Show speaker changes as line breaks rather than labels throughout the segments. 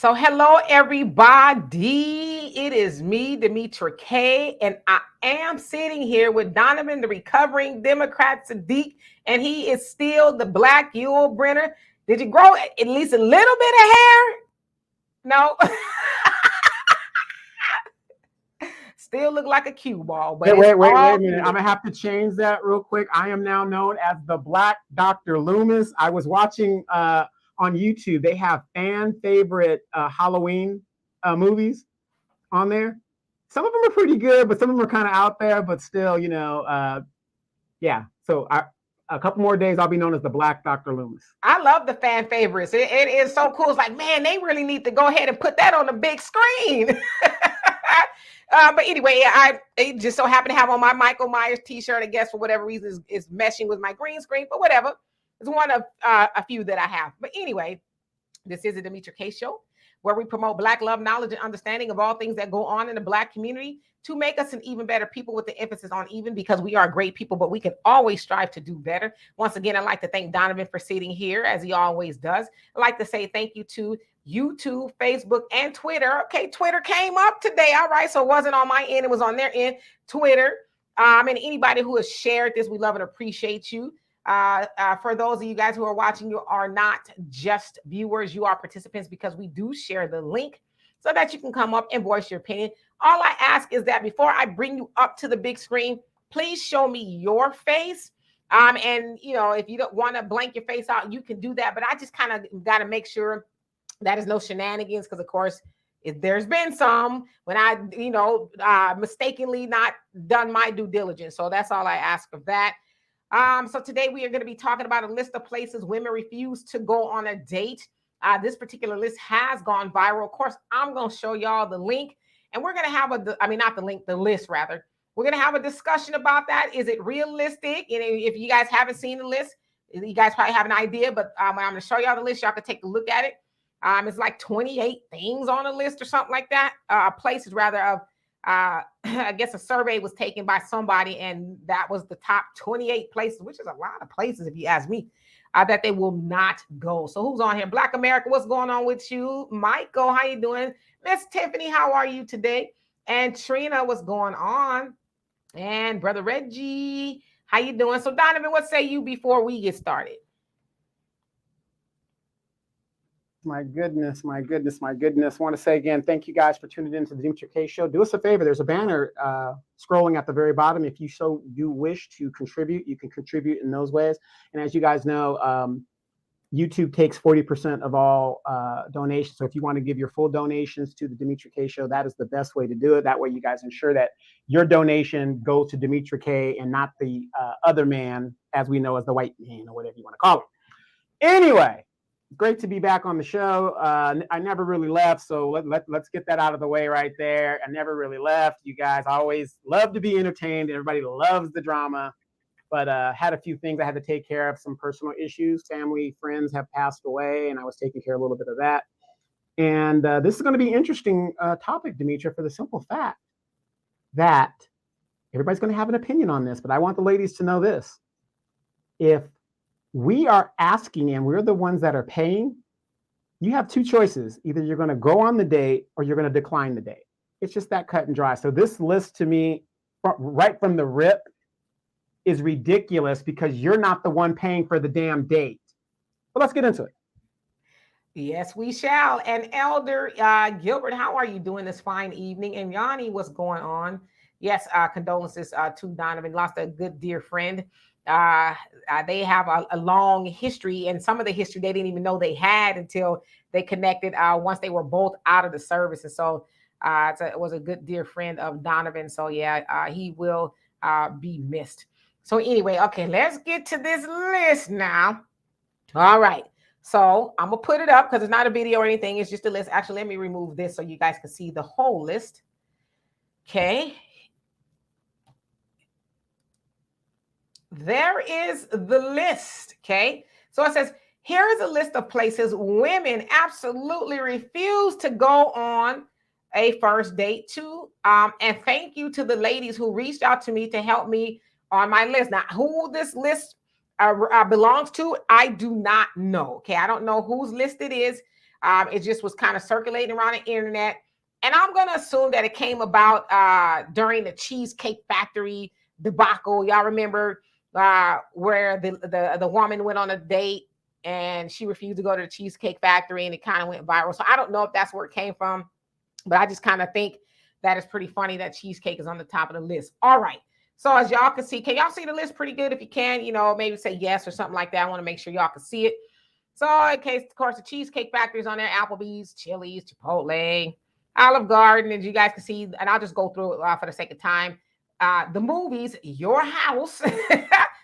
So, hello, everybody. It is me, Demetra K, and I am sitting here with Donovan, the recovering Democrat Sadiq, and he is still the Black Yule Brenner. Did you grow at least a little bit of hair? No. Still look like a cue ball, but
Wait
it's
a
all
minute.
good.
I'm gonna have to change that real quick. I am now known as the Black Dr. Loomis. I was watching on YouTube. They have fan favorite Halloween movies on there. Some of them are pretty good, but some of them are kind of out there. But still, yeah. So a couple more days, I'll be known as the Black Dr. Loomis.
I love the fan favorites. It is so cool. It's like, man, they really need to go ahead and put that on the big screen. But anyway, I just so happen to have on my Michael Myers t-shirt. I guess for whatever reason is meshing with my green screen, but whatever. It's one of a few that I have. But anyway, this is a Demetra K show where we promote Black love, knowledge, and understanding of all things that go on in the Black community to make us an even better people, with the emphasis on even, because we are great people, but we can always strive to do better. Once again, I'd like to thank Donovan for sitting here as he always does. I'd like to say thank you to YouTube, Facebook, and Twitter. Okay, Twitter came up today. All right, so it wasn't on my end, it was on their end. Twitter. And anybody who has shared this, we love and appreciate you. For those of you guys who are watching, you are not just viewers, you are participants, because we do share the link so that you can come up and voice your opinion. All I ask is that before I bring you up to the big screen, please show me your face. And if you don't want to blank your face out, you can do that. But I just kind of got to make sure that is no shenanigans, because of course there's been some when I mistakenly not done my due diligence. So that's all I ask of that. So today we are going to be talking about a list of places women refuse to go on a date. This particular list has gone viral. Of course, I'm going to show y'all the link, and we're going to have the list rather. We're going to have a discussion about that. Is it realistic? And if you guys haven't seen the list, you guys probably have an idea, but I'm going to show y'all the list. Y'all can take a look at it. It's like 28 things on a list or something like that. Places rather of, I guess a survey was taken by somebody, and that was the top 28 places, which is a lot of places if you ask me, that they will not go. So who's on here? Black America, what's going on with you? Michael, how you doing? Miss Tiffany, how are you today? And Trina, what's going on? And Brother Reggie, how you doing? So Donovan, what say you before we get started?
My goodness. I want to say again, thank you guys for tuning in to the Demetra K show. Do us a favor. There's a banner scrolling at the very bottom. If you so do wish to contribute, you can contribute in those ways. And as you guys know, YouTube takes 40% of all donations. So if you want to give your full donations to the Demetra K show, that is the best way to do it. That way you guys ensure that your donation goes to Demetra K and not the other man, as we know as the white man, or whatever you want to call him. Anyway, great to be back on the show. I never really left, so let's get that out of the way right there. I never really left. You guys always love to be entertained, and everybody loves the drama. But had a few things I had to take care of, some personal issues. Family, friends have passed away, and I was taking care of a little bit of that. And this is going to be an interesting topic, Demetra, for the simple fact that everybody's going to have an opinion on this. But I want the ladies to know this. If we are asking and we're the ones that are paying, you have two choices. Either you're going to go on the date or you're going to decline the date. It's just that cut and dry. So this list to me, right from the rip, is ridiculous because you're not the one paying for the damn date. But let's get into it.
Yes, we shall. And Elder Gilbert, how are you doing this fine evening? And Yanni, what's going on? Yes, condolences to Donovan. Lost a good dear friend. They have a long history, and some of the history they didn't even know they had until they connected once they were both out of the service. And so it was a good dear friend of Donovan. So yeah, he will be missed. So anyway, okay, let's get to this list now. All right. So I'm going to put it up because it's not a video or anything. It's just a list. Actually, let me remove this so you guys can see the whole list. Okay. There is the list. Okay. So it says, here is a list of places women absolutely refuse to go on a first date to. And thank you to the ladies who reached out to me to help me on my list. Now, who this list belongs to, I do not know. Okay, I don't know whose list it is. It just was kind of circulating around the internet. And I'm going to assume that it came about during the Cheesecake Factory debacle. Y'all remember where the woman went on a date and she refused to go to the Cheesecake Factory and it kind of went viral. So I don't know if that's where it came from, but I just kind of think that is pretty funny that cheesecake is on the top of the list. All right. So as y'all can see, can y'all see the list pretty good? If you can, maybe say yes or something like that. I want to make sure y'all can see it. So in case, of course, the Cheesecake Factory is on there, Applebee's, Chili's, Chipotle, Olive Garden, as you guys can see, and I'll just go through it for the sake of time. The movies, Your House.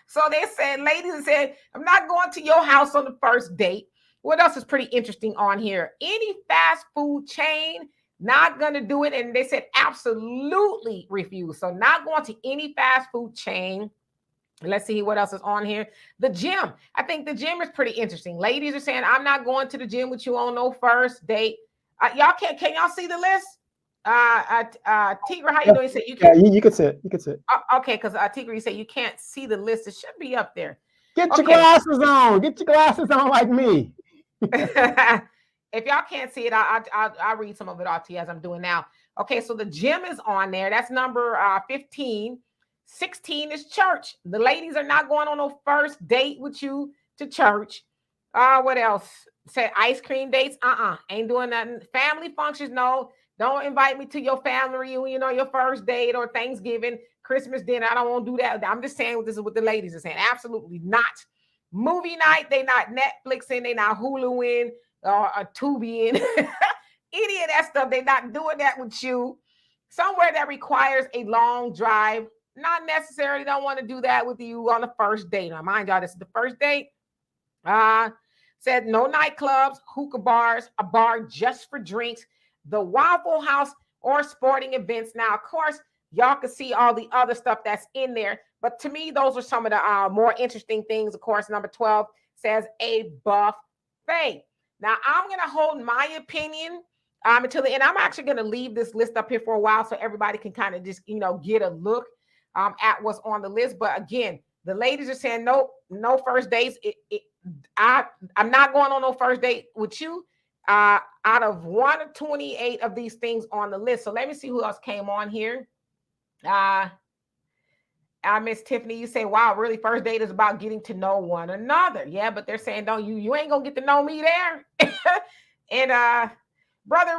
So they said, ladies said, I'm not going to your house on the first date. What else is pretty interesting on here? Any fast food chain, not going to do it. And they said absolutely refuse. So not going to any fast food chain. Let's see what else is on here. The gym. I think the gym is pretty interesting. Ladies are saying, I'm not going to the gym with you on no first date. Y'all can y'all see the list? Tigre, how you doing? You said
you can. Yeah, you can see it. You can see it.
Okay, because Tigre, you said you can't see the list. It should be up there.
Get your glasses on. Get your glasses on like me.
If y'all can't see it, I'll read some of it off to you as I'm doing now. Okay, so the gym is on there. That's number 15. 16 is church. The ladies are not going on no first date with you to church. What else? Said ice cream dates. Ain't doing nothing. Family functions, no. Don't invite me to your family reunion or your first date or Thanksgiving, Christmas dinner. I don't want to do that. I'm just saying this is what the ladies are saying. Absolutely not. Movie night, they not Netflixing, they not Huluing or Tubiing. Any of that stuff, they not doing that with you. Somewhere that requires a long drive, not necessarily don't want to do that with you on the first date. Now, mind y'all, this is the first date. Said no nightclubs, hookah bars, a bar just for drinks, the Waffle House, or sporting events. Now, of course, y'all can see all the other stuff that's in there. But to me, those are some of the more interesting things. Of course, number 12 says a buffet. Now, I'm going to hold my opinion until the end. I'm actually going to leave this list up here for a while so everybody can kind of just, get a look at what's on the list. But again, the ladies are saying, nope, no first dates. I'm not going on no first date with you. Out of 1 of 28 of these things on the list. So let me see who else came on here. Miss Tiffany, you say, wow, really first date is about getting to know one another. Yeah, but they're saying, you ain't gonna get to know me there. And Brother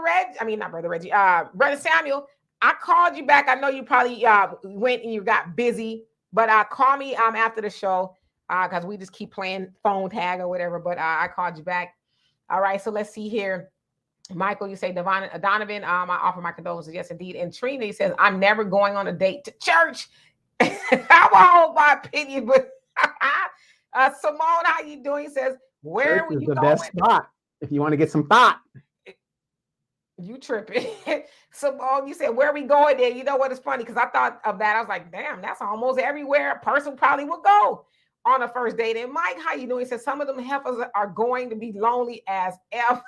Samuel, I called you back. I know you probably went and you got busy, but call me after the show because we just keep playing phone tag or whatever. But I called you back. All right, so let's see here. Michael, you say Donovan, I offer my condolences. Yes, indeed. And Trina, he says, I'm never going on a date to church. I will hold my opinion, but Simone, how you doing? He says, where
church
will you
go? The
going?
best spot if you want to get some thought.
You tripping. Simone, you said, where are we going there? You know what? It's funny because I thought of that. I was like, damn, that's almost everywhere a person probably would go on a first date. And Mike, how you doing? He says, some of them heifers are going to be lonely as F.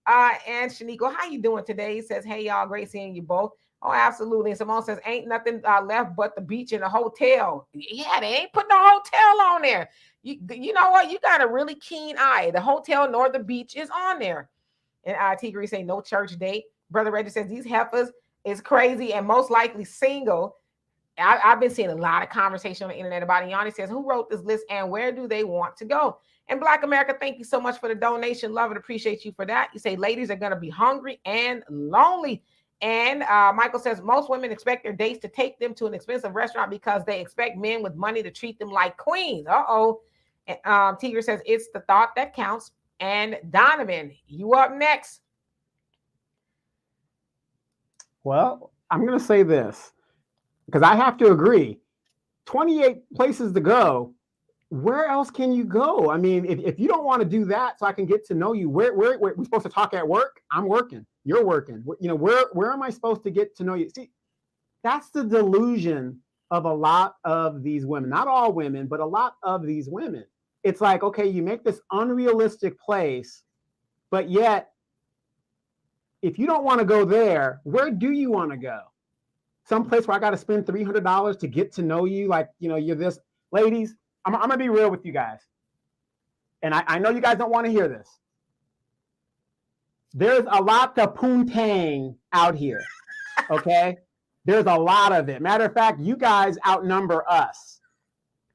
And Shaniqua, how you doing today? He says, hey, y'all, great seeing you both. Oh, absolutely. And Simone says, ain't nothing left but the beach and the hotel. Yeah, they ain't putting a hotel on there. You know what? You got a really keen eye. The hotel nor the beach is on there. And Tigre say, no church date. Brother Reggie says, these heifers is crazy and most likely single. I've been seeing a lot of conversation on the internet about it. Yanni says, who wrote this list and where do they want to go? And Black America, thank you so much for the donation. Love and appreciate you for that. You say ladies are going to be hungry and lonely. And Michael says, most women expect their dates to take them to an expensive restaurant because they expect men with money to treat them like queens. Uh-oh. And Tigre says, it's the thought that counts. And Donovan, you up next.
Well, I'm going to say this because I have to agree. 28 places to go. Where else can you go? I mean, if you don't want to do that so I can get to know you, where we're supposed to talk at work? I'm working. You're working. Where am I supposed to get to know you? See, that's the delusion of a lot of these women. Not all women, but a lot of these women. It's like, okay, you make this unrealistic place, but yet, if you don't want to go there, where do you want to go? Some place where I got to spend $300 to get to know you, like, you're this. Ladies, I'm going to be real with you guys. And I know you guys don't want to hear this. There's a lot of poontang out here. Okay. There's a lot of it. Matter of fact, you guys outnumber us.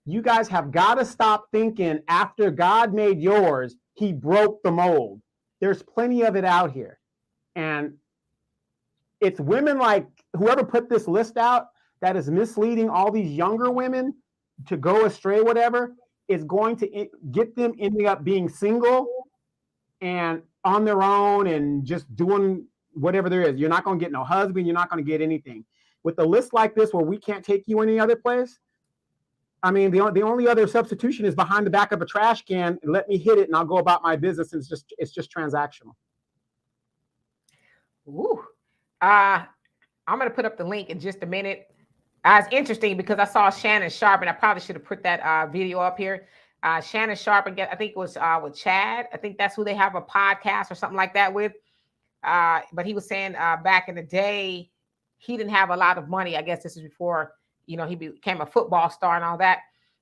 You guys have got to stop thinking after God made yours, he broke the mold. There's plenty of it out here. And it's women like whoever put this list out that is misleading all these younger women to go astray, whatever, is going to get them ending up being single and on their own and just doing whatever there is. You're not going to get no husband. You're not going to get anything. With a list like this where we can't take you any other place, I mean, the only other substitution is behind the back of a trash can. And let me hit it and I'll go about my business. And it's just transactional.
Ooh. I'm going to put up the link in just a minute. It's interesting because I saw Shannon Sharp, and I probably should have put that video up here. Shannon Sharp, again, I think it was with Chad. I think that's who they have a podcast or something like that with. But he was saying back in the day, he didn't have a lot of money. I guess this is before, he became a football star and all that.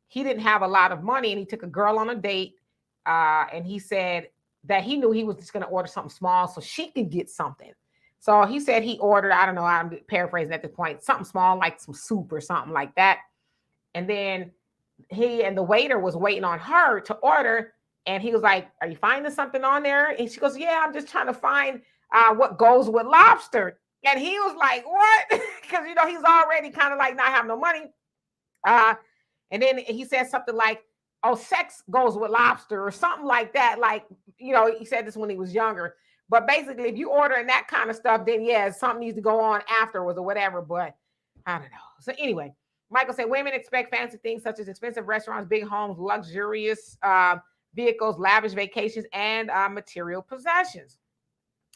He didn't have a lot of money, and he took a girl on a date, and he said that he knew he was just going to order something small so she could get something. So he said he ordered, I don't know, I'm paraphrasing at this point, something small like some soup or something like that. And then he and the waiter was waiting on her to order. And he was like, "Are you finding something on there?" And she goes, "Yeah, I'm just trying to find what goes with lobster." And he was like, "What?" Because, he's already kind of like not having no money. And then he said something like, "Oh, sex goes with lobster," or something like that. Like, he said this when he was younger. But basically, if you ordering that kind of stuff, then yeah, something needs to go on afterwards or whatever. But I don't know. So anyway, Michael said women expect fancy things such as expensive restaurants, big homes, luxurious vehicles, lavish vacations, and material possessions.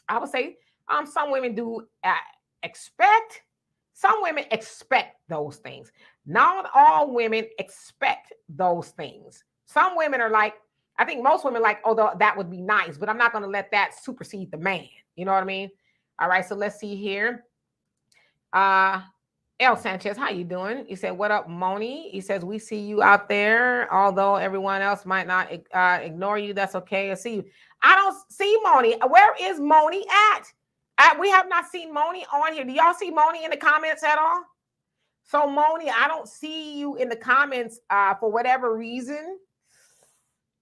I would say some women do expect. Some women expect those things. Not all women expect those things. Some women are like, I think most women like, although that would be nice, but I'm not going to let that supersede the man. You know what I mean? All right, so let's see here. El Sanchez, how you doing? He said, "What up, Moni?" He says, "We see you out there, although everyone else might not ignore you. That's okay. I see you." I don't see Moni. Where is Moni at? We have not seen Moni on here. Do y'all see Moni in the comments at all? So Moni, I don't see you in the comments for whatever reason.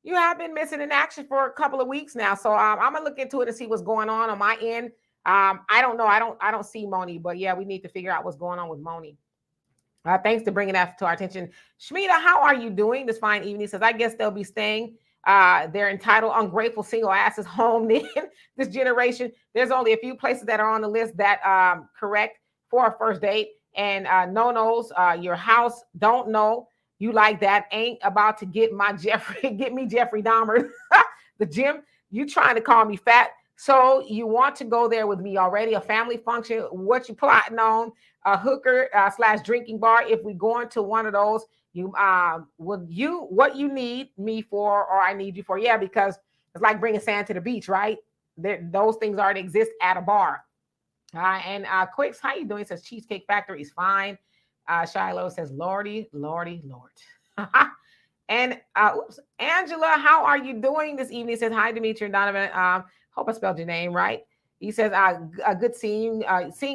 You have been missing in action for a couple of weeks now. So I'm gonna look into it and see what's going on my end. I don't know. I don't see Moni, but yeah, we need to figure out what's going on with Moni. Thanks for bringing that to our attention. Shmita, how are you doing this fine evening? Says, "I guess they'll be staying their entitled, ungrateful single asses home then this generation. There's only a few places that are on the list that correct for a first date. And no-nos, your house, don't know. You like that, ain't about to get me Jeffrey Dahmer. The gym, you trying to call me fat. So you want to go there with me already? A family function, what you plotting on? A hooker / drinking bar. If we go into one of those, what you need me for, or I need you for? Yeah, because it's like bringing sand to the beach, right? Those things already exist at a bar. And Quicks, how you doing? He says Cheesecake Factory is fine. Shiloh says, "Lordy, Lordy, Lord." And Angela, how are you doing this evening? He says, "Hi, Dimitri and Donovan. Hope I spelled your name right." He says, "Good seeing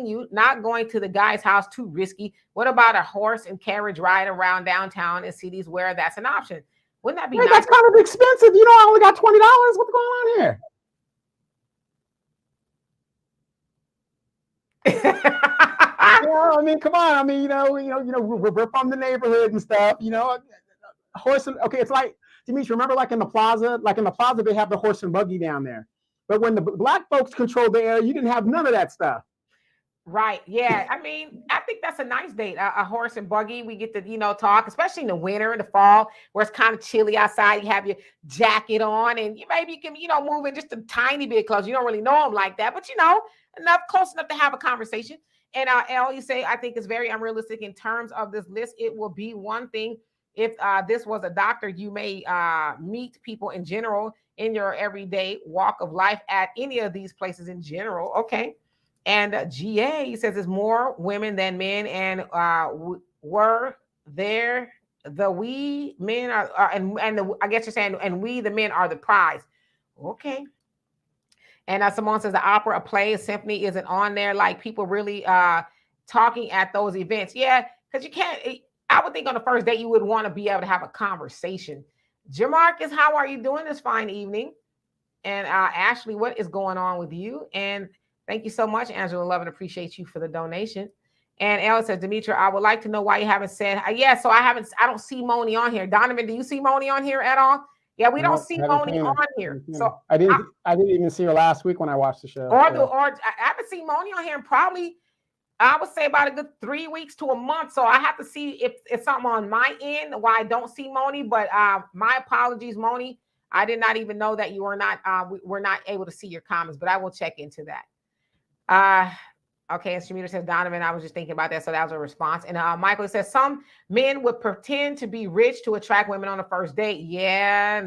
you. Not going to the guy's house, too risky. What about a horse and carriage ride around downtown in cities where that's an option? Wouldn't that be nice?"
That's kind of expensive. I only got $20. What's going on here? I mean, come on. I mean, we're from the neighborhood and stuff. Horse and okay, it's like, Dimitri, remember like in the plaza, they have the horse and buggy down there. But when the black folks controlled the area, you didn't have none of that stuff.
Right. Yeah. I mean, I think that's a nice date. A horse and buggy. We get to, talk, especially in the winter and the fall where it's kind of chilly outside. You have your jacket on and maybe you can, move in just a tiny bit close. You don't really know them like that, but close enough to have a conversation. And El, you say, I think it's very unrealistic in terms of this list. It will be one thing if this was a doctor. You may meet people in general in your everyday walk of life at any of these places in general. Okay. And GA, he says, "There's more women than men, and were there the we men are and I guess you're saying, and we the men are the prize." Okay. And Simone says the opera, a play, a symphony isn't on there. Like people really talking at those events. Yeah, because you can't. I would think on the first date you would want to be able to have a conversation. Jamarcus, how are you doing this fine evening? And Ashley, what is going on with you? And thank you so much, Angela. Love and appreciate you for the donation. And Ella says, Demetra, I would like to know why you haven't said, yeah, so I don't see Moni on here. Donovan, do you see Moni on here at all? Yeah, we don't see Moni on here. So
I didn't even see her last week when I watched the show.
Or I haven't seen Moni on here in probably, I would say about a good 3 weeks to a month. So I have to see if it's something on my end why I don't see Moni. But my apologies, Moni. I did not even know that you were not we're not able to see your comments, but I will check into that. Okay, and Shamita says, Donovan, I was just thinking about that. So that was a response. And Michael says, some men would pretend to be rich to attract women on the first date. Yeah,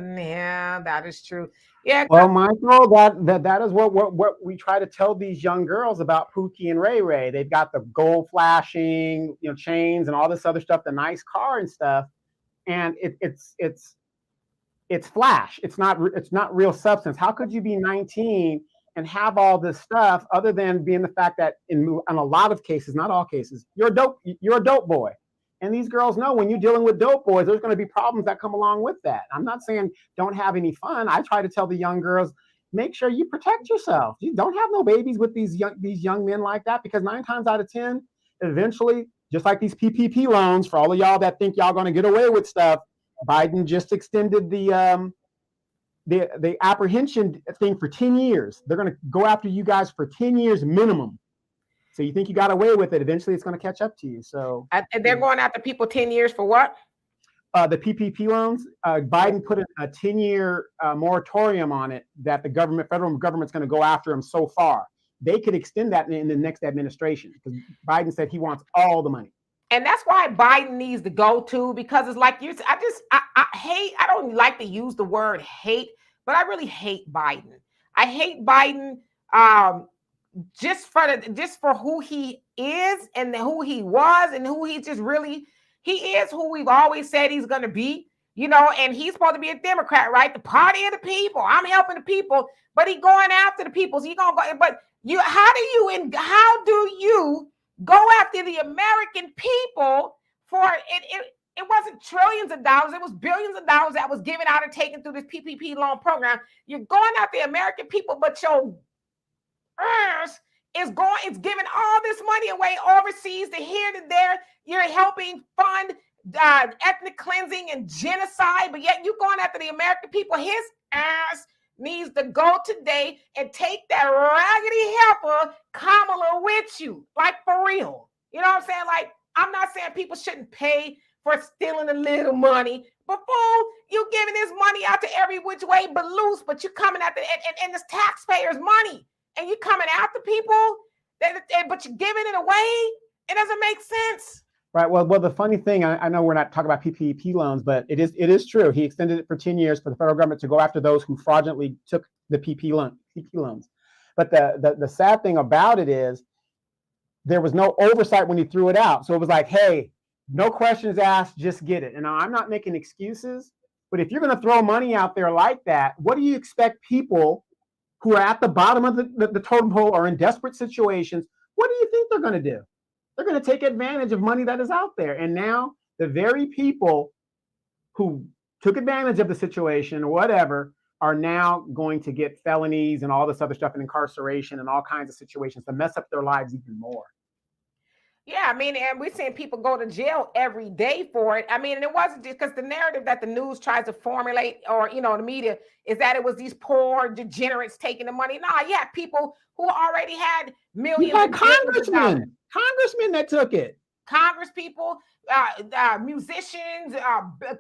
that is true. Yeah.
Well, Michael, that is what we try to tell these young girls about Pookie and Ray Ray. They've got the gold flashing, chains and all this other stuff, the nice car and stuff. And it's flash. It's not real substance. How could you be 19 and have all this stuff other than being the fact that in a lot of cases, not all cases, you're a dope boy. And these girls know when you're dealing with dope boys, there's going to be problems that come along with that. I'm not saying don't have any fun. I try to tell the young girls, make sure you protect yourself. You don't have no babies with these young men like that, because 9 times out of 10, eventually, just like these PPP loans, for all of y'all that think y'all going to get away with stuff, Biden just extended the apprehension thing for 10 years. They're going to go after you guys for 10 years minimum. So you think you got away with it. Eventually it's going to catch up to you. So
and they're going after people 10 years for what?
The PPP loans. Biden put a 10-year moratorium on it that the federal government's going to go after them so far. They could extend that in the next administration, because Biden said he wants all the money.
And that's why Biden needs to go to, because it's like I don't like to use the word hate, but I really hate Biden. I hate Biden just for who he is and who he was and who he is who we've always said he's going to be, and he's supposed to be a Democrat, right? The party of the people. I'm helping the people, but he going after the people. So how do you go after the American people for it? It wasn't trillions of dollars. It was billions of dollars that was given out and taken through this PPP loan program. You're going after the American people, but your earth is giving all this money away overseas to here to there. You're helping fund ethnic cleansing and genocide, but yet you're going after the American people. His ass needs to go today and take that raggedy helper Kamala with you, like for real. You know what I'm saying? Like, I'm not saying people shouldn't pay for stealing a little money, but fool, you giving this money out to every which way but loose, but you're coming after and it's taxpayers' money, and you're coming after people, but you're giving it away. It doesn't make sense.
Right. Well, the funny thing, I know we're not talking about PPP loans, but it is true. He extended it for 10 years for the federal government to go after those who fraudulently took the PPP loans. But the sad thing about it is there was no oversight when he threw it out. So it was like, hey, no questions asked, just get it. And I'm not making excuses, but if you're going to throw money out there like that, what do you expect people who are at the bottom of the totem pole or in desperate situations, what do you think they're going to do? They're going to take advantage of money that is out there. And now the very people who took advantage of the situation or whatever are now going to get felonies and all this other stuff and incarceration and all kinds of situations to mess up their lives even more.
Yeah, I mean, and we're seeing people go to jail every day for it. I mean, and it wasn't just because the narrative that the news tries to formulate, or, the media, is that it was these poor degenerates taking the money. Nah, yeah, people who already had millions.
You had congressmen that took it.
Congress people, musicians,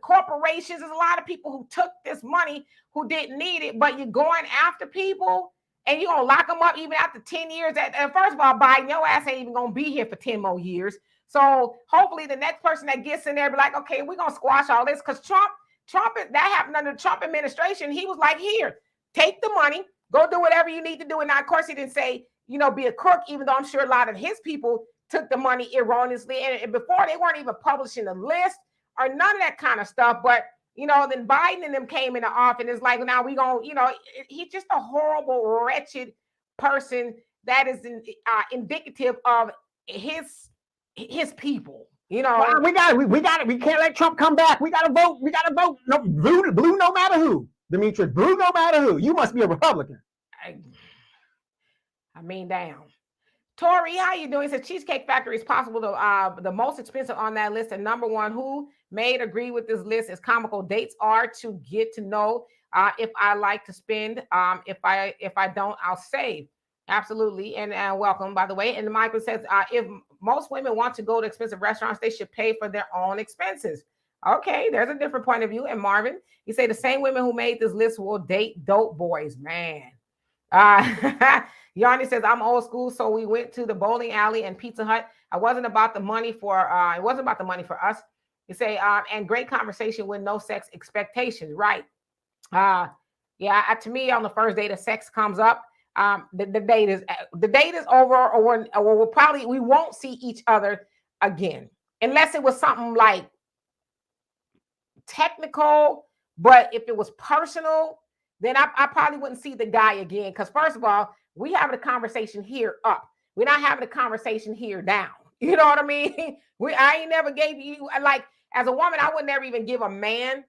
corporations. There's a lot of people who took this money who didn't need it, but you're going after people. And you're going to lock them up even after 10 years. And first of all, Biden, your ass ain't even going to be here for 10 more years. So hopefully the next person that gets in there be like, okay, we're going to squash all this. Because Trump, that happened under the Trump administration. He was like, here, take the money, go do whatever you need to do. And now, of course, he didn't say, be a crook, even though I'm sure a lot of his people took the money erroneously. And before, they weren't even publishing the list or none of that kind of stuff. But Then Biden and them came in the office. It's like, now we gonna, he's just a horrible, wretched person that is indicative of his people.
Well, we got it. We got it. We can't let Trump come back. We got to vote. We got to vote. No, blue, no matter who. Demetrius, blue, no matter who. You must be a Republican.
I mean, damn. Tori, how you doing? He said Cheesecake Factory is possible the most expensive on that list. And number one, who made agree with this list is comical. Dates are to get to know if I like to spend. If I don't, I'll save. Absolutely. And welcome, by the way. And Michael says, if most women want to go to expensive restaurants, they should pay for their own expenses. Okay, there's a different point of view. And Marvin, you say the same women who made this list will date dope boys, man. Yanni says, I'm old school, so we went to the bowling alley and Pizza Hut. It wasn't about the money for us. You say, and great conversation with no sex expectations, right? To me, on the first date, the sex comes up. The date is over, or we won't see each other again, unless it was something like technical. But if it was personal, then I probably wouldn't see the guy again. Because first of all, we having a conversation here up. We're not having a conversation here down. You know what I mean? I ain't never gave you, like, as a woman, I would never even give a man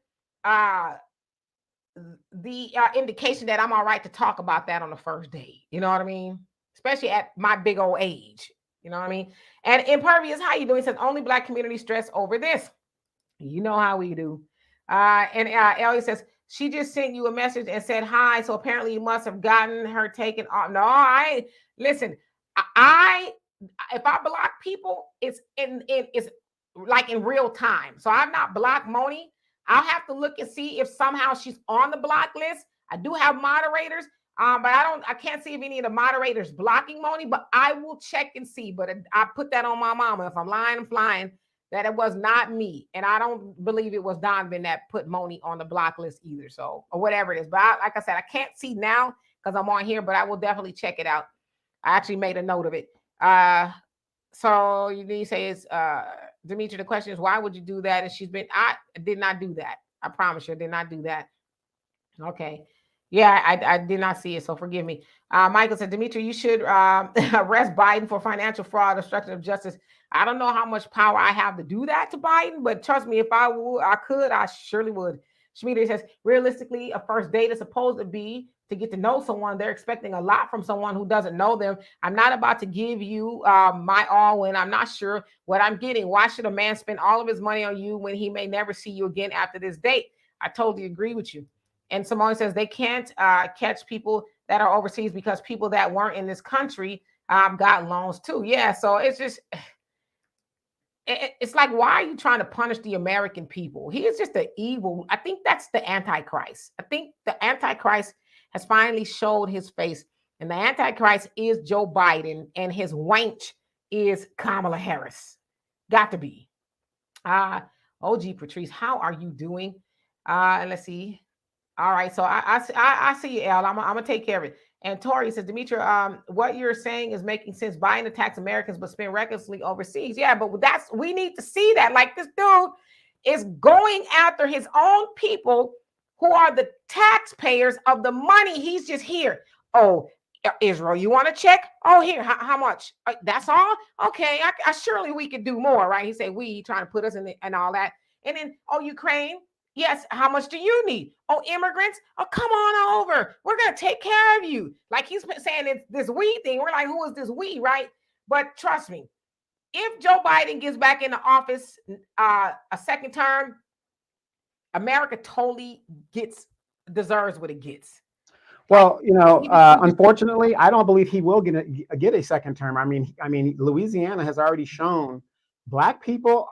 the indication that I'm all right to talk about that on the first date. You know what I mean? Especially at my big old age. You know what I mean? And Impervious, how you doing? He says, only Black community stress over this. You know how we do. And Ellie says, she just sent you a message and said hi. So apparently you must have gotten her taken off. No, listen. If I block people, it's like in real time. So I've not blocked Moni. I'll have to look and see if somehow she's on the block list. I do have moderators, but I can't see if any of the moderators blocking Moni. But I will check and see. But I put that on my mama. If I'm lying, I'm flying. That it was not me. And I don't believe it was Donovan that put Moni on the block list either. So, or whatever it is. But like I said, I can't see now because I'm on here, but I will definitely check it out. I actually made a note of it. So you say it's Demetri, the question is, why would you do that? And I did not do that. I promise you, I did not do that. Okay. Yeah, I did not see it, so forgive me. Michael said, Demetri, you should arrest Biden for financial fraud, obstruction of justice. I don't know how much power I have to do that to Biden, but trust me, if I could, I surely would. Shmita says, realistically, a first date is supposed to be to get to know someone. They're expecting a lot from someone who doesn't know them. I'm not about to give you my all when I'm not sure what I'm getting. Why should a man spend all of his money on you when he may never see you again after this date? I totally agree with you. And Simone says they can't catch people that are overseas because people that weren't in this country got loans too. Yeah, so it's just... It's like, why are you trying to punish the American people? He is just the evil. I think that's the Antichrist. I think the Antichrist has finally showed his face. And the Antichrist is Joe Biden. And his wench is Kamala Harris. Got to be. OG Patrice, how are you doing? Let's see. All right. So I see you, El. I'm going to take care of it. And Tori says, Demetri, what you're saying is making sense. Biden attacks Americans, but spend recklessly overseas. Yeah, but we need to see that. Like, this dude is going after his own people who are the taxpayers of the money. He's just here. Oh, Israel, you want to check? Oh, here, how much? That's all? Okay, I surely we could do more, right? He said, we trying to put us in and all that. And then, oh, Ukraine. Yes, how much do you need? Oh, immigrants? Oh, come on over. We're going to take care of you. Like he's saying it's this we thing. We're like, who is this we, right? But trust me, if Joe Biden gets back in the office a second term, America totally deserves what it gets.
Well, unfortunately, I don't believe he will get a second term. I mean, Louisiana has already shown Black people,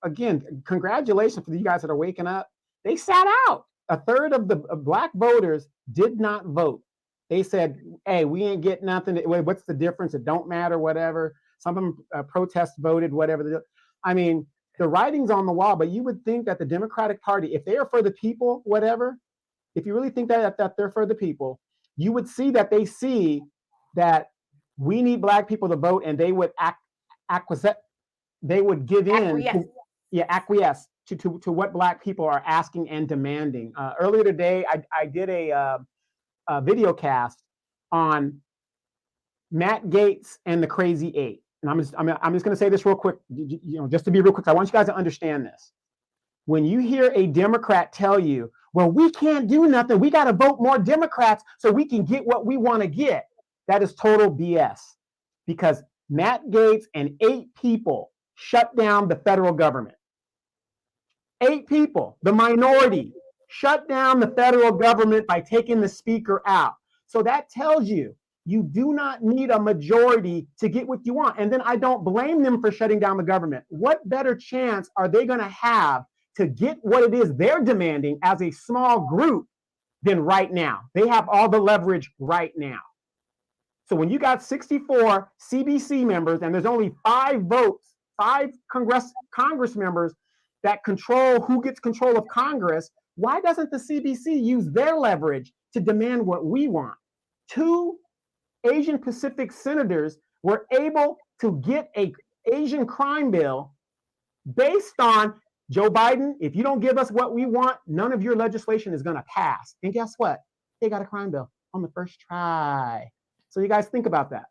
again, congratulations for you guys that are waking up. They sat out. A third of the Black voters did not vote. They said, hey, we ain't get nothing. What's the difference? It don't matter, whatever. Some of them protest voted, whatever. I mean, the writing's on the wall, but you would think that the Democratic Party, if they are for the people, whatever, if you really think that they're for the people, you would see that they see that we need Black people to vote, and they would acquiesce. They would give in.
Acquiesce.
Acquiesce to what Black people are asking and demanding. Earlier today, I did a video cast on Matt Gaetz and the Crazy Eight. And I'm just going to say this real quick, just to be real quick. I want you guys to understand this. When you hear a Democrat tell you, well, we can't do nothing, we got to vote more Democrats so we can get what we want to get, that is total BS. Because Matt Gaetz and 8 people shut down the federal government. 8 people, the minority, shut down the federal government by taking the speaker out. So that tells you, you do not need a majority to get what you want. And then I don't blame them for shutting down the government. What better chance are they going to have to get what it is they're demanding as a small group than right now? They have all the leverage right now. So when you got 64 CBC members and there's only 5 votes, 5 Congress members that control who gets control of Congress, why doesn't the CBC use their leverage to demand what we want? 2 Asian Pacific senators were able to get an Asian crime bill based on Joe Biden. If you don't give us what we want, none of your legislation is going to pass. And guess what? They got a crime bill on the first try. So you guys think about that.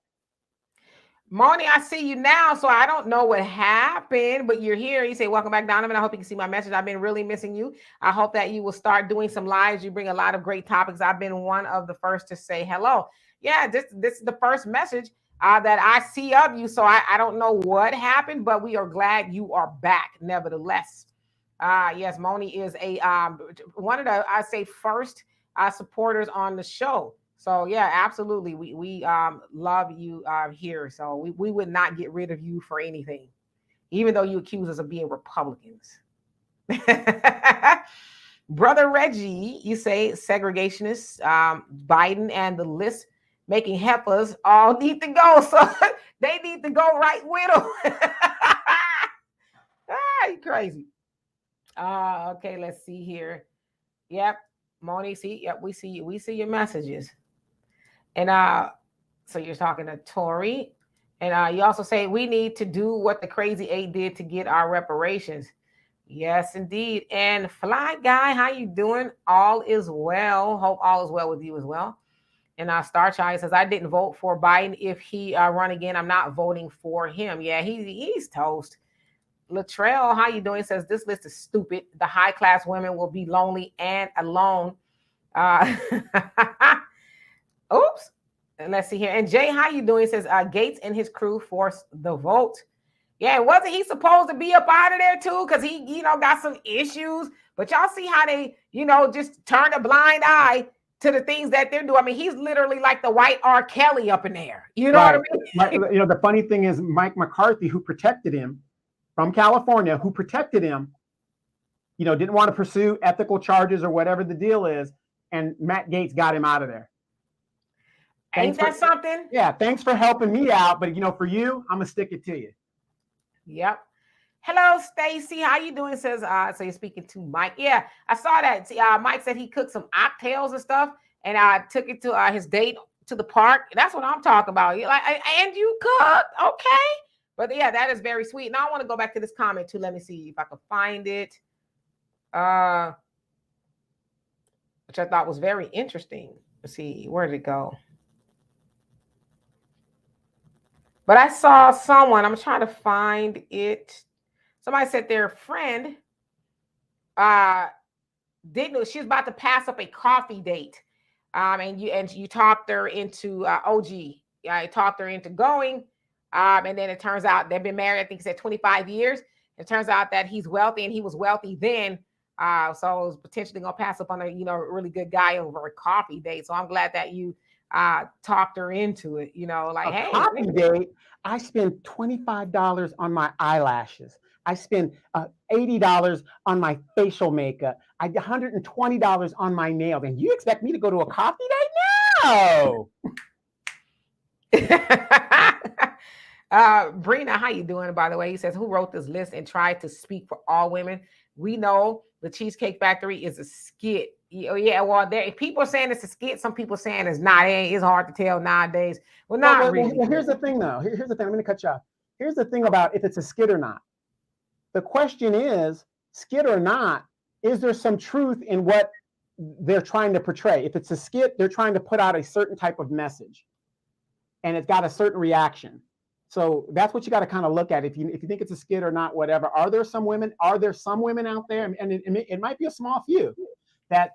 Moni, I see you now, so I don't know what happened, but you're here. You say, welcome back, Donovan. I hope you can see my message. I've been really missing you. I hope that you will start doing some lives. You bring a lot of great topics. I've been one of the first to say hello. Yeah, this is the first message that I see of you, so I don't know what happened, but we are glad you are back nevertheless. Yes, Moni is a one of the, I say, first supporters on the show. So yeah, absolutely. We love you here. So we would not get rid of you for anything, even though you accuse us of being Republicans. Brother Reggie, you say segregationists, Biden and the list making heifers all need to go. So they need to go right with them. You crazy. Okay, let's see here. Yep. Moni, see, yep, we see you. We see your messages. And so you're talking to Tori. And you also say we need to do what the Crazy Eight did to get our reparations. Yes, indeed. And Fly Guy, how you doing? All is well. Hope all is well with you as well. And Star Child says, I didn't vote for Biden. If he run again, I'm not voting for him. Yeah, he's toast. Latrell, how you doing? Says, this list is stupid. The high-class women will be lonely and alone. Oops. And let's see here. And Jay, how you doing? Says, Gates and his crew forced the vote. Yeah, wasn't he supposed to be up out of there too? Because he, got some issues. But y'all see how they, just turn a blind eye to the things that they're doing. I mean, he's literally like the white R. Kelly up in there. You know what I mean?
The funny thing is Mike McCarthy, who protected him from California, didn't want to pursue ethical charges or whatever the deal is. And Matt Gaetz got him out of there.
Ain't that something?
Yeah, thanks for helping me out. But, for you, I'm going to stick it to you.
Yep. Hello, Stacy. How you doing? Says, so you're speaking to Mike. Yeah, I saw that. Mike said he cooked some oxtails and stuff, and I took it to his date to the park. That's what I'm talking about. You're like, and you cooked, okay? But yeah, that is very sweet. Now I want to go back to this comment too. Let me see if I can find it. Which I thought was very interesting. Let's see, where did it go? But I saw someone, I'm trying to find it. Somebody said their friend didn't, she was about to pass up a coffee date. And you talked her into OG. Yeah, I talked her into going. And then it turns out they've been married, I think he said 25 years. It turns out that he's wealthy and he was wealthy then. So it was potentially going to pass up on a, really good guy over a coffee date. So I'm glad that you talked her into it, hey.
Coffee date, I spent $25 on my eyelashes. I spent $80 on my facial makeup. I did $120 on my nails. And you expect me to go to a coffee date? No.
Brina, how you doing, by the way? He says, who wrote this list and tried to speak for all women? We know the Cheesecake Factory is a skit. Yeah, well, people are saying it's a skit. Some people are saying it's not. It's hard to tell nowadays. Well, not really.
Well, here's the thing, though. Here's the thing. I'm going to cut you off. Here's the thing about if it's a skit or not. The question is, skit or not, is there some truth in what they're trying to portray? If it's a skit, they're trying to put out a certain type of message, and it's got a certain reaction. So that's what you got to kind of look at. If you think it's a skit or not, whatever. Are there some women out there, and it might be a small few, that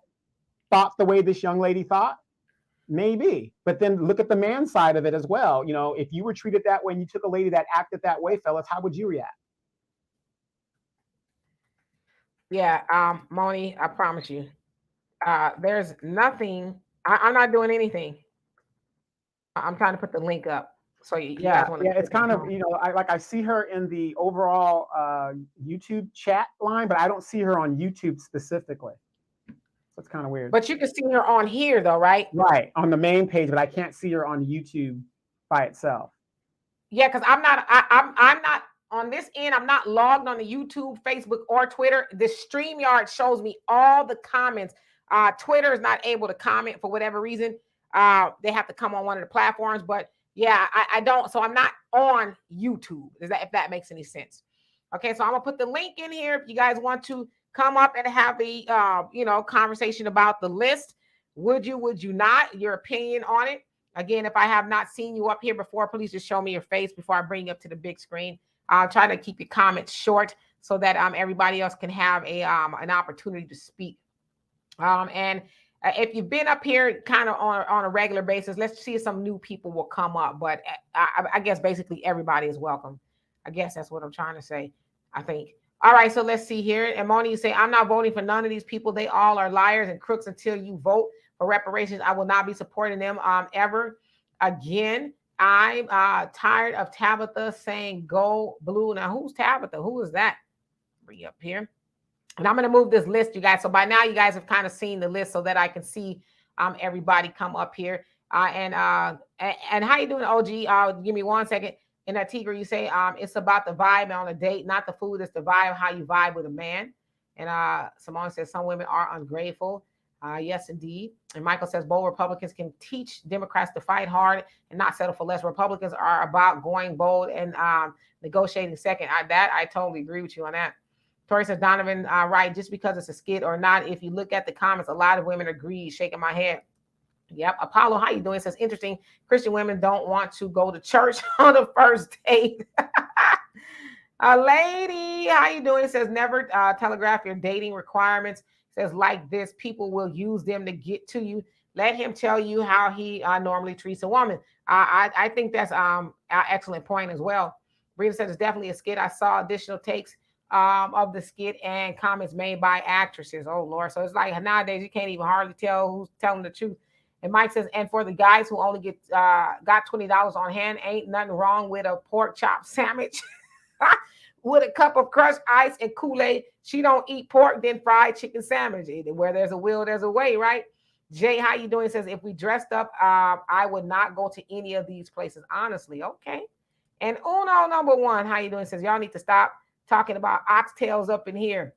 thought the way this young lady thought? Maybe. But then look at the man side of it as well. You know, if you were treated that way and you took a lady that acted that way, fellas, how would you react?
Yeah, Moni, I promise you, there's nothing. I'm not doing anything. I'm trying to put the link up. So you
Yeah,
guys want
yeah,
to
it's kind of, I see her in the overall YouTube chat line, but I don't see her on YouTube specifically. So it's kind of weird.
But you can see her on here though, right?
Right, on the main page, but I can't see her on YouTube by itself.
Yeah, because I'm not on this end. I'm not logged on the YouTube, Facebook, or Twitter. The StreamYard shows me all the comments. Twitter is not able to comment for whatever reason. They have to come on one of the platforms, but yeah, I don't. So I'm not on YouTube. If that makes any sense? Okay, so I'm gonna put the link in here if you guys want to come up and have a conversation about the list. Would you not? Your opinion on it. Again, if I have not seen you up here before, please just show me your face before I bring you up to the big screen. I'll try to keep your comments short so that everybody else can have an opportunity to speak. And if you've been up here kind of on a regular basis, let's see if some new people will come up. But I guess basically everybody is welcome. I guess that's what I'm trying to say, I think. All right, so let's see here. And Moni, you say, I'm not voting for none of these people. They all are liars and crooks until you vote for reparations. I will not be supporting them ever again. I'm tired of Tabitha saying go blue. Now, who's Tabitha? Who is that? Bring you up here. And I'm going to move this list, you guys. So by now, you guys have kind of seen the list so that I can see everybody come up here. And how you doing, OG? Give me 1 second. And that Tigger, you say it's about the vibe on a date, not the food. It's the vibe, how you vibe with a man. And Simone says some women are ungrateful. Yes, indeed. And Michael says bold Republicans can teach Democrats to fight hard and not settle for less. Republicans are about going bold and negotiating second. I totally agree with you on that. Tori says, Donovan, right, just because it's a skit or not, if you look at the comments, a lot of women agree, shaking my head. Yep. Apollo, how you doing? It says, interesting. Christian women don't want to go to church on the first date. A lady, how you doing? It says, never telegraph your dating requirements. It says, like this, people will use them to get to you. Let him tell you how he normally treats a woman. I think that's an excellent point as well. Rita says, it's definitely a skit. I saw additional takes of the skit and comments made by actresses. Oh, Lord. So it's like nowadays you can't even hardly tell who's telling the truth. And Mike says, and for the guys who only got $20 on hand, ain't nothing wrong with a pork chop sandwich with a cup of crushed ice and Kool-Aid. She don't eat pork, then fried chicken sandwich. Where there's a will, there's a way, right? Jay, how you doing? Says, if we dressed up, I would not go to any of these places. Honestly, okay. And Uno number 1, how you doing? Says, y'all need to stop talking about oxtails up in here.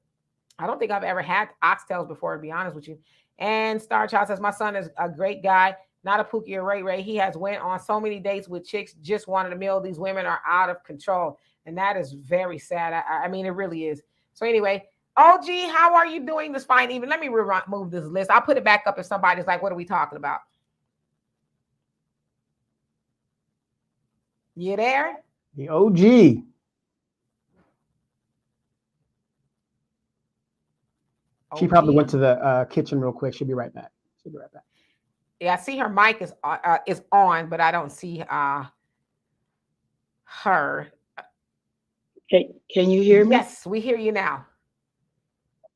I don't think I've ever had oxtails before, to be honest with you. And Star Child says, my son is a great guy, not a Pookie or Ray Ray. He has went on so many dates with chicks, just wanted a meal. These women are out of control. And that is very sad. I mean, it really is. So anyway, OG, how are you doing this fine evening? Let me remove this list. I'll put it back up if somebody's like, what are we talking about? You there?
The OG. She probably went to the kitchen real quick. She'll be right back.
Yeah, I see her mic is on, but I don't see her.
Can you hear me?
Yes, we hear you now.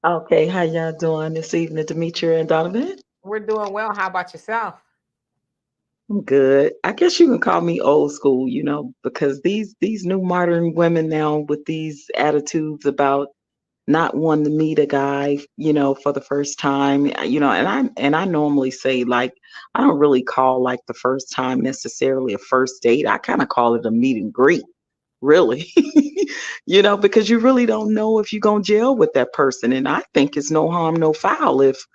Okay, how y'all doing this evening, Demetria and Donovan?
We're doing well. How about yourself?
I'm good. I guess you can call me old school, because these new modern women now with these attitudes about not wanting to meet a guy, for the first time, and I normally say, like, I don't really call like the first time necessarily a first date. I kind of call it a meet and greet, really, because you really don't know if you're going to gel with that person. And I think it's no harm, no foul if,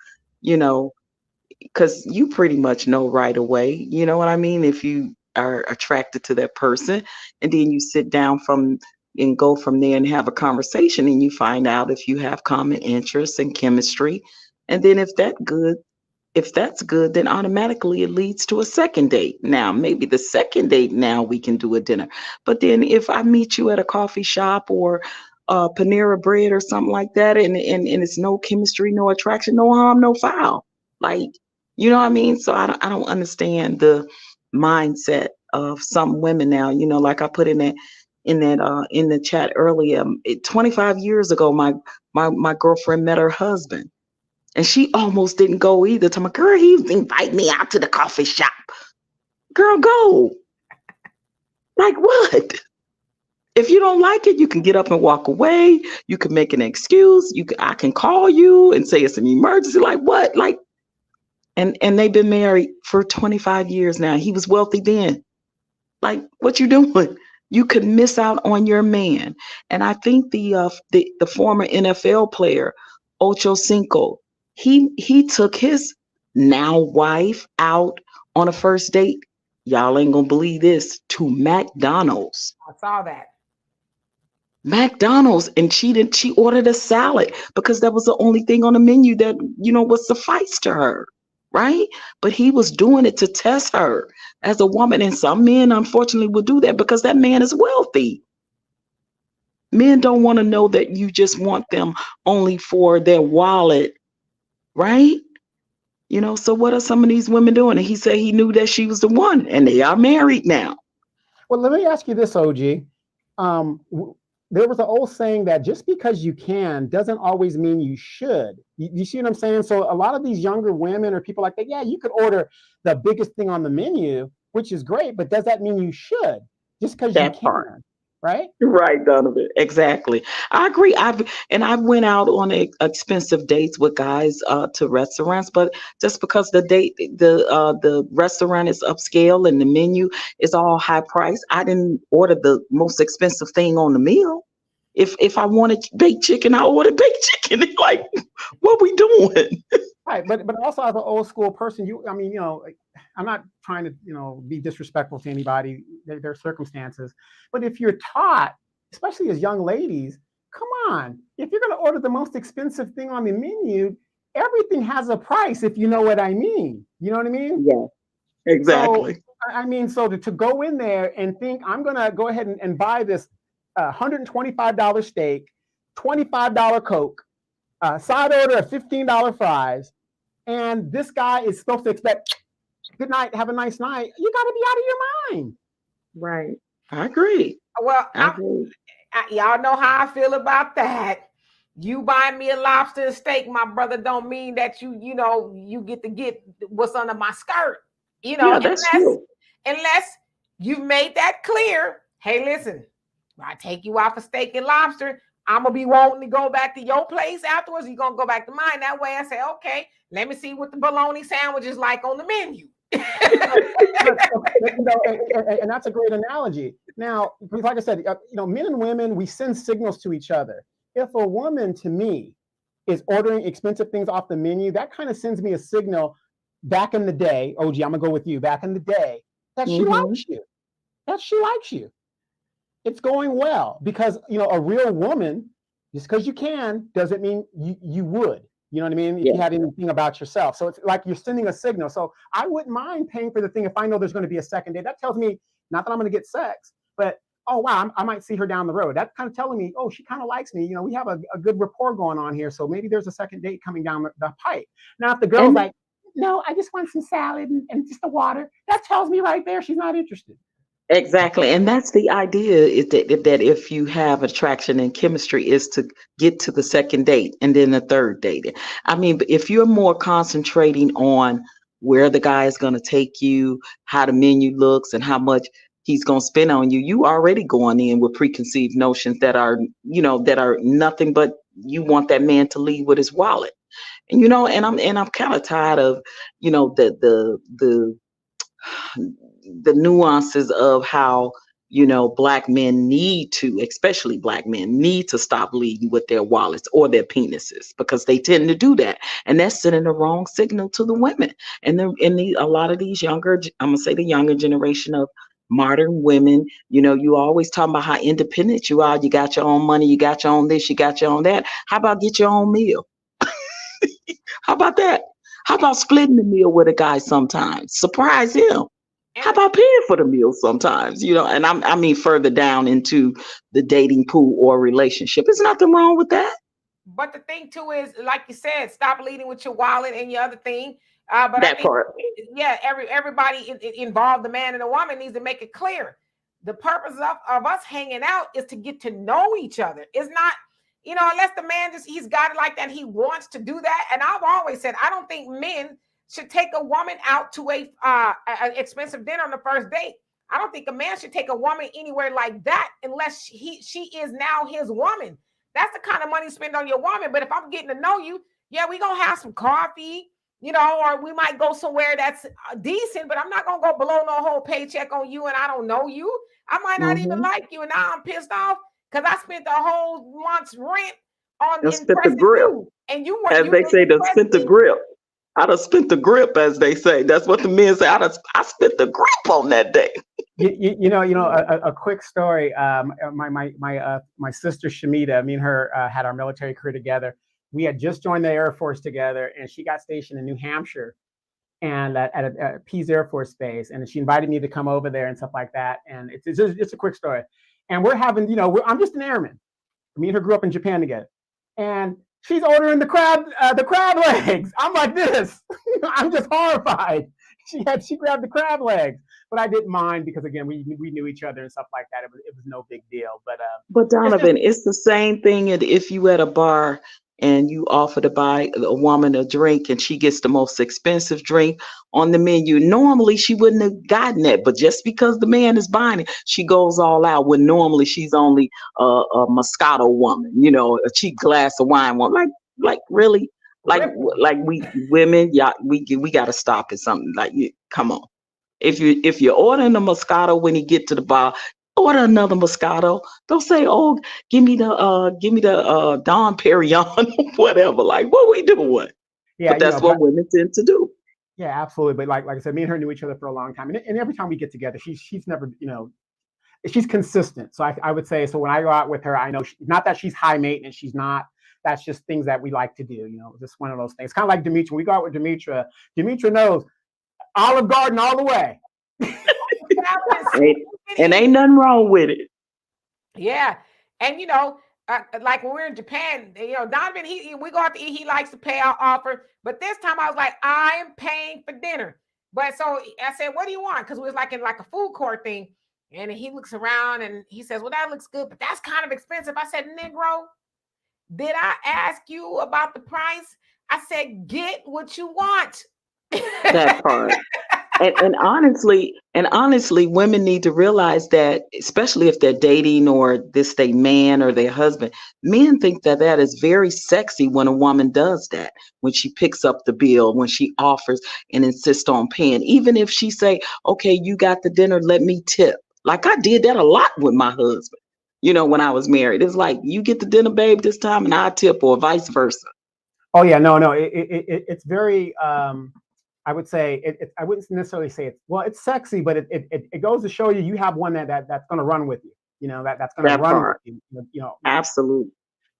because you pretty much know right away, you know what I mean? If you are attracted to that person and then you sit down from and go from there and have a conversation, and you find out if you have common interests and chemistry. And then if that's good, then automatically it leads to a second date. Now, maybe the second date, now we can do a dinner. But then if I meet you at a coffee shop or Panera Bread or something like that, and it's no chemistry, no attraction, no harm, no foul. Like, you know what I mean? So I don't understand the mindset of some women now. You know, like I put in the chat earlier, 25 years ago, my girlfriend met her husband. And she almost didn't go either. To my girl, he invite me out to the coffee shop. Girl, go. Like what? If you don't like it, you can get up and walk away. You can make an excuse. I can call you and say it's an emergency. Like what? Like, and they've been married for 25 years now. He was wealthy then. Like, what you doing? You could miss out on your man. And I think the former NFL player, Ocho Cinco, he took his now wife out on a first date. Y'all ain't gonna believe this, to McDonald's.
I saw that.
McDonald's, and she ordered a salad because that was the only thing on the menu that, you know, was suffice to her, right? But he was doing it to test her as a woman. And some men unfortunately will do that because that man is wealthy. Men don't want to know that you just want them only for their wallet, right? You know, so what are some of these women doing? And he said he knew that she was the one, and they are married now.
Well, let me ask you this, OG. There was an old saying that just because you can doesn't always mean you should. You see what I'm saying? So a lot of these younger women or people like that, yeah, you could order the biggest thing on the menu, which is great, but does that mean you should? Just because you can, right?
Right, Donovan. Exactly. I agree. I've went out on expensive dates with guys to restaurants, but just because the restaurant is upscale and the menu is all high price, I didn't order the most expensive thing on the meal. If I wanted baked chicken, I ordered baked chicken. Like, what we doing?
Right, but also as an old school person, I'm not trying to, be disrespectful to anybody, their circumstances. But if you're taught, especially as young ladies, come on, if you're going to order the most expensive thing on the menu, everything has a price, if you know what I mean. You know what I mean?
Yeah, exactly.
So to go in there and think, I'm going to go ahead and buy this $125 steak, $25 Coke, side order of $15 fries, and this guy is supposed to expect, good night, have a nice night. You got to be out of your mind.
Right. I agree.
Well, y'all know how I feel about that. You buy me a lobster and steak, my brother, don't mean that you get to get what's under my skirt.
Yeah, that's true.
Unless you've made that clear. Hey, listen, when I take you out for steak and lobster, I'm going to be wanting to go back to your place afterwards. You're going to go back to mine. That way I say, okay, let me see what the bologna sandwich is like on the menu.
And that's a great analogy. Now, like I said, men and women, we send signals to each other. If a woman, to me, is ordering expensive things off the menu, that kind of sends me a signal back in the day, OG, I'm going to go with you, back in the day, that she likes you. That she likes you. It's going well because, a real woman, just because you can, doesn't mean you would. You know what I mean? If you had anything about yourself. So it's like you're sending a signal. So I wouldn't mind paying for the thing if I know there's going to be a second date. That tells me, not that I'm going to get sex, but, oh, wow, I might see her down the road. That's kind of telling me, oh, she kind of likes me. We have a good rapport going on here. So maybe there's a second date coming down the pipe. Now, if the girl's like, no, I just want some salad and just the water, that tells me right there she's not interested.
Exactly. And that's the idea, is that if you have attraction and chemistry, is to get to the second date and then the third date. I mean, if you're more concentrating on where the guy is going to take you, how the menu looks, and how much he's going to spend on you, you already going in with preconceived notions that are nothing but you want that man to leave with his wallet. And, and I'm kind of tired of, the nuances of how black men especially black men need to stop leading with their wallets or their penises, because they tend to do that, and that's sending the wrong signal to the women. And a lot of these younger, I'm gonna say the younger generation of modern women, you always talking about how independent you are. You got your own money, you got your own this, you got your own that. How about get your own meal? How about that? How about splitting the meal with a guy sometimes? Surprise him. How
And
about paying for the meal sometimes? And I mean further down into the dating pool or relationship. There's nothing wrong with that.
but the thing too is, like you said, stop leading with your wallet and your other thing. But I
That
think,
part.
yeah, everybody involved, the man and the woman, needs to make it clear. The purpose of us hanging out is to get to know each other. It's not, unless the man he's got it like that, he wants to do that. And I've always said, I don't think men should take a woman out to an expensive dinner on the first date. I don't think a man should take a woman anywhere like that unless she is now his woman. That's the kind of money you spend on your woman. But if I'm getting to know you, yeah, we're going to have some coffee, or we might go somewhere that's decent, but I'm not going to go below no whole paycheck on you and I don't know you. I might not even
Mm-hmm.
like you. And now I'm pissed off because I spent the whole month's rent on
And spent the
impressing
grip,
you. And you
as they
didn't
say, to
impress
spent the
me.
grip. I done spent the grip, as they say. That's what the men say. I spent the grip on that day.
A quick story. My sister Shamita, me and her had our military career together. We had just joined the Air Force together, and she got stationed in New Hampshire, and at Pease Air Force Base, and she invited me to come over there and stuff like that. And it's just a quick story. And we're having, I'm just an airman. Me and her grew up in Japan together, and she's ordering the crab legs. I'm like this. I'm just horrified. She grabbed the crab legs, but I didn't mind because again we knew each other and stuff like that. It was no big deal.
But
It's just
Donovan, it's the same thing if you at a bar and you offer to buy a woman a drink and she gets the most expensive drink on the menu. Normally she wouldn't have gotten that, but just because the man is buying it, she goes all out when normally she's only a Moscato woman, a cheap glass of wine woman. Like really, like
Ripple.
like we women, yeah, we got to stop at something. Like, come on. If you're ordering a Moscato when you get to the bar, order another Moscato. Don't say, "Oh, give me the Dom Perignon," whatever. Like, what we doing?
yeah,
But that's what women tend to do.
yeah, absolutely. But like I said, me and her knew each other for a long time, and every time we get together, she's never she's consistent. So I would say so when I go out with her, I know not that she's high maintenance. She's not. That's just things that we like to do. Just one of those things. Kind of like Demetra. When we go out with Demetra. Demetra knows Olive Garden all the way.
And ain't nothing wrong with it.
Yeah. And like when we're in Japan, Donovan, we go out to eat, he likes to pay our offer. But this time I was like, I am paying for dinner. But so I said, what do you want? Because we was like in like a food court thing. And he looks around and he says, well, that looks good, but that's kind of expensive. I said, Negro, did I ask you about the price? I said, get what you want.
That part. And honestly, women need to realize that, especially if they're dating or this their man or their husband, men think that is very sexy when a woman does that, when she picks up the bill, when she offers and insists on paying, even if she say, okay, you got the dinner, let me tip. Like I did that a lot with my husband, when I was married. It's like, you get the dinner, babe, this time, and I tip, or vice versa.
Oh yeah, no, it's very. I would say I wouldn't necessarily say it's sexy, but it goes to show you have one that's going to run with you. That's going to
That
run
part.
with you.
Absolutely.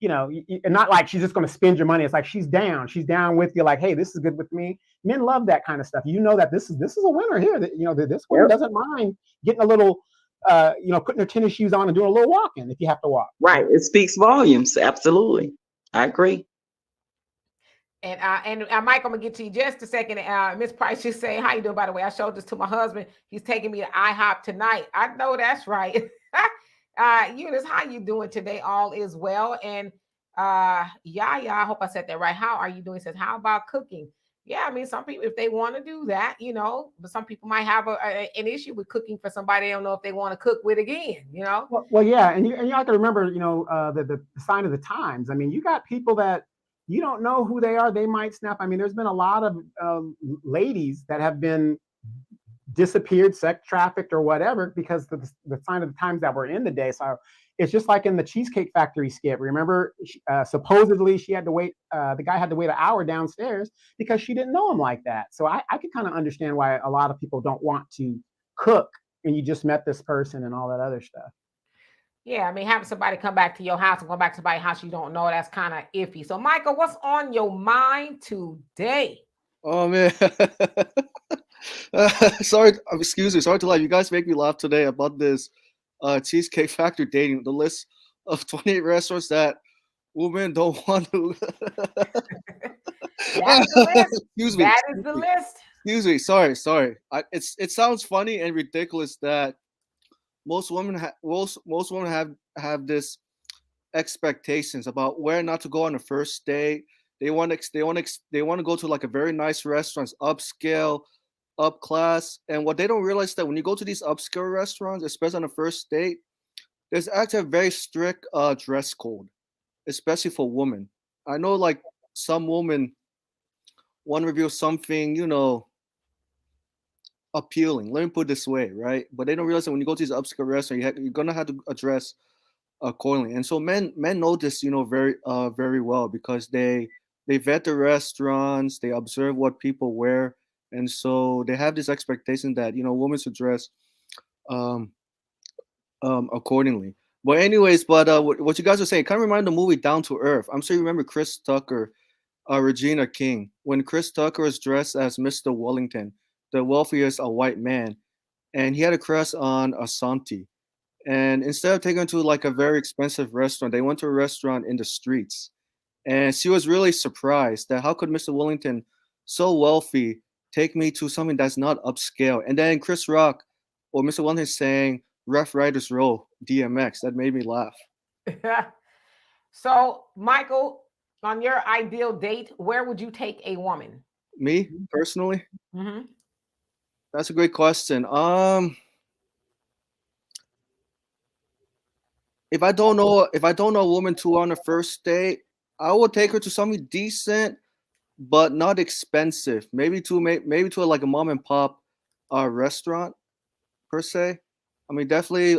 And not like she's just going to spend your money. It's like she's down with you. Like, hey, this is good with me. Men love that kind of stuff. That this is a winner here. That this woman doesn't mind getting a little, putting her tennis shoes on and doing a little walking if you have to walk.
Right. It speaks volumes. Absolutely. I agree.
And Mike, I'm gonna get to you just a second. Miss Price just saying, "How you doing?" By the way, I showed this to my husband. He's taking me to IHOP tonight. I know that's right. Eunice, how you doing today? All is well. And yeah, I hope I said that right. How are you doing? He says, how about cooking? Yeah, I mean, some people, if they want to do that, but some people might have an issue with cooking for somebody they don't know if they want to cook with again.
Well, yeah, and you have to remember, the sign of the times. I mean, you got people that you don't know who they are. They might snap. I mean, there's been a lot of ladies that have been disappeared, sex trafficked, or whatever because the sign of the times that we're in today. So it's just like in the Cheesecake Factory skit. Remember, supposedly she had to wait. The guy had to wait an hour downstairs because she didn't know him like that. So I could kind of understand why a lot of people don't want to cook and you just met this person and all that other stuff.
Yeah, I mean, having somebody come back to your house and go back to somebody's house you don't know, that's kind of iffy. So, Michael, what's on your mind today?
Oh man. Sorry, excuse me. Sorry to lie. You guys make me laugh today about this Cheesecake Factory dating the list of 28 restaurants that women don't want to.
That's the list.
Excuse me.
That is the list.
Excuse me. Sorry. It sounds funny and ridiculous that most women have this expectations about where not to go on a first date. They want to go to like a very nice restaurants, upscale, up class, and what they don't realize that when you go to these upscale restaurants, especially on a first date, there's actually a very strict dress code, especially for women. I know like some women want to reveal something, appealing. Let me put it this way, right? But they don't realize that when you go to these upscale restaurants, you're gonna have to address accordingly. And so men know this, very well because they vet the restaurants, they observe what people wear, and so they have this expectation that women should dress um, accordingly. But anyways, what you guys are saying kind of remind the movie Down to Earth. I'm sure you remember Chris Tucker, Regina King, when Chris Tucker was dressed as Mr. Wellington, the wealthiest white man, and he had a crush on Asante. And instead of taking her to like a very expensive restaurant, they went to a restaurant in the streets. And she was really surprised that how could Mr. Wellington, so wealthy, take me to something that's not upscale. And then Chris Rock or Mr. Wellington saying Rough Riders Roll, DMX. That made me laugh.
So, Michael, on your ideal date, where would you take a woman?
Me, personally?
Mm-hmm.
That's a great question. If I don't know a woman to on a first date, I would take her to something decent but not expensive. Maybe to like a mom and pop restaurant per se. Definitely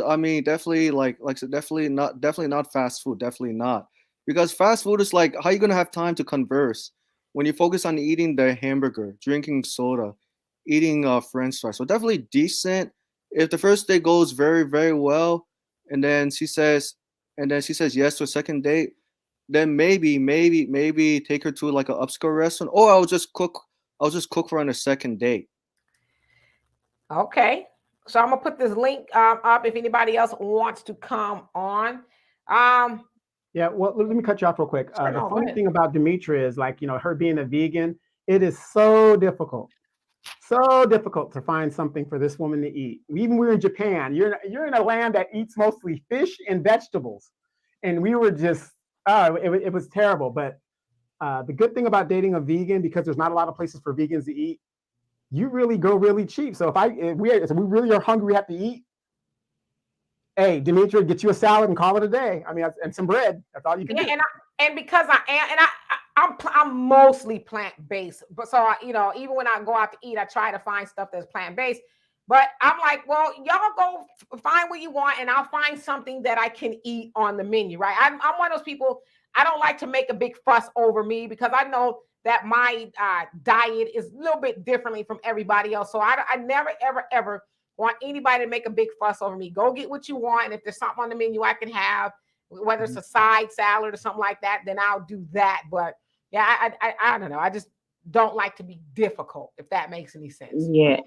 like I said, definitely not fast food, definitely not. Because fast food is like how you gonna have time to converse when you focus on eating the hamburger, drinking soda, eating French fries. So definitely decent. If the first date goes very, very well, and then she says yes to a second date, then maybe take her to like an upscale restaurant, or I'll just cook for her on a second date.
Okay. So I'm gonna put this link up if anybody else wants to come on.
Yeah, well, let me cut you off real quick.
Sure,
The
no, go
funny
ahead.
thing about Demetria is like, her being a vegan, it is so difficult to find something for this woman to eat. Even we're in Japan, you're in a land that eats mostly fish and vegetables. And we were just, it was terrible. But the good thing about dating a vegan, because there's not a lot of places for vegans to eat, you really go really cheap. So if we really are hungry, we have to eat. Hey, Demetria, get you a salad and call it a day. I mean, and some bread. That's all you can do.
And because I am, and I'm mostly plant based, but so even when I go out to eat, I try to find stuff that's plant based. But I'm like, well, y'all go find what you want, and I'll find something that I can eat on the menu, right? I'm one of those people. I don't like to make a big fuss over me because I know that my diet is a little bit differently from everybody else. So I never, ever want anybody to make a big fuss over me. Go get what you want, and if there's something on the menu I can have, whether it's a side salad or something like that, then I'll do that. But yeah, I don't know. I just don't like to be difficult, if that makes any sense.
Yeah,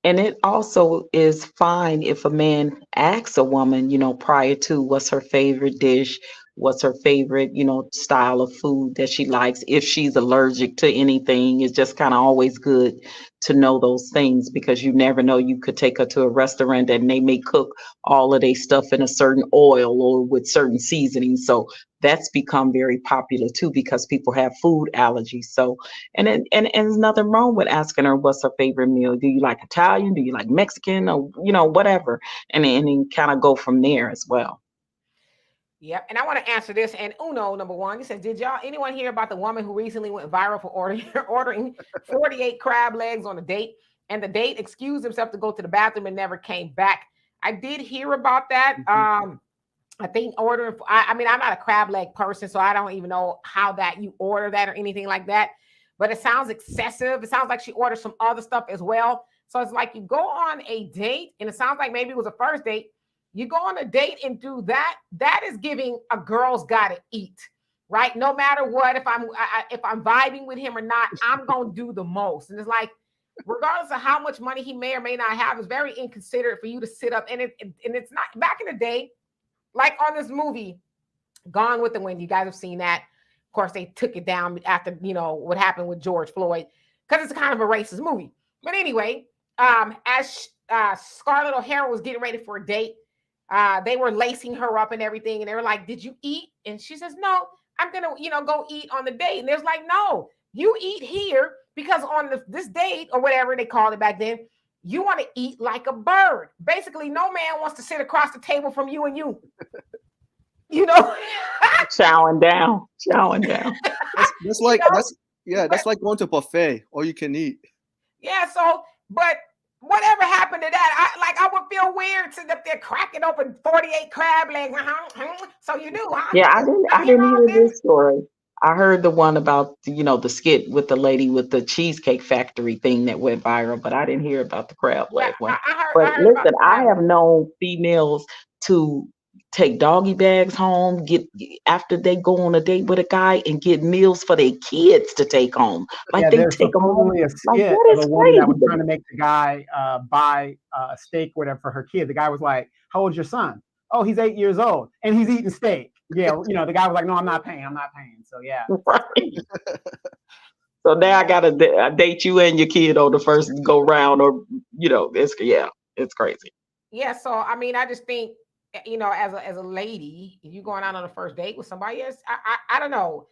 and it also is fine if a man asks a woman, prior to what's her favorite dish, what's her favorite, style of food that she likes. If she's allergic to anything, it's just kind of always good to know those things because you never know. You could take her to a restaurant and they may cook all of their stuff in a certain oil or with certain seasonings. So that's become very popular too because people have food allergies. So and there's nothing wrong with asking her what's her favorite meal. Do you like Italian? Do you like Mexican? Or whatever, and then kind of go from there as well.
Yep. And I want to answer this. And Uno, number one, he says, did anyone hear about the woman who recently went viral for ordering 48 crab legs on a date? And the date excused himself to go to the bathroom and never came back. I did hear about that. I think ordering, I'm not a crab leg person, so I don't even know how that you order that or anything like that. but it sounds excessive. It sounds like she ordered some other stuff as well. So it's like you go on a date, and it sounds like maybe it was a first date. You go on a date and do that. That is giving a girl's gotta eat, right? No matter what, if I'm vibing with him or not, I'm gonna do the most. And it's like, regardless of how much money he may or may not have, it's very inconsiderate for you to sit up. And it's not, back in the day, like on this movie, Gone with the Wind. You guys have seen that. Of course, they took it down after, what happened with George Floyd, because it's kind of a racist movie. But anyway, as Scarlett O'Hara was getting ready for a date, they were lacing her up and everything. And they were like, did you eat? And she says, no, I'm going to, go eat on the date. And there's like, no, you eat here, because on this date, or whatever they called it back then, you want to eat like a bird. Basically, no man wants to sit across the table from you and you.
Chowing down.
That's like that's like going to a buffet, all you can eat.
Yeah. So, but whatever happened to that? I would feel weird sitting up there cracking open 48 crab legs. So you do, huh?
Yeah, I didn't hear this story. I heard the one about the skit with the lady with the Cheesecake Factory thing that went viral, but I didn't hear about the crab leg one. But listen, I have known females to take doggy bags home, after they go on a date with a guy, and get meals for their kids to take home. Like they take them home.
A skit of a woman that was trying to make the guy buy a steak, whatever, for her kid. The guy was like, "How old's your son?" "Oh, he's 8 years old, and he's eating steak." Yeah, the guy was like, "No, I'm not paying. So yeah.
Right. So now I gotta date you and your kid on the first go round, or it's crazy.
Yeah. So I just think, as a lady, if you're going out on a first date with somebody else, I don't know.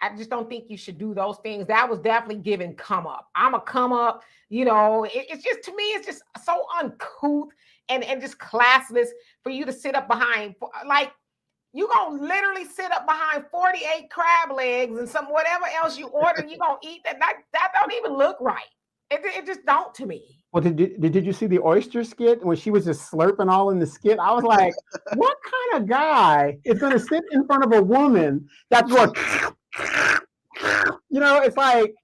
I just don't think you should do those things. That was definitely giving come up. I'm a come up. It's just, to me, it's just so uncouth and just classless for you to sit up behind. Like, you gonna literally sit up behind 48 crab legs and some whatever else you order. You gonna eat that? That don't even look right. It just don't to me.
Well, did you see the oyster skit when she was just slurping all in the skit? I was like, what kind of guy is going to sit in front of a woman that's going, it's like,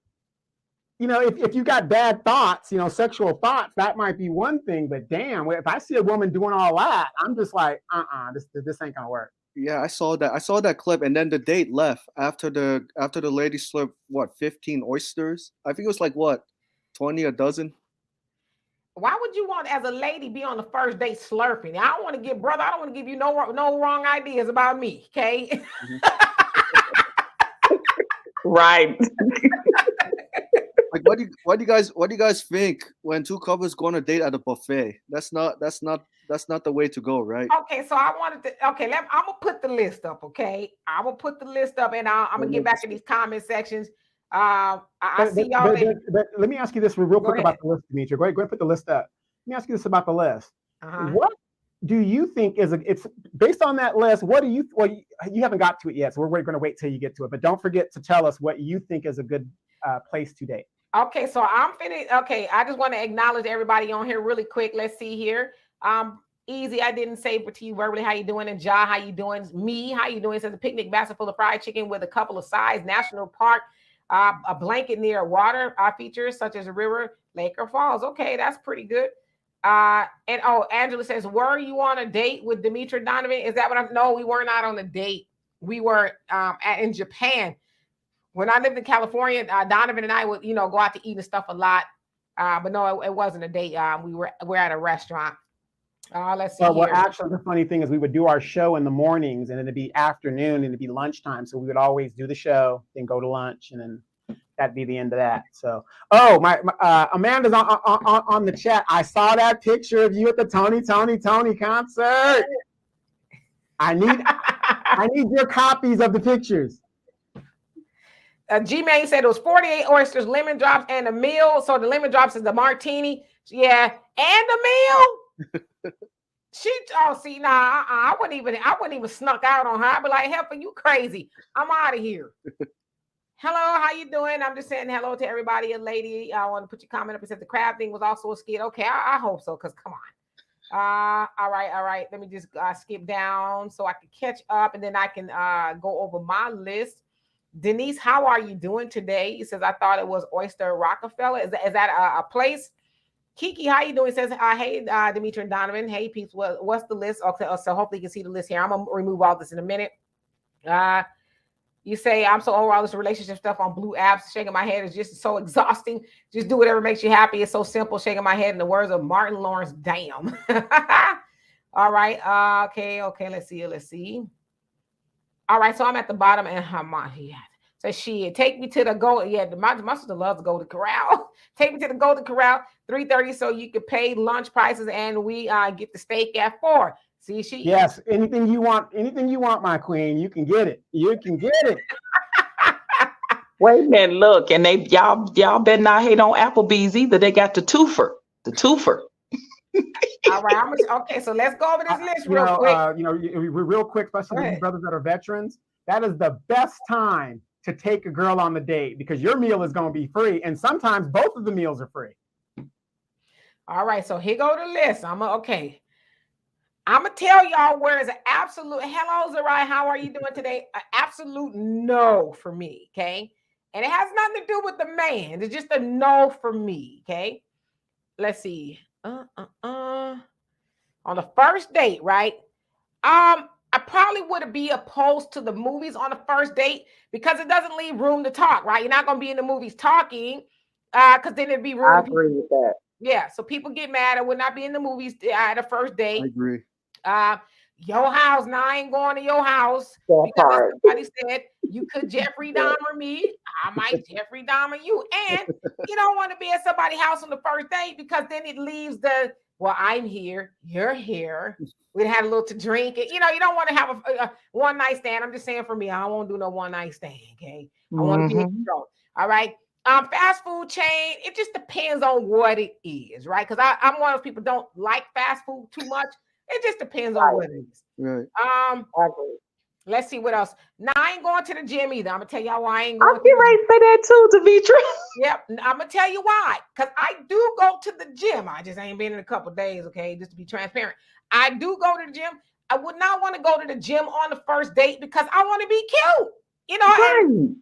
if you got bad thoughts, sexual thoughts, that might be one thing. But damn, if I see a woman doing all that, I'm just like, this ain't gonna work.
Yeah, I saw that clip, and then the date left after the lady slurped 15 oysters. I think it was like 20 a dozen.
Why would you want, as a lady, be on the first date slurping? I don't want to give you no wrong ideas about me, okay?
Right.
Like, what do you guys think when two couples go on a date at a buffet? That's not the way to go, right?
Okay, so I'm gonna put the list up, okay? I'm gonna put the list up, and I'm gonna get back in these comment sections. I see y'all.
But let me ask you this real quick about the list, Demetria. Go ahead and put the list up. Let me ask you this about the list. What do you think it's based on that list? What do you? Well, you haven't got to it yet, so we're going to wait till you get to it. But don't forget to tell us what you think is a good place to date.
Okay, so I'm finished. Okay, I just want to acknowledge everybody on here really quick. Let's see here. Easy, I didn't say to you verbally, how you doing? And Ja, how you doing? Me, how you doing? It says a picnic basket full of fried chicken with a couple of sides. National park, a blanket near water features such as a river, lake, or falls. Okay, that's pretty good. And Angela says, were you on a date with Demetria Donovan? Is that what no, we were not on a date. We were in Japan. When I lived in California, Donovan and I would, go out to eat and stuff a lot. But no, it wasn't a date. We're at a restaurant. Let's see.
Well, actually, the funny thing is we would do our show in the mornings, and it'd be afternoon, and it'd be lunchtime. So we would always do the show, then go to lunch, and then that'd be the end of that. So, my Amanda's on the chat. I saw that picture of you at the Tony concert. I need your copies of the pictures.
G-Man said it was 48 oysters, lemon drops, and a meal. So the lemon drops is the martini. Yeah, and the meal. I wouldn't even snuck out on her. I'd be like, "Help, you crazy? I'm out of here." Hello, how you doing? I'm just saying hello to everybody. A lady, I want to put your comment up. It said the crab thing was also a skit. Okay, I hope so, because come on. All right. Let me just skip down so I can catch up, and then I can go over my list. Denise, how are you doing today? He says, I thought it was Oyster Rockefeller. Is that a place? Kiki, how you doing? Says, hey, Dimitri and Donovan. Hey, peeps, what's the list? Okay, so hopefully you can see the list here. I'm going to remove all this in a minute. You say, I'm so over all this relationship stuff on blue apps. Shaking my head is just so exhausting. Just do whatever makes you happy. It's so simple. Shaking my head in the words of Martin Lawrence. Damn. All right. Okay. Let's see. All right. So I'm at the bottom and so she take me to the gold. Yeah, my sister loves the Golden Corral. Take me to the Golden Corral, 3:30, so you can pay lunch prices, and we get the steak at 4. See,
yes, anything you want, my queen, you can get it. You can get it.
Wait a minute, look, and y'all better not hate on Applebee's either. They got the twofer.
All right, okay. So let's go over this list real quick.
Real quick, especially the brothers that are veterans. That is the best time to take a girl on the date because your meal is going to be free, and sometimes both of the meals are free.
All right, so here go the list. I'm gonna tell y'all where is an absolute. Hello, Zarai, how are you doing today? An absolute no for me, okay? And it has nothing to do with the man. It's just a no for me, okay? Let's see. On the first date, right? I probably wouldn't be opposed to the movies on the first date because it doesn't leave room to talk, right? You're not going to be in the movies talking because then it'd be room.
I agree with that.
Yeah, so people get mad. I would not be in the movies at the first date.
I agree.
Your house, now I ain't going to your house because somebody said you could Jeffrey Dahmer me. I might Jeffrey Dahmer you. And you don't want to be at somebody's house on the first date because then it leaves well, I'm here, you're here. We had a little to drink. You don't want to have a one night stand. I'm just saying for me, I don't want to do no one night stand. Okay. I want to be in control. All right. Fast food chain, it just depends on what it is, right? Because I'm one of those people don't like fast food too much. It just depends on what it is.
Right.
I agree.
Let's see what else. Now I ain't going to the gym either. I'm gonna tell y'all why I ain't going.
I'm getting ready to say that too, Dimitri.
Yep, I'm gonna tell you why. Because I do go to the gym. I just ain't been in a couple of days. Okay, just to be transparent, I do go to the gym. I would not want to go to the gym on the first date because I want to be cute.
Right.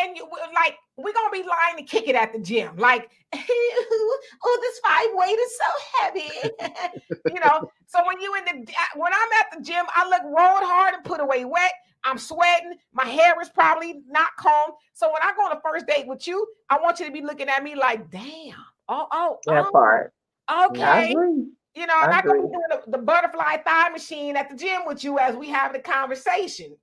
And you like we're gonna be lying to kick it at the gym. Like, oh, this 5 weight is so heavy. So when I'm at the gym, I look rolled hard and put away wet. I'm sweating. My hair is probably not combed. So when I go on a first date with you, I want you to be looking at me like, damn.
That part.
Okay.
I agree.
I'm not going to be doing the butterfly thigh machine at the gym with you as we have the conversation.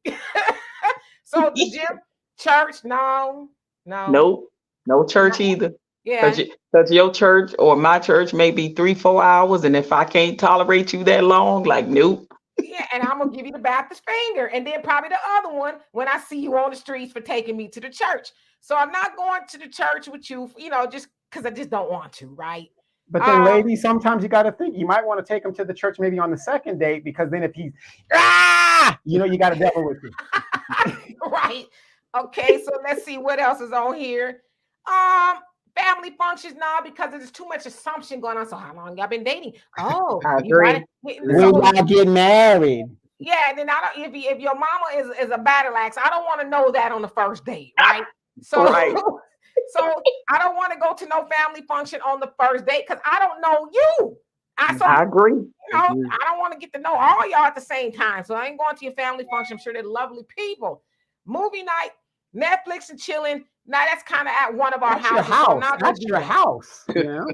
So the gym, church, no.
Nope. No church either.
Yeah.
Because your church or my church may be 3-4 hours. And if I can't tolerate you that long, like, nope.
Yeah, and I'm going to give you the Baptist finger. And then probably the other one when I see you on the streets for taking me to the church. So I'm not going to the church with you, just because I just don't want to, right?
But then, ladies, sometimes you got to think you might want to take him to the church maybe on the second date because then if he's, you got to devil with you.
Right. Okay, so let's see what else is on here. Family functions now because there's too much assumption going on. So how long y'all been dating? Oh,
I agree.
When y'all get married.
Yeah, and then if your mama is a battle axe, I don't want to know that on the first date, right? So,
right.
So I don't want to go to no family function on the first date because I don't know you.
I agree.
I don't want to get to know all y'all at the same time. So I ain't going to your family function. I'm sure they're lovely people. Movie night, Netflix and chilling. Now that's kind of at one of our houses.
That's your house.
Yeah.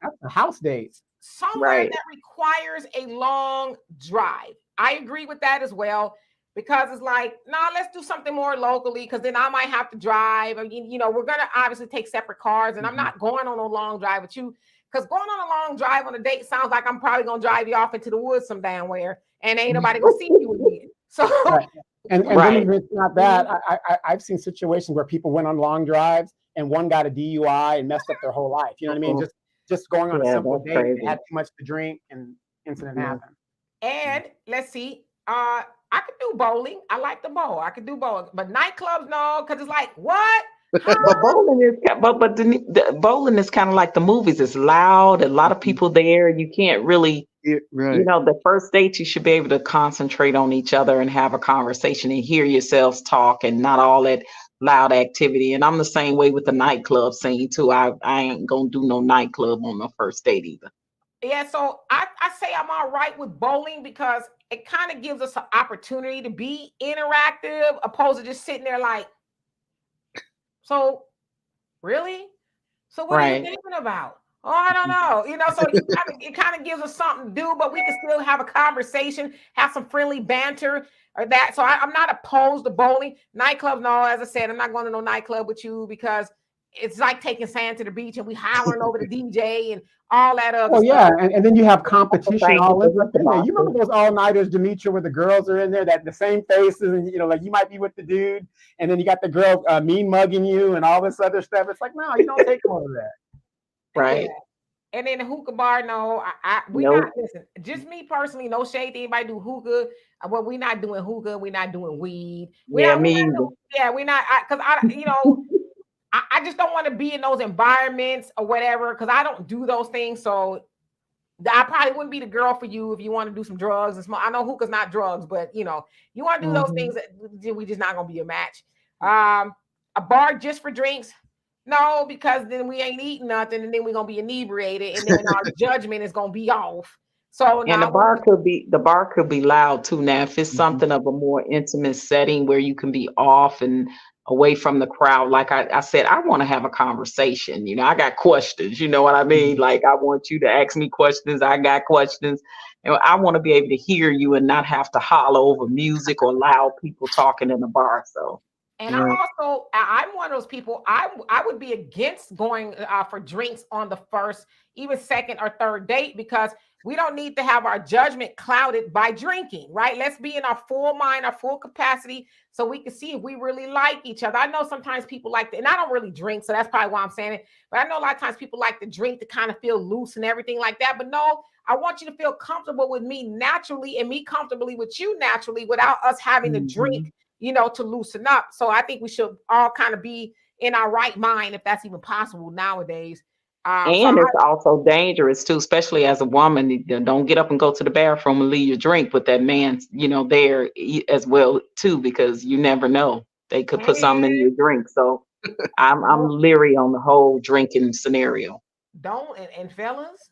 That's a house date.
Somewhere that requires a long drive. I agree with that as well. Because it's like, let's do something more locally because then I might have to drive. Or, we're going to obviously take separate cars and I'm not going on a long drive with you because going on a long drive on a date sounds like I'm probably going to drive you off into the woods some damn where and ain't nobody going to see you again. So,
and then if it's not that, I've seen situations where people went on long drives and one got a DUI and messed up their whole life. You know what I mean? Just going on a simple date, they had too much to drink and incident happened.
And let's see, I could do bowling. I like the bowl. I could do bowling, but nightclubs, no, because it's like what?
But bowling is, the bowling is kind of like the movies. It's loud. A lot of people there. You can't really, the first date you should be able to concentrate on each other and have a conversation and hear yourselves talk, and not all that loud activity. And I'm the same way with the nightclub scene too. I ain't gonna do no nightclub on the first date either.
Yeah, so I say I'm all right with bowling because it kind of gives us an opportunity to be interactive opposed to just sitting there like, so really? So what are you
Right.
thinking about? Oh, I don't know. So it kind of gives us something to do, but we can still have a conversation, have some friendly banter or that. So I'm not opposed to bowling. Nightclub, no, as I said, I'm not going to no nightclub with you because it's like taking sand to the beach and we hollering over the DJ and all that other
Oh
stuff.
yeah, and then you have
That's the
competition
thing with
all
the
in. Like,
hookah
hey, you
boxes.
remember those all nighters, Demetra, where the girls are in there, that the same faces, and like you might be with the dude, and then you got the girl mean mugging you and all this other stuff. It's like, no, you don't take them over that.
Right.
Yeah. And then the hookah bar, no, we
Nope.
not listen. Just me personally, no shade to anybody do hookah. Well, we not doing hookah. We not doing weed.
Yeah, me either.
Yeah, we not because I just don't want to be in those environments or whatever because I don't do those things. So I probably wouldn't be the girl for you if you want to do some drugs and smoke. I know hookah's not drugs, but you want to do those things. We just not gonna be a match. A bar just for drinks. No, because then we ain't eating nothing, and then we're gonna be inebriated, and then our judgment is gonna be off. So
And
now,
the bar could be loud too. Now, if it's something of a more intimate setting where you can be off and away from the crowd, like I said, I want to have a conversation. I got questions. You know what I mean? Like I want you to ask me questions. I got questions, and I want to be able to hear you and not have to holler over music or loud people talking in the bar. So.
and
Right.
I'm one of those people. I would be against going for drinks on the first, even second or third date because we don't need to have our judgment clouded by drinking, right? Let's be in our full mind, our full capacity, so we can see if we really like each other. I know sometimes people like to, and I don't really drink, so that's probably why I'm saying it. But I know a lot of times people like to drink to kind of feel loose and everything like that. But no, I want you to feel comfortable with me naturally and me comfortably with you naturally without us having to drink to loosen up. So I think we should all kind of be in our right mind, if that's even possible nowadays.
And it's also dangerous too, especially as a woman. Don't get up and go to the bathroom and leave your drink with that man, there as well too, because you never know. They could put something in your drink. So I'm leery on the whole drinking scenario.
Don't and fellas,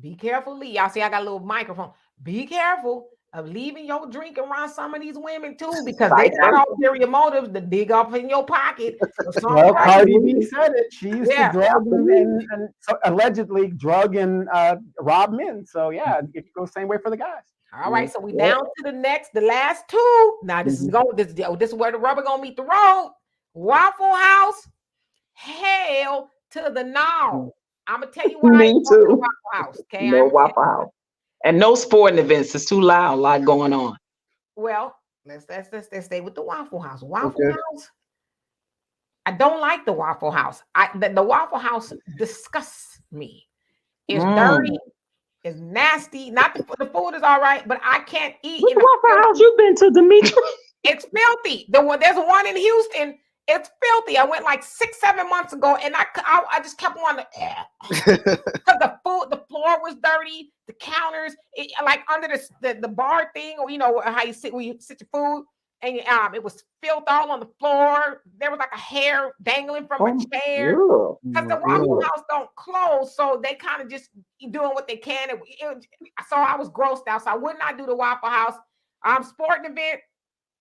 be careful. Y'all see, I got a little microphone. Be careful of leaving your drink around some of these women too, because they got ulterior motives to dig up in your pocket.
Well, Cardi B said it. She used to drug and so allegedly drug and rob men. So yeah, it goes the same way for the guys.
All right, so we down to the last two. Now this is where the rubber gonna meet the road. Waffle House, hell to the no. I'm gonna tell you why.
Me too.
Waffle House, okay?
No Waffle House. And no sporting events. It's too loud. A lot going on.
Well, let's stay with the Waffle House. Waffle House. I don't like the Waffle House. The Waffle House disgusts me. It's dirty. It's nasty. Not the food is all right, but I can't eat.
Which Waffle House you been to, Demetra?
It's filthy. There's one in Houston. It's filthy. I went like 6-7 months ago, and I just kept wanting to because the floor was dirty, the counters, like under the bar thing, or how you sit when you sit your food, and it was filth all on the floor. There was like a hair dangling from a chair because the Waffle House don't close, so they kind of just doing what they can. So I was grossed out, so I would not do the Waffle House. Sporting event,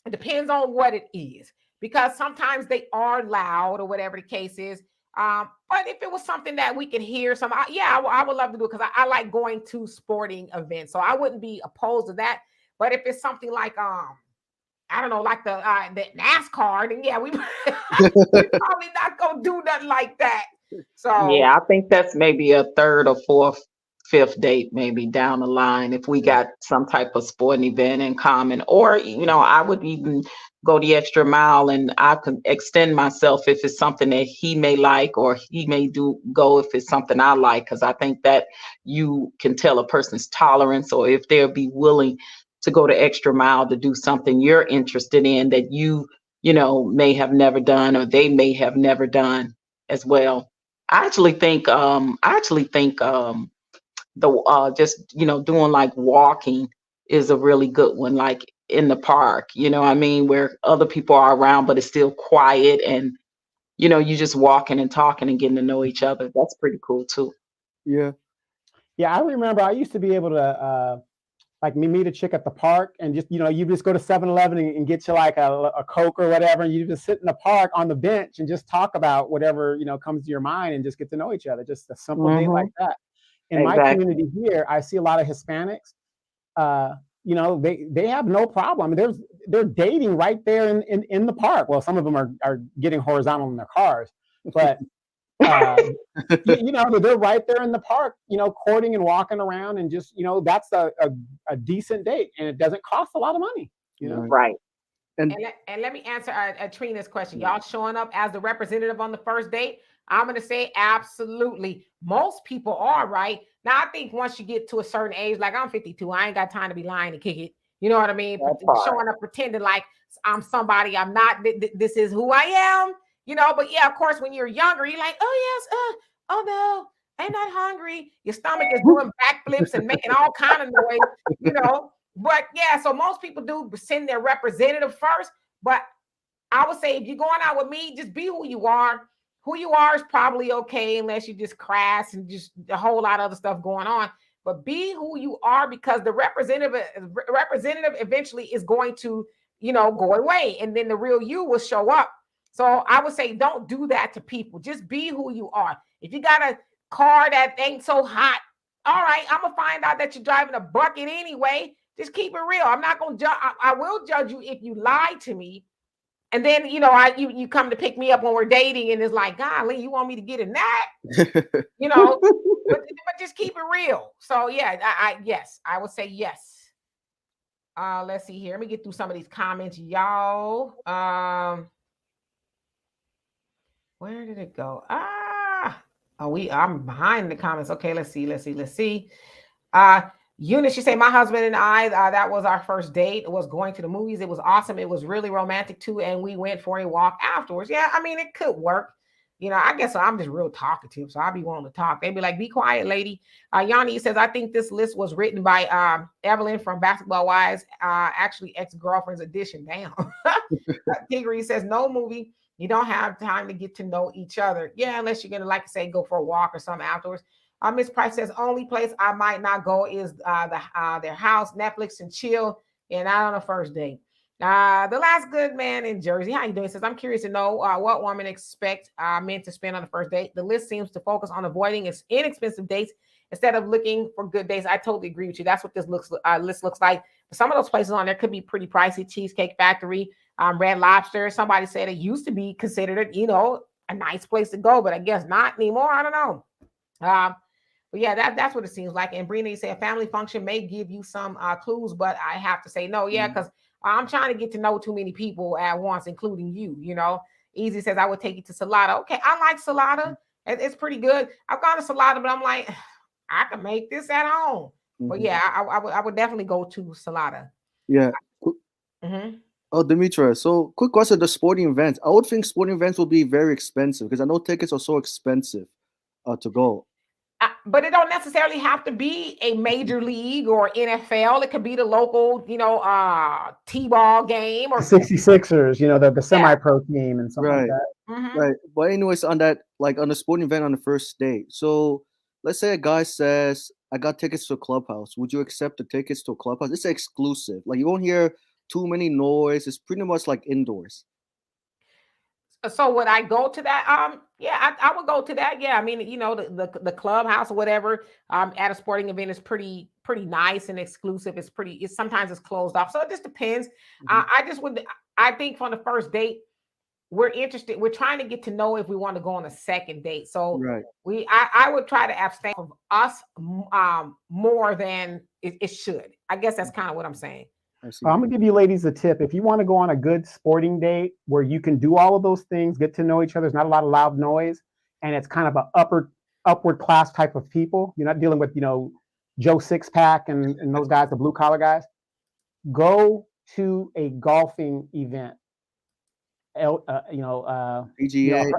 it depends on what it is. Because sometimes they are loud or whatever the case is. But if it was something that we could hear, I would love to do it because I like going to sporting events. So I wouldn't be opposed to that. But if it's something like, I don't know, like the NASCAR, then yeah, we're probably not going to do nothing like that. So
yeah, I think that's maybe a third or fourth, fifth date, maybe down the line, if we got some type of sporting event in common. Or, I would even go the extra mile and I can extend myself if it's something that he may like, or he may go if it's something I like, because I think that you can tell a person's tolerance, or if they'll be willing to go the extra mile to do something you're interested in that you may have never done, or they may have never done as well. I actually think the just doing like walking is a really good one. Like in the park, you know what I mean, where other people are around, but it's still quiet and, you know, you just walking and talking and getting to know each other. That's pretty cool too.
Yeah.
Yeah, I remember I used to be able to like meet a chick at the park and just, you know, you just go to 7-Eleven and get you like a Coke or whatever, and you just sit in the park on the bench and just talk about whatever, you know, comes to your mind and just get to know each other. Just a simple date like that. In my
Exactly.
community here, I see a lot of Hispanics. You know, they have no problem. They're dating right there in the park. Well, some of them are getting horizontal in their cars, but you know, they're right there in the park, you know, courting and walking around, and just, you know, that's a decent date, and it doesn't cost a lot of money, you know.
Right.
And
And let me answer Trina's question. Y'all showing up as the representative on the first date? I'm going to say absolutely. Most people are, right? Now, I think once you get to a certain age, like I'm 52, I ain't got time to be lying to kick it. You know what I mean? Showing up, pretending like I'm somebody I'm not. This is who I am, you know? But yeah, of course, when you're younger, you're like, oh, yes, oh, no, I'm not hungry. Your stomach is doing backflips and making all kind of noise, you know? But yeah, so most people do send their representative first. But I would say if you're going out with me, just be who you are. Who you are is probably okay, unless you just crass and just a whole lot of other stuff going on. But be who you are, because the representative eventually is going to, you know, go away, and then the real you will show up. So I would say don't do that to people. Just be who you are. If you got a car that ain't so hot, all right, I'm gonna find out that you're driving a bucket anyway. Just keep it real. I'm not gonna judge. I will judge you if you lie to me. And then, you know, you come to pick me up when we're dating, and it's like, golly, you want me to get in that? You know, but just keep it real. So yeah, yes, I would say yes. Let's see here. Let me get through some of these comments, y'all. Where did it go? I'm behind the comments. Okay, let's see. Eunice, she say, my husband and I, that was our first date. It was going to the movies. It was awesome. It was really romantic too. And we went for a walk afterwards. Yeah, I mean, it could work. You know, I guess I'm just real talkative, so I'll be wanting to talk. They'd be like, be quiet, lady. Yanni says, I think this list was written by Evelyn from Basketball Wives, actually ex-girlfriend's edition. Damn. Tiggery says, no movie. You don't have time to get to know each other. Yeah, unless you're going to, like I say, go for a walk or something afterwards. Miss Price says, only place I might not go is their house, Netflix, and chill, and not on a first date. The last good man in Jersey, how you doing? Says, I'm curious to know what women expect men to spend on the first date. The list seems to focus on avoiding inexpensive dates instead of looking for good dates. I totally agree with you. That's what this list looks like. But some of those places on there could be pretty pricey. Cheesecake Factory, Red Lobster. Somebody said it used to be considered, you know, a nice place to go, but I guess not anymore. I don't know. But yeah, that's what it seems like. And Brina, you say a family function may give you some clues, but I have to say no. Yeah, because I'm trying to get to know too many people at once, including you. You know, Easy says I would take you to Salada. Okay, I like Salada. It's pretty good. I've gone to Salada, but I'm like, I can make this at home. But yeah, I would definitely go to Salada.
yeah.
Mm-hmm.
Oh, Dimitra. So, quick question: the sporting events. I would think sporting events will be very expensive because I know tickets are so expensive to go.
But it don't necessarily have to be a major league or NFL. It could be the local, you know, T-ball game or
66ers, you know, the semi-pro team and something like
Right.
that.
Mm-hmm.
Right. But anyways, on that, like on the sporting event on the first date. So let's say a guy says, I got tickets to a clubhouse. Would you accept the tickets to a clubhouse? It's exclusive. Like you won't hear too many noise. It's pretty much like indoors.
So would I go to that? Yeah, I would go to that. Yeah, I mean, you know, the clubhouse or whatever at a sporting event is pretty nice and exclusive. It's sometimes it's closed off. So it just depends. I think from the first date, we're interested. We're trying to get to know if we want to go on a second date. So
Right.
I would try to abstain from us more than it should. I guess that's kind of what I'm saying.
I see.
I'm gonna give you ladies a tip. If you want to go on a good sporting date where you can do all of those things, get to know each other, there's not a lot of loud noise, and it's kind of an upward class type of people. You're not dealing with, you know, Joe Sixpack and those guys, the blue collar guys. Go to a golfing event.
PGA,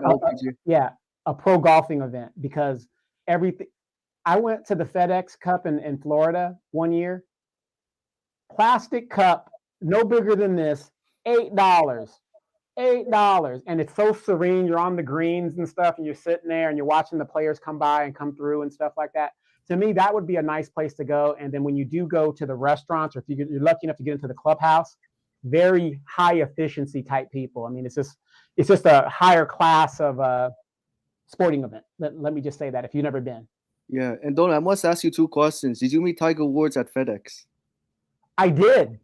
Yeah, a pro golfing event, because everything. I went to the FedEx Cup in Florida one year. Plastic cup, no bigger than this, $8. $8. And it's so serene. You're on the greens and stuff, and you're sitting there and you're watching the players come by and come through and stuff like that. To me, that would be a nice place to go. And then when you do go to the restaurants, or if you're lucky enough to get into the clubhouse, very high efficiency type people. I mean, it's just a higher class of sporting event. Let me just say that if you've never been.
Yeah, and Don, I must ask you 2 questions. Did you meet Tiger Woods at FedEx?
I did.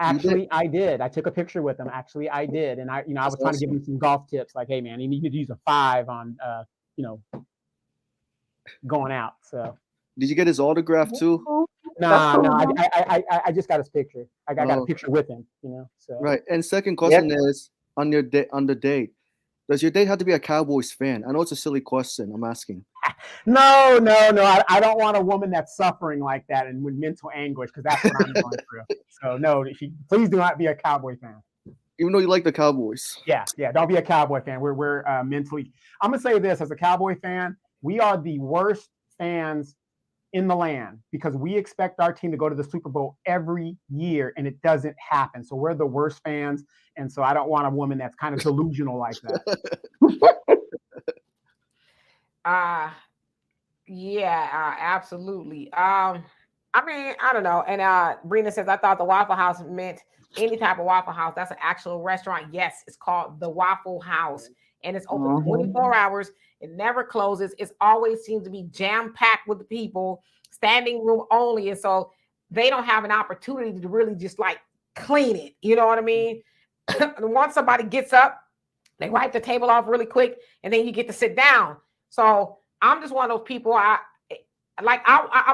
Actually,
I did. I took a picture with him. Actually, I did. And I was trying to give him some golf tips. Like, hey man, you need to use a 5 on, going out. So.
Did you get his autograph too?
No. I just got his picture. I got a picture with him. So.
Right. And second question is on the date. Does your date have to be a Cowboys fan? I know it's a silly question. I'm asking.
No. I don't want a woman that's suffering like that and with mental anguish, because that's what I'm going through. So no, please do not be a Cowboy fan.
Even though you like the Cowboys.
Yeah. Don't be a Cowboy fan. We're mentally. I'm gonna say this as a Cowboy fan, we are the worst fans in the land, because we expect our team to go to the Super Bowl every year and it doesn't happen. So we're the worst fans. And so I don't want a woman that's kind of delusional like that.
Absolutely. I mean, I don't know. And Brina says, I thought the Waffle House meant any type of Waffle House. That's an actual restaurant. Yes, it's called the Waffle House, and it's open 24 hours. It never closes. It always seems to be jam-packed with the people, standing room only. And so they don't have an opportunity to really just like clean it. You know what I mean? Once somebody gets up, they wipe the table off really quick, and then you get to sit down. So I'm just one of those people. I'm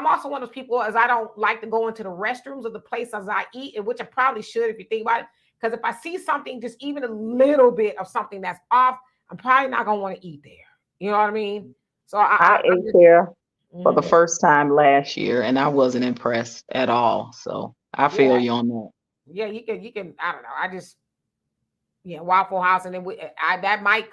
also one of those people, as I don't like to go into the restrooms of the places I eat, and which I probably should if you think about it. Because if I see something, just even a little bit of something that's off, I'm probably not gonna want to eat there. You know what I mean? So
I ate there for the first time last year, and I wasn't impressed at all. So I feel you on that.
Yeah, you can. I don't know. Waffle House, and then that might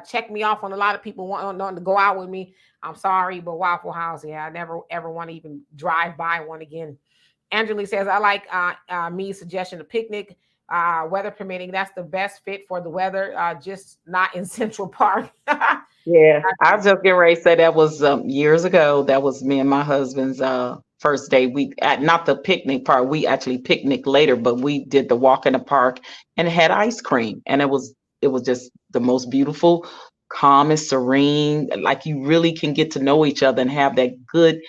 check me off on a lot of people wanting to go out with me. I'm sorry, but Waffle House, I never ever want to even drive by one again. Angela says, I like me's suggestion of picnic, weather permitting. That's the best fit for the weather, just not in Central Park.
Yeah, I was just getting ready to say that was years ago. That was me and my husband's first day. We not the picnic part. We actually picnicked later, but we did the walk in the park and had ice cream, and it was just the most beautiful, calm and serene. Like you really can get to know each other and have that good,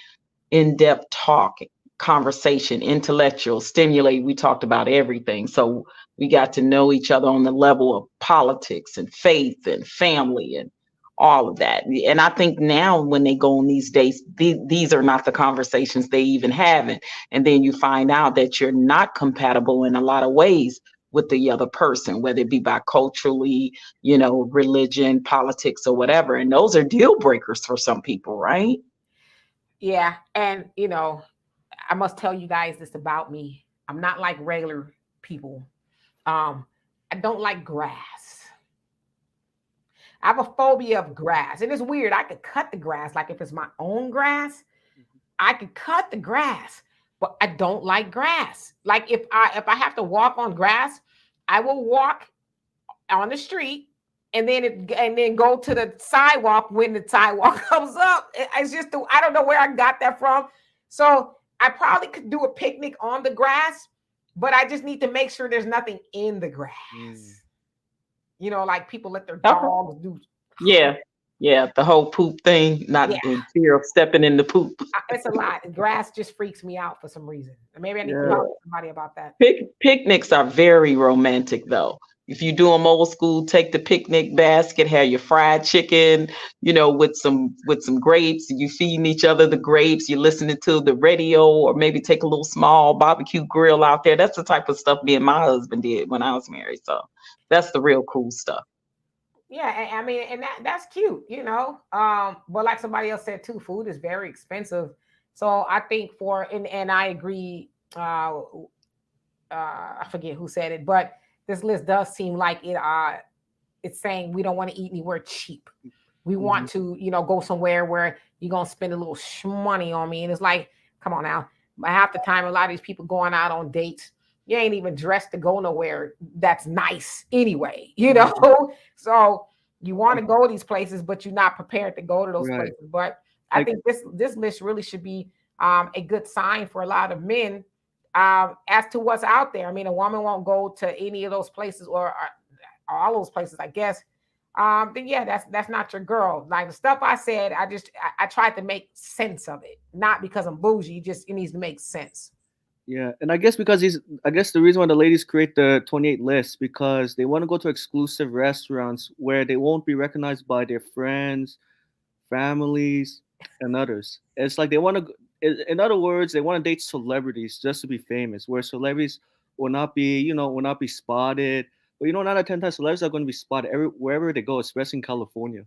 in-depth talk, conversation, intellectual, stimulate. We talked about everything, so we got to know each other on the level of politics and faith and family and all of that. And I think now when they go on these dates, these are not the conversations they even have. And then you find out that you're not compatible in a lot of ways with the other person, whether it be by culturally, religion, politics, or whatever. And those are deal breakers for some people, right?
Yeah. And, I must tell you guys this about me. I'm not like regular people. I don't like grass. I have a phobia of grass. And it's weird. I could cut the grass. Like if it's my own grass, I could cut the grass, but I don't like grass. Like if I have to walk on grass, I will walk on the street and then go to the sidewalk when the sidewalk comes up. It's just, I don't know where I got that from. So I probably could do a picnic on the grass, but I just need to make sure there's nothing in the grass. Like people let their dogs do.
Yeah, the whole poop thing, not in fear of stepping in the poop.
It's a lot. Grass just freaks me out for some reason. Maybe I need to talk to somebody about that.
Picnics are very romantic, though. If you do them old school, take the picnic basket, have your fried chicken, with some grapes. You feeding each other the grapes. You're listening to the radio, or maybe take a little small barbecue grill out there. That's the type of stuff me and my husband did when I was married. So that's the real cool stuff.
Yeah, I mean, and that's cute, but like somebody else said too, food is very expensive. So I think and I agree. I forget who said it, but this list does seem like it's saying we don't want to eat anywhere cheap. We want to, go somewhere where you're gonna spend a little money on me, and it's like, come on now. Half the time, a lot of these people going out on dates, you ain't even dressed to go nowhere that's nice anyway, you know. So you want to go to these places, but you're not prepared to go to those
Right.
places. But I think this list really should be a good sign for a lot of men as to what's out there. I mean, a woman won't go to any of those places or all those places, I guess. Then yeah, that's not your girl. Like the stuff I said, I tried to make sense of it, not because I'm bougie. Just it needs to make sense.
Yeah, and I guess because I guess the reason why the ladies create the 28 list because they want to go to exclusive restaurants where they won't be recognized by their friends, families, and others. It's like they want to, in other words, they want to date celebrities just to be famous, where celebrities will not be, will not be spotted. But 9 out of 10 times celebrities are going to be spotted wherever they go, especially in California.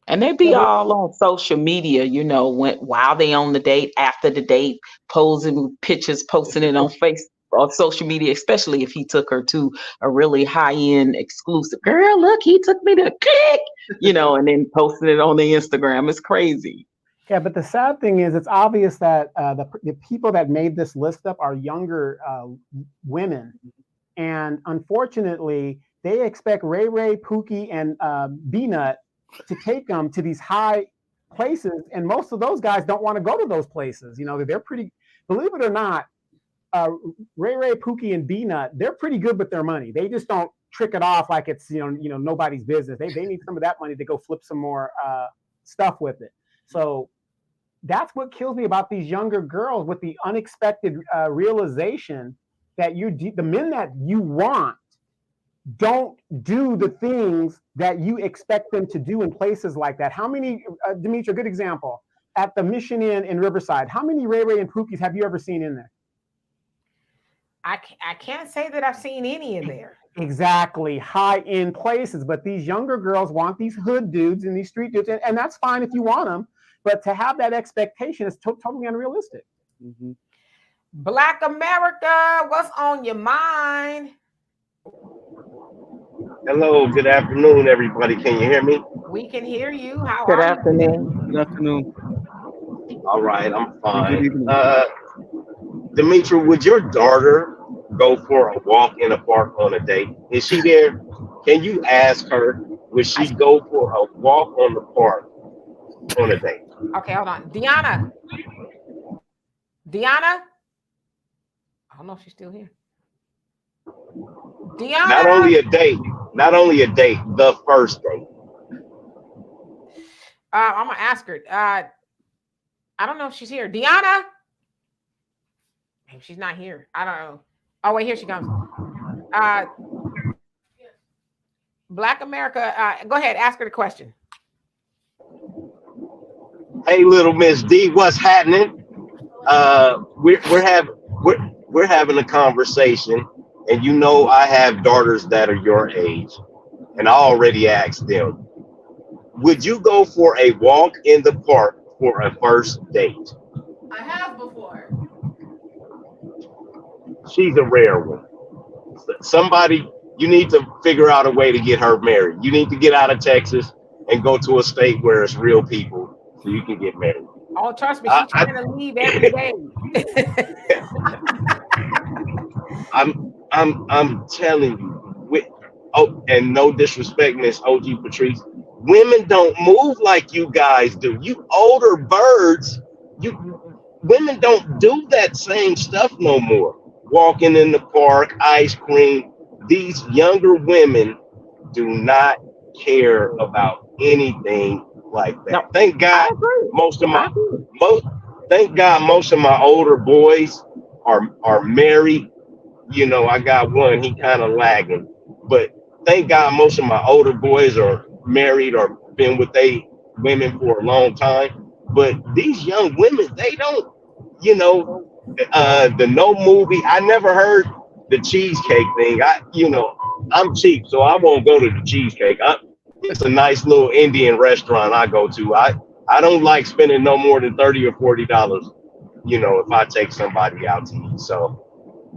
And they be all on social media, while they on the date, after the date, posing pictures, posting it on or social media, especially if he took her to a really high-end exclusive. Girl, look, he took me to click, and then posting it on the Instagram. It's crazy.
Yeah, but the sad thing is, it's obvious that the people that made this list up are younger women. And unfortunately, they expect Ray Ray, Pookie, and B-Nut to take them to these high places. And most of those guys don't want to go to those places. They're pretty, believe it or not, Ray Ray, Pookie, and B-Nut, they're pretty good with their money. They just don't trick it off like it's, nobody's business. They need some of that money to go flip some more stuff with it. So that's what kills me about these younger girls, with the unexpected realization that the men that you want don't do the things that you expect them to do in places like that. How many, Demetri, a good example, at the Mission Inn in Riverside, how many Ray Ray and Pookies have you ever seen in there?
I can't say that I've seen any in there.
Exactly, high-end places. But these younger girls want these hood dudes and these street dudes, and that's fine if you want them. But to have that expectation is totally unrealistic.
Mm-hmm.
Black America, what's on your mind?
Hello, good afternoon, everybody. Can you hear me?
We can hear you. How
Good
are
afternoon.
Good afternoon.
All right, I'm
Good
fine.
evening.
Dimitri, would your daughter go for a walk in a park on a date? Is she there? Can you ask her, would she go for a walk on the park on a date?
Okay, hold on. Deanna? I don't know if she's still here. Deanna?
Not only a date, the first date.
I'm going to ask her. I don't know if she's here. Deanna? Maybe she's not here. I don't know. Oh, wait, here she comes. Black America, go ahead, ask her the question.
Hey, little Miss D, what's happening? We're having a conversation, and I have daughters that are your age, and I already asked them, would you go for a walk in the park for a first date?
I have before.
She's a rare one. Somebody, you need to figure out a way to get her married. You need to get out of Texas and go to a state where it's real people so you can get married.
Oh, trust me, she's trying to leave every day.
I'm telling you. And no disrespect, Miss OG Patrice. Women don't move like you guys do. You older birds, women don't do that same stuff no more. Walking in the park, ice cream. These younger women do not care about anything like that.
No,
Thank God most of my older boys are married. I got one, he kind of lagging. But thank God most of my older boys are married or been with women for a long time. But these young women, they don't, the no movie. I never heard the cheesecake thing. I'm cheap, so I won't go to the cheesecake. It's a nice little Indian restaurant I go to. I don't like spending no more than $30 or $40, if I take somebody out to eat. So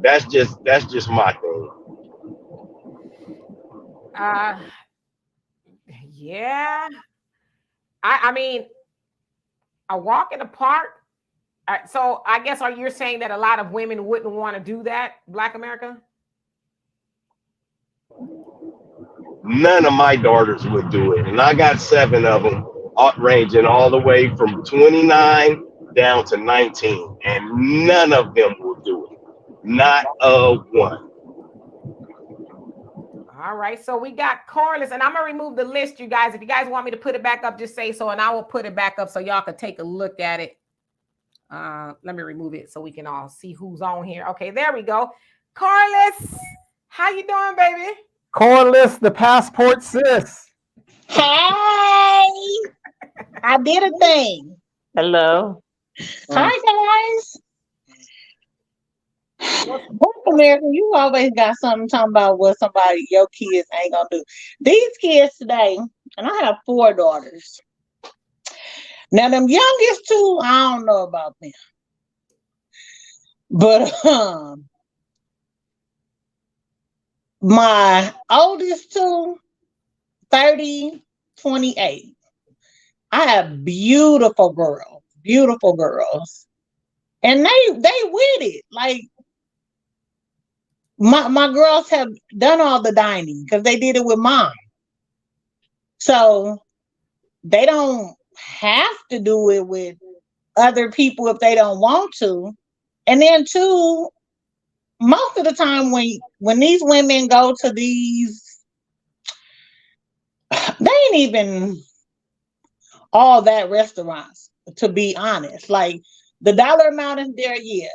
that's just my thing.
Yeah. I mean, a walk in the park, All right, so I guess you're saying that a lot of women wouldn't want to do that, Black America?
None of my daughters would do it, and I got 7 of them, ranging all the way from 29 down to 19, and none of them will do it. Not a one.
All right, so we got Carlos, and I'm gonna remove the list, you guys. If you guys want me to put it back up, just say so, and I will put it back up so y'all can take a look at it. Let me remove it so we can all see who's on here. Okay, there we go. Carlos, how you doing, baby?
Corliss, the passport sis.
Hey, I did a thing.
Hello.
Hi, guys. Black America, you always got something talking about what somebody, your kids ain't gonna do. These kids today, and I have 4 daughters. Now, them youngest 2, I don't know about them. But my oldest 2, 30, 28. I have beautiful girls. And they with it. Like my girls have done all the dining because they did it with mom. So they don't have to do it with other people if they don't want to. And then 2, most of the time when these women go to these, they ain't even all that restaurants, to be honest. Like the dollar amount is there, yeah.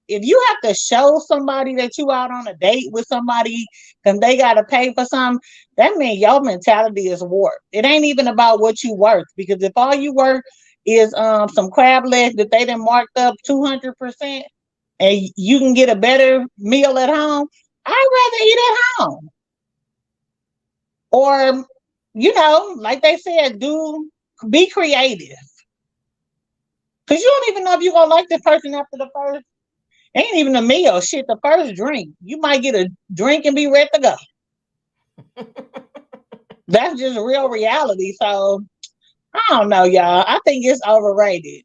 If you have to show somebody that you out on a date with somebody and they gotta pay for something, that means your mentality is warped. It ain't even about what you worth, because if all you worth is some crab legs that they done marked up 200%, and you can get a better meal at home, I'd rather eat at home. Or, like they said, be creative. Because you don't even know if you're going to like this person after the first, ain't even a meal, shit, the first drink. You might get a drink and be ready to go. That's just real reality. So, I don't know, y'all. I think it's overrated.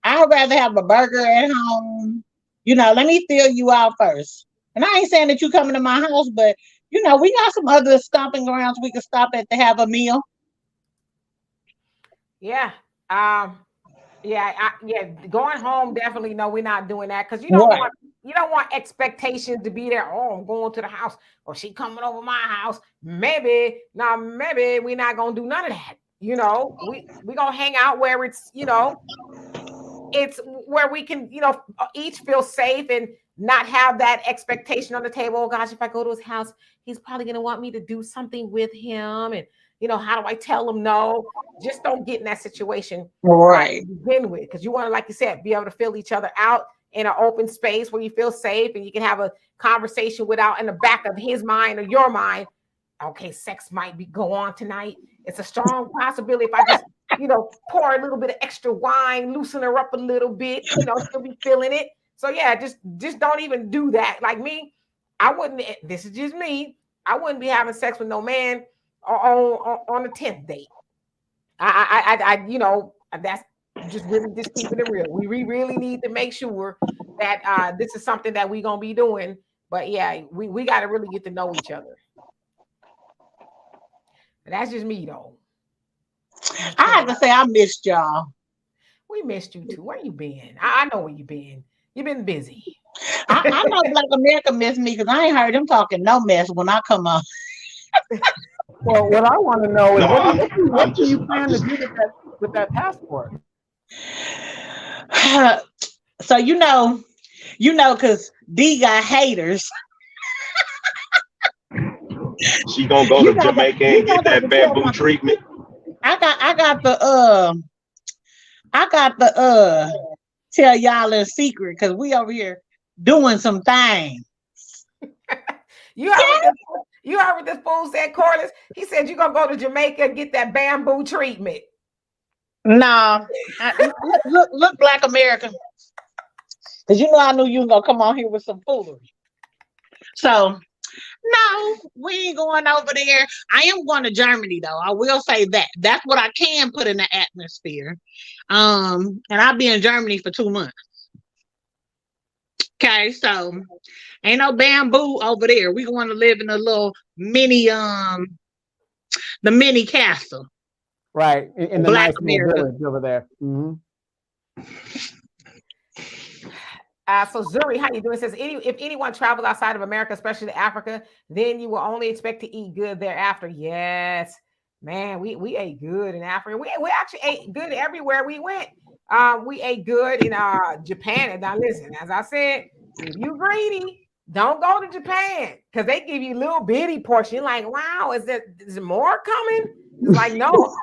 I'd rather have a burger at home. Let me fill you out first. And I ain't saying that you coming to my house, but, we got some other stomping grounds we can stop at to have a meal.
Yeah. Going home, definitely. No, we're not doing that, because you don't want expectations to be there. Oh, I'm going to the house, or she coming over my house. Maybe we're not gonna do none of that. We gonna hang out where it's it's where we can each feel safe and not have that expectation on the table. Oh gosh, if I go to his house, he's probably gonna want me to do something with him, and how do I tell him no? Just don't get in that situation
right
to begin with, because you want to, like you said, be able to fill each other out in an open space where you feel safe and you can have a conversation without in the back of his mind or your mind, okay, sex might go on tonight. It's a strong possibility if I just pour a little bit of extra wine, loosen her up a little bit, she'll be feeling it. So yeah, just don't even do that. Like me, I wouldn't. This is just me. I wouldn't be having sex with no man on a 10th date. That's just really just keeping it real. We really need to make sure that this is something that we're gonna be doing. But yeah, we got to really get to know each other. But that's just me though.
I have to say I missed y'all.
We missed you too. Where you been? I know where you been. You've been busy.
I know Black America missed me because I ain't heard them talking no mess when I come on.
Well, what I want to know is what do you plan to do with that passport?
So because D got haters.
She gonna go to Jamaica and get that bamboo treatment.
I got the tell y'all a secret, because we over here doing some things.
You heard what this fool said, Corliss? He said you're gonna go to Jamaica and get that bamboo treatment.
No, look, Black America, because I knew you was gonna come on here with some foolery. So no, we ain't going over there. I am going to Germany though. I will say that. That's what I can put in the atmosphere. And I'll be in Germany for 2 months. Okay, so ain't no bamboo over there. We want to live in a little mini the mini castle,
Right. In the
Black
nice little
America.
village over there. Mhm.
So Zuri, how you doing? It says if anyone travels outside of America, especially to Africa, then you will only expect to eat good thereafter. Yes, man, we ate good in Africa. We actually ate good everywhere we went. We ate good in Japan. And now listen, as I said, if you greedy, don't go to Japan because they give you little bitty portion. You're like, wow, is there more coming? It's like no.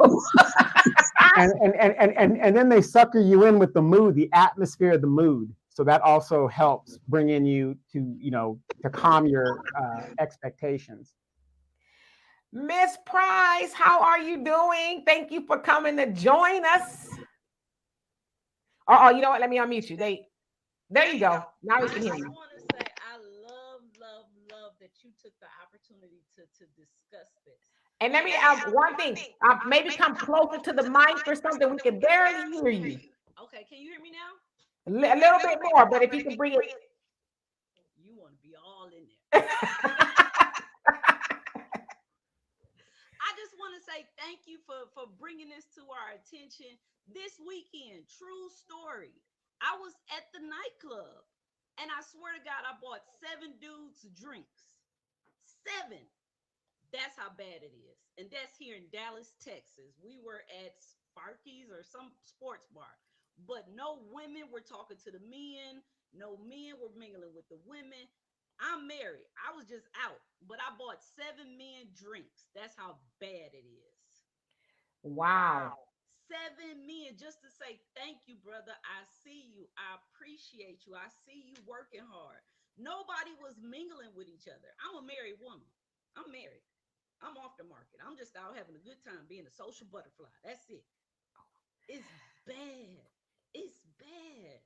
And then they sucker you in with the mood, the atmosphere of the mood. So that also helps bring in you to, to calm your expectations.
Miss Price, how are you doing? Thank you for coming to join us. Oh, you know what? Let me unmute you. There you go. Now we can hear you.
I want to say I love that you took the opportunity to discuss this.
And let me one thing. Maybe come closer to the mic or something. We can barely hear you.
Okay, can you hear me now?
A little bit more, but if you can bring it.
You want to be all in there. I just want to say thank you for bringing this to our attention this weekend. True story. I was at the nightclub, and I swear to God, I bought 7 dudes drinks. 7. That's how bad it is. And that's here in Dallas, Texas. We were at Sparky's or some sports bar, but no women were talking to the men. No men were mingling with the women. I'm married. I was just out, but I bought 7 men drinks. That's how bad it is.
Wow.
7 men just to say thank you, brother. I see you. I appreciate you. I see you working hard. Nobody was mingling with each other. I'm a married woman. I'm married. I'm off the market. I'm just out having a good time being a social butterfly. That's it. It's bad. It's bad.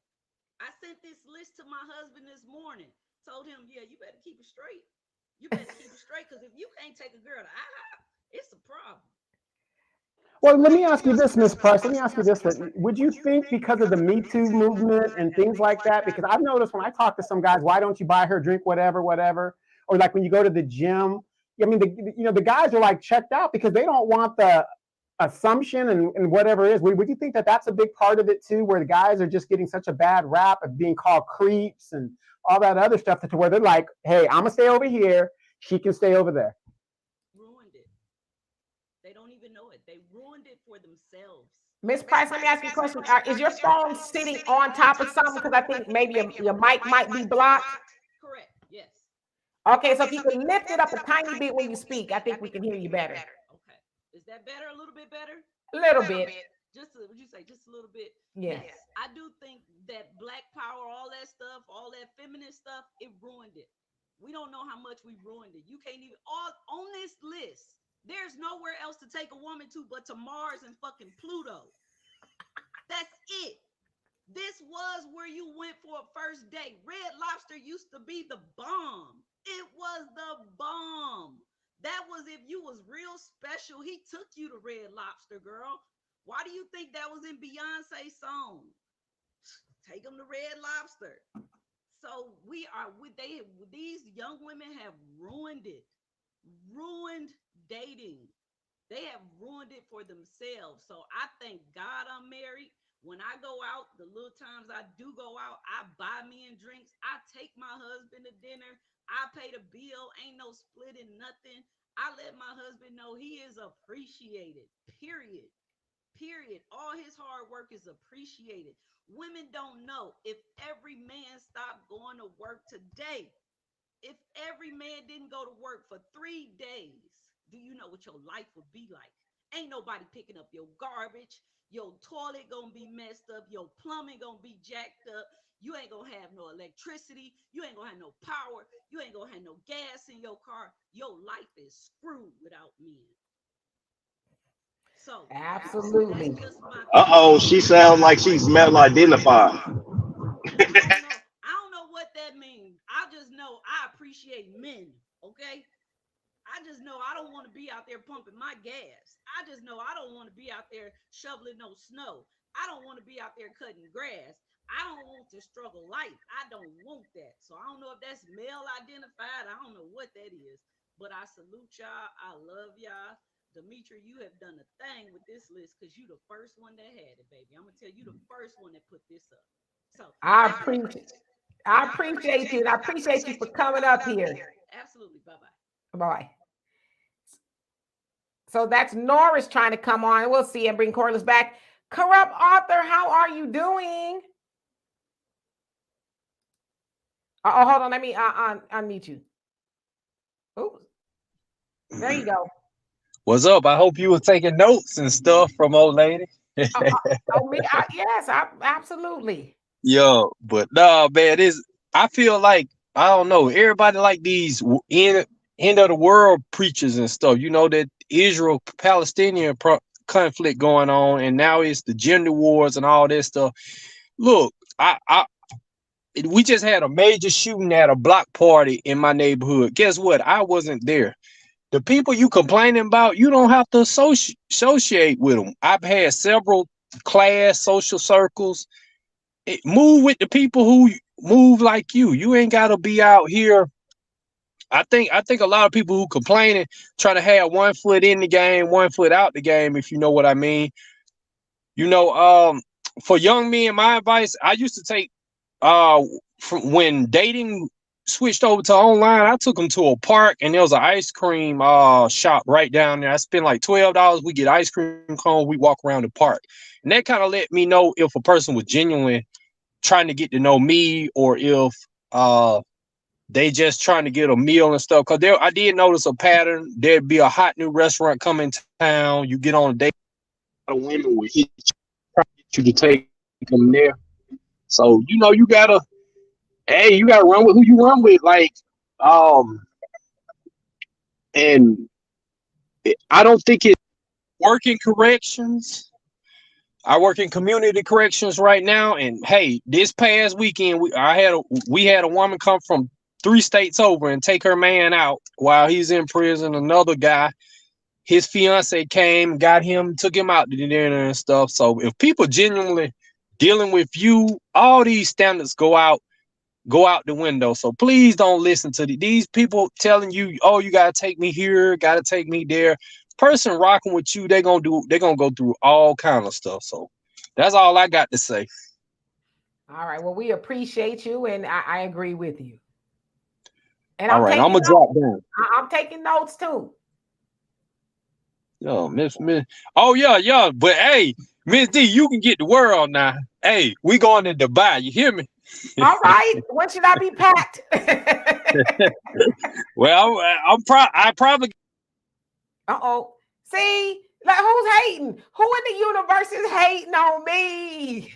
I sent this list to my husband this morning. Told him, yeah, you better keep it straight. You better keep it straight because if you can't take a girl to it's a problem.
Well, let me ask you this, Miss Price. Let me ask you this. Would you think because of the Me Too movement and things like that, because I've noticed when I talk to some guys, why don't you buy her drink, whatever, whatever, or like when you go to the gym, I mean, the guys are like checked out because they don't want the assumption and whatever it is. Would you think that that's a big part of it too, where the guys are just getting such a bad rap of being called creeps and all that other stuff to where they're like, hey, I'm gonna stay over here, she can stay over there.
Ruined it. They don't even know it. They ruined it for themselves.
Miss Price, let me ask you a question. Is your phone sitting on top of something? Because I think maybe your mic might be blocked.
Correct. Yes.
Okay, so if you can lift it up a tiny bit when you speak, I think we can hear you better.
Okay. Is that better? A little bit better?
A little bit.
Would you say just a little bit?
Yeah.
Yes. I do think that black power, all that stuff, all that feminist stuff, it ruined it. We don't know how much we ruined it. You can't even all on this list. There's nowhere else to take a woman to but to Mars and fucking Pluto. That's it. This was where you went for a first date. Red Lobster used to be the bomb. It was the bomb. That was if you was real special. He took you to Red Lobster, girl. Why do you think that was in Beyonce's song? Take them to Red Lobster. So these young women have ruined it. Ruined dating. They have ruined it for themselves. So I thank God I'm married. When I go out, the little times I do go out, I buy me and drinks. I take my husband to dinner. I pay the bill. Ain't no splitting nothing. I let my husband know he is appreciated. Period. Period. All his hard work is appreciated. Women don't know if every man stopped going to work today, if every man didn't go to work for 3 days, do you know what your life would be like? Ain't nobody picking up your garbage. Your toilet gonna be messed up. Your plumbing gonna be jacked up. You ain't gonna have no electricity. You ain't gonna have no power. You ain't gonna have no gas in your car. Your life is screwed without men. So
Absolutely.
that's just my
She sounds like she's metal identified.
I don't know what that means. I just know I appreciate men. Okay. I just know I don't want to be out there pumping my gas. I just know I don't want to be out there shoveling no snow. I don't want to be out there cutting grass. I don't want to struggle life. I don't want that. So I don't know if that's male identified. I don't know what that is. But I salute y'all. I love y'all. Demetri, you have done a thing with this list because you the first one that had it, baby. I'm gonna tell you the first one that put this up. So
I appreciate you. And I appreciate you for coming up here.
absolutely. Bye-bye.
Bye. So that's Norris trying to come on. We'll see and bring Corliss back. Corrupt Author, how are you doing? Oh, hold on. Let me unmute you. Oh, there you go.
What's up? I hope you were taking notes and stuff from old lady.
Yes, absolutely.
Yo, but nah, man, I feel like I don't know. Everybody like these end of the world preachers and stuff. You know that Israel Palestinian conflict going on, and now it's the gender wars and all this stuff. Look, we just had a major shooting at a block party in my neighborhood. Guess what? I wasn't there. The people you complaining about, you don't have to associate with them. I've had several class social circles. Move with the people who move like you. You ain't got to be out here. I think a lot of people who complaining try to have 1 foot in the game, 1 foot out the game, if you know what I mean. You know, for young men, my advice, I used to take from when dating switched over to online, I took them to a park and there was an ice cream shop right down there. I spent like $12. We get ice cream cone, we walk around the park. And that kind of let me know if a person was genuinely trying to get to know me or if they just trying to get a meal and stuff. Cause I did notice a pattern. There'd be a hot new restaurant coming to town. You get on a date, a lot of women will hit you, try to get you to take them there. So you know you gotta run with who you run with. Like, and I don't think it working corrections. I work in community corrections right now, and hey, this past weekend we had a woman come from 3 states over and take her man out while he's in prison. Another guy, his fiance came, got him, took him out to dinner and stuff. So if people genuinely dealing with you, all these standards go out the window. So please don't listen to these people telling you, oh, you gotta take me here, gotta take me there. Person rocking with you, they're gonna go through all kind of stuff. So that's all I got to say.
All right. Well, we appreciate you, and I agree with you. And
all right, I'm gonna drop down.
I'm taking notes too.
Yo, Miss. Oh yeah. But hey, Miss D, you can get the world now. Hey, we going to Dubai. You hear me?
All right. When should I be packed?
Well, I probably.
See, like, who's hating? Who in the universe is hating on me?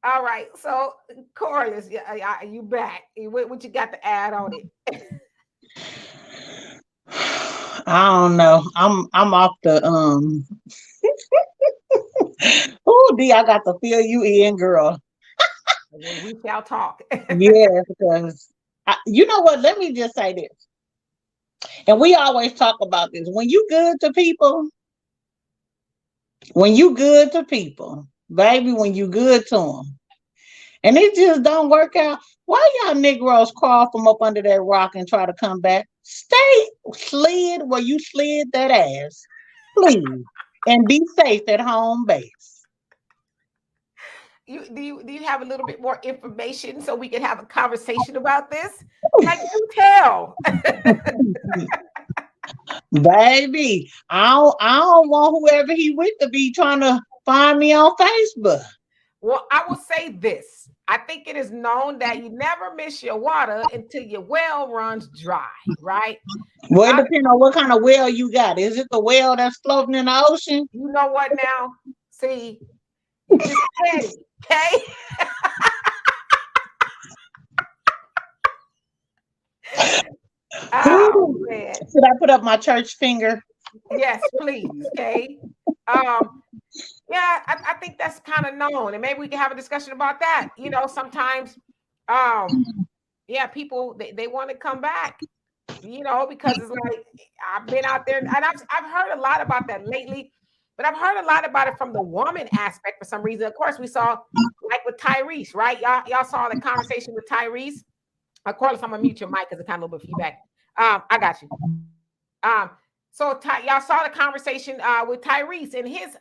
All right. So, Corliss, you back? What you got to add on it?
I don't know. I'm off the Oh, D, I got to fill you in, girl.
We shall talk.
Yeah, because you know what? Let me just say this. And we always talk about this. When you good to people, baby, when you good to them, and it just don't work out, why y'all Negroes crawl from up under that rock and try to come back? Stay slid where you slid that ass, please, and be safe at home base.
Do you have a little bit more information so we can have a conversation about this? Like, you tell.
Baby, I don't want whoever he with to be trying to find me on Facebook.
Well, I will say this. I think it is known that you never miss your water until your well runs dry, right?
Well, it depends on what kind of well you got. Is it the well that's floating in the ocean?
You know what now? See, you just petty, okay? Oh, man.
Should I put up my church finger?
Yes, please. Okay. Yeah, I think that's kind of known, and maybe we can have a discussion about that. You know, sometimes, yeah, people they want to come back. You know, because it's like I've been out there, and I've heard a lot about that lately. But I've heard a lot about it from the woman aspect for some reason. Of course, we saw like with Tyrese, right? Y'all saw the conversation with Tyrese. Of course, I'm gonna mute your mic because it's kind of a little bit of feedback. I got you. So y'all saw the conversation with Tyrese and his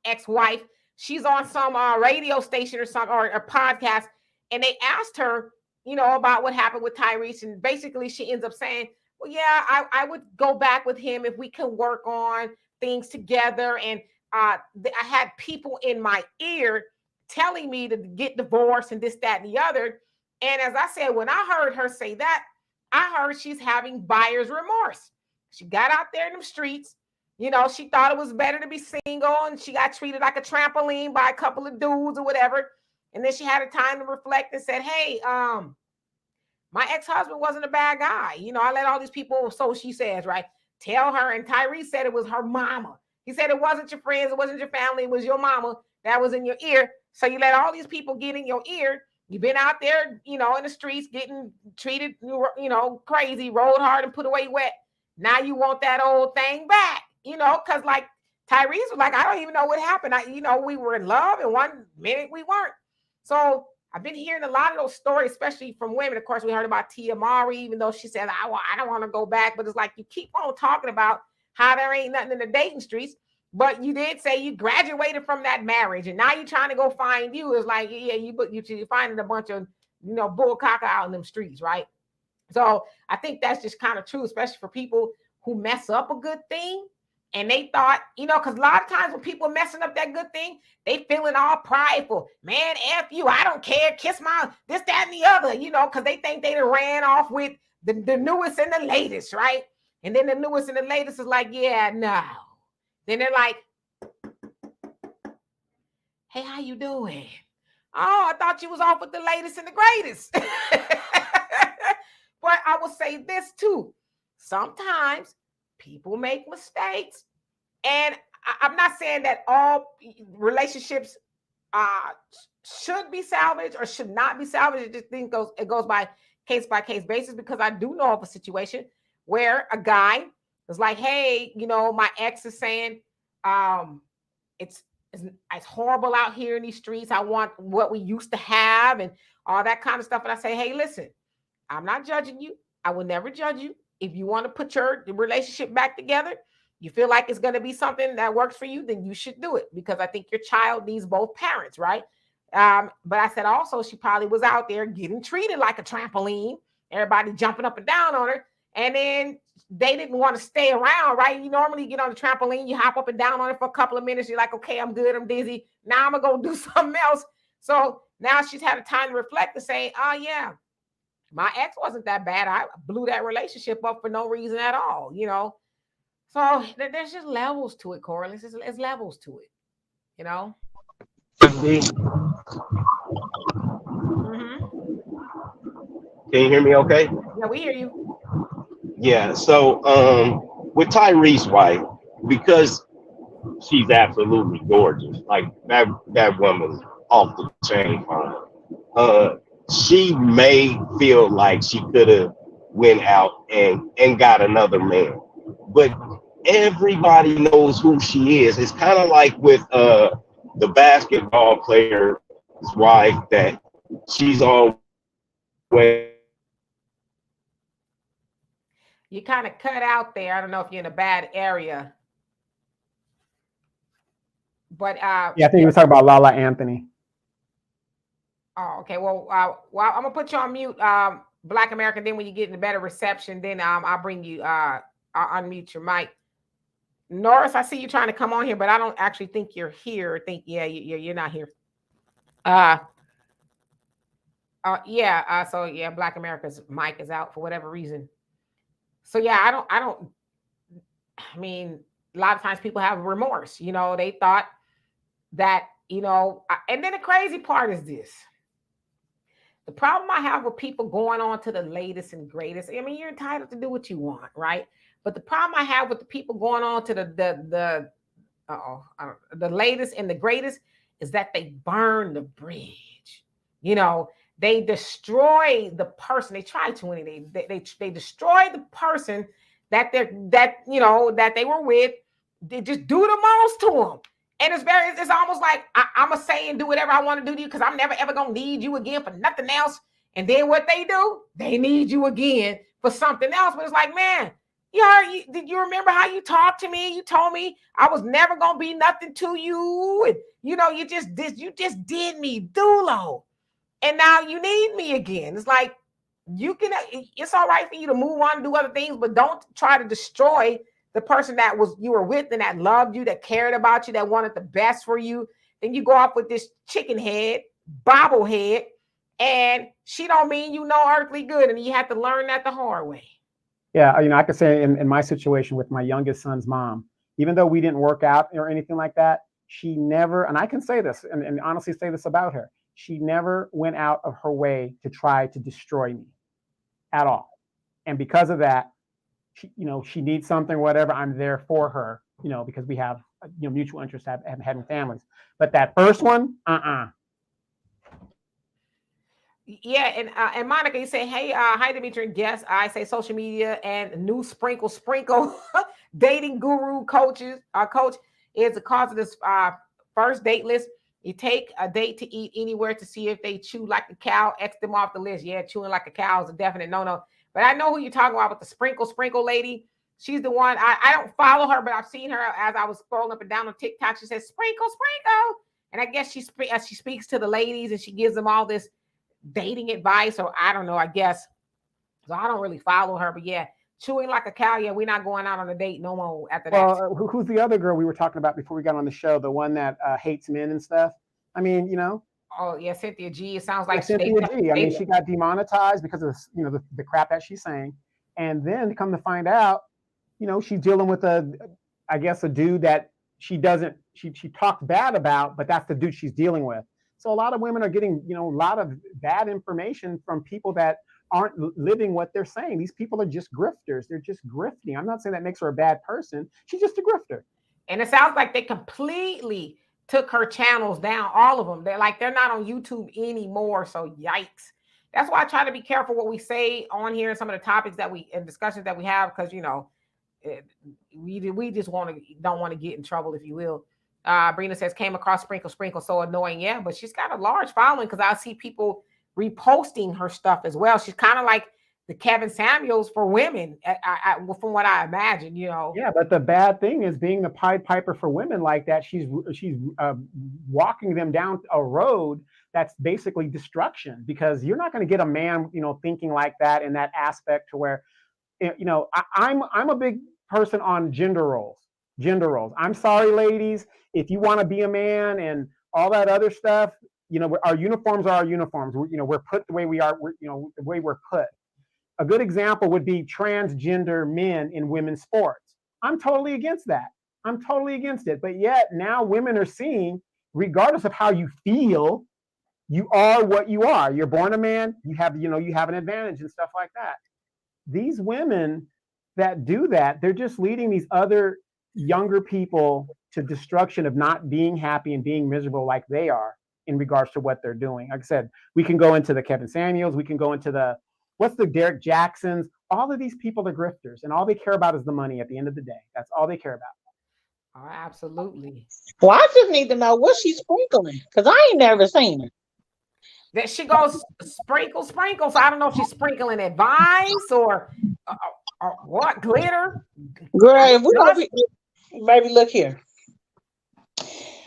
ex-wife. She's on some radio station or some or a podcast, and they asked her, you know, about what happened with Tyrese, and basically she ends up saying, "Well, yeah, I would go back with him if we can work on things together." And I had people in my ear telling me to get divorced and this, that, and the other. And as I said, when I heard her say that, I heard she's having buyer's remorse. She got out there in the streets. You know, she thought it was better to be single, and she got treated like a trampoline by a couple of dudes or whatever. And then she had a time to reflect and said, "Hey, my ex-husband wasn't a bad guy. You know, I let all these people," so she says, right, "tell her." And Tyrese said it was her mama. He said it wasn't your friends, it wasn't your family, it was your mama that was in your ear. So you let all these people get in your ear. You've been out there, you know, in the streets getting treated, you know, crazy, rolled hard and put away wet. Now you want that old thing back, you know, because like Tyrese was like, "I don't even know what happened. You know, we were in love and one minute we weren't." So I've been hearing a lot of those stories, especially from women. Of course, we heard about Tia Mowry, even though she said, I don't want to go back. But it's like you keep on talking about how there ain't nothing in the dating streets. But you did say you graduated from that marriage, and now you're trying to go find you. It's like, yeah, you're finding a bunch of, you know, bull caca out in them streets, right? So I think that's just kind of true, especially for people who mess up a good thing. And they thought, you know, because a lot of times when people messing up that good thing, they feeling all prideful. "Man, F you, I don't care. Kiss my this, that, and the other," you know, because they think they ran off with the newest and the latest, right? And then the newest and the latest is like, "Yeah, no." Then they're like, "Hey, how you doing? Oh, I thought you was off with the latest and the greatest." But I will say this too. Sometimes people make mistakes. And I'm not saying that all relationships should be salvaged or should not be salvaged. It just think it goes by case basis, because I do know of a situation where a guy was like, "Hey, you know, my ex is saying it's horrible out here in these streets. I want what we used to have and all that kind of stuff." And I say, "Hey, listen, I'm not judging you. I will never judge you. If you want to put your relationship back together, you feel like it's going to be something that works for you, then you should do it, because I think your child needs both parents, right?" But I said also she probably was out there getting treated like a trampoline, everybody jumping up and down on her, and then they didn't want to stay around, right? You normally get on the trampoline, you hop up and down on it for a couple of minutes, you're like, "Okay, I'm good, I'm dizzy. Now I'm gonna go do something else." So now she's had a time to reflect and say, "Oh yeah, my ex wasn't that bad. I blew that relationship up for no reason at all," you know. So there's just levels to it, Corey. It's levels to it, you know.
See,
Mm-hmm.
can you hear me okay?
Yeah, we hear you.
Yeah. So with Tyrese's wife, because she's absolutely gorgeous, like that woman's off the chain fine. She may feel like she could have went out and got another man, but everybody knows who she is. It's kind of like with the basketball player's wife, that she's always.
You kind of cut out there. I don't know if you're in a bad area, but
Yeah, I think he was talking about Lala Anthony.
Oh, okay. Well, I'm gonna put you on mute, Black American. Then when you get in a better reception, then I'll bring you. I'll unmute your mic. Norris, I see you trying to come on here, but I don't actually think you're here. You're not here. Yeah. So yeah, Black America's mic is out for whatever reason. So yeah, I mean, a lot of times people have remorse. You know, they thought that, you know, and then the crazy part is this. The problem I have with people going on to the latest and greatest, I mean, you're entitled to do what you want, right? But the problem I have with the people going on to the latest and the greatest is that they burn the bridge. You know, they destroy the person. They try to anyway. They destroy the person that they were with they just do the most to them. And it's almost like I'm going to say and do whatever I want to do to you because I'm never, ever going to need you again for nothing else. And then what they do, they need you again for something else. But it's like, man, did you remember how you talked to me? You told me I was never going to be nothing to you. And, you just did me doulo. And now you need me again. It's like, it's all right for you to move on and do other things, but don't try to destroy the person that you were with and that loved you, that cared about you, that wanted the best for you. Then you go off with this chicken head, bobblehead, and she don't mean you no earthly good. And you have to learn that the hard way.
Yeah, I could say in my situation with my youngest son's mom, even though we didn't work out or anything like that, she never, and I can say this and honestly say this about her, she never went out of her way to try to destroy me at all. And because of that, she needs something, whatever, I'm there for her, because we have, mutual interest in having families. But that first one,
Yeah, and Monica, you say, hey, hi, Dimitri, guest. I say social media and new sprinkle dating guru coach is the cause of this first date list. You take a date to eat anywhere to see if they chew like a cow, X them off the list. Yeah, chewing like a cow is a definite no-no. But I know who you're talking about with the sprinkle lady. She's the one. I don't follow her, but I've seen her as I was scrolling up and down on TikTok. She says, sprinkle. And I guess she speaks to the ladies and she gives them all this dating advice, or I don't know, I guess. So I don't really follow her, but yeah, chewing like a cow. Yeah, we're not going out on a date no more after that.
Well, who's the other girl we were talking about before we got on the show? The one that hates men and stuff. I mean,
Oh yeah, Cynthia G. It sounds like
Cynthia G. I mean, she got demonetized because of the crap that she's saying, and then come to find out, she's dealing with a dude that she talked bad about, but that's the dude she's dealing with. So a lot of women are getting, a lot of bad information from people that aren't living what they're saying. These people are just grifters. They're just grifting. I'm not saying that makes her a bad person. She's just a grifter.
And it sounds like they completely took her channels down, all of them. They're not on YouTube anymore. So yikes. That's why I try to be careful what we say on here and some of the topics and discussions that we have, because we just don't want to get in trouble, if you will. Brina says, came across sprinkle, so annoying. Yeah, but she's got a large following because I see people reposting her stuff as well. She's kind of like the Kevin Samuels for women, from what I imagine,
Yeah, but the bad thing is being the Pied Piper for women like that. She's walking them down a road that's basically destruction, because you're not going to get a man, thinking like that in that aspect to where, I'm a big person on gender roles. I'm sorry, ladies, if you want to be a man and all that other stuff, our uniforms are our uniforms. We're put the way we are. The way we're put. A good example would be transgender men in women's sports. I'm totally against that. I'm totally against it. But yet now women are seeing, regardless of how you feel, you are what you are. You're born a man. You have an advantage and stuff like that. These women that do that, they're just leading these other younger people to destruction of not being happy and being miserable like they are in regards to what they're doing. Like I said, we can go into the Kevin Samuels, we can go into the Derek Jacksons. All of these people are grifters, and all they care about is the money at the end of the day. That's all they care about.
Oh, absolutely.
Well, I just need to know what she's sprinkling, because I ain't never seen her.
That she goes sprinkle. So I don't know if she's sprinkling advice or what, glitter.
Girl, if we gonna baby, look here.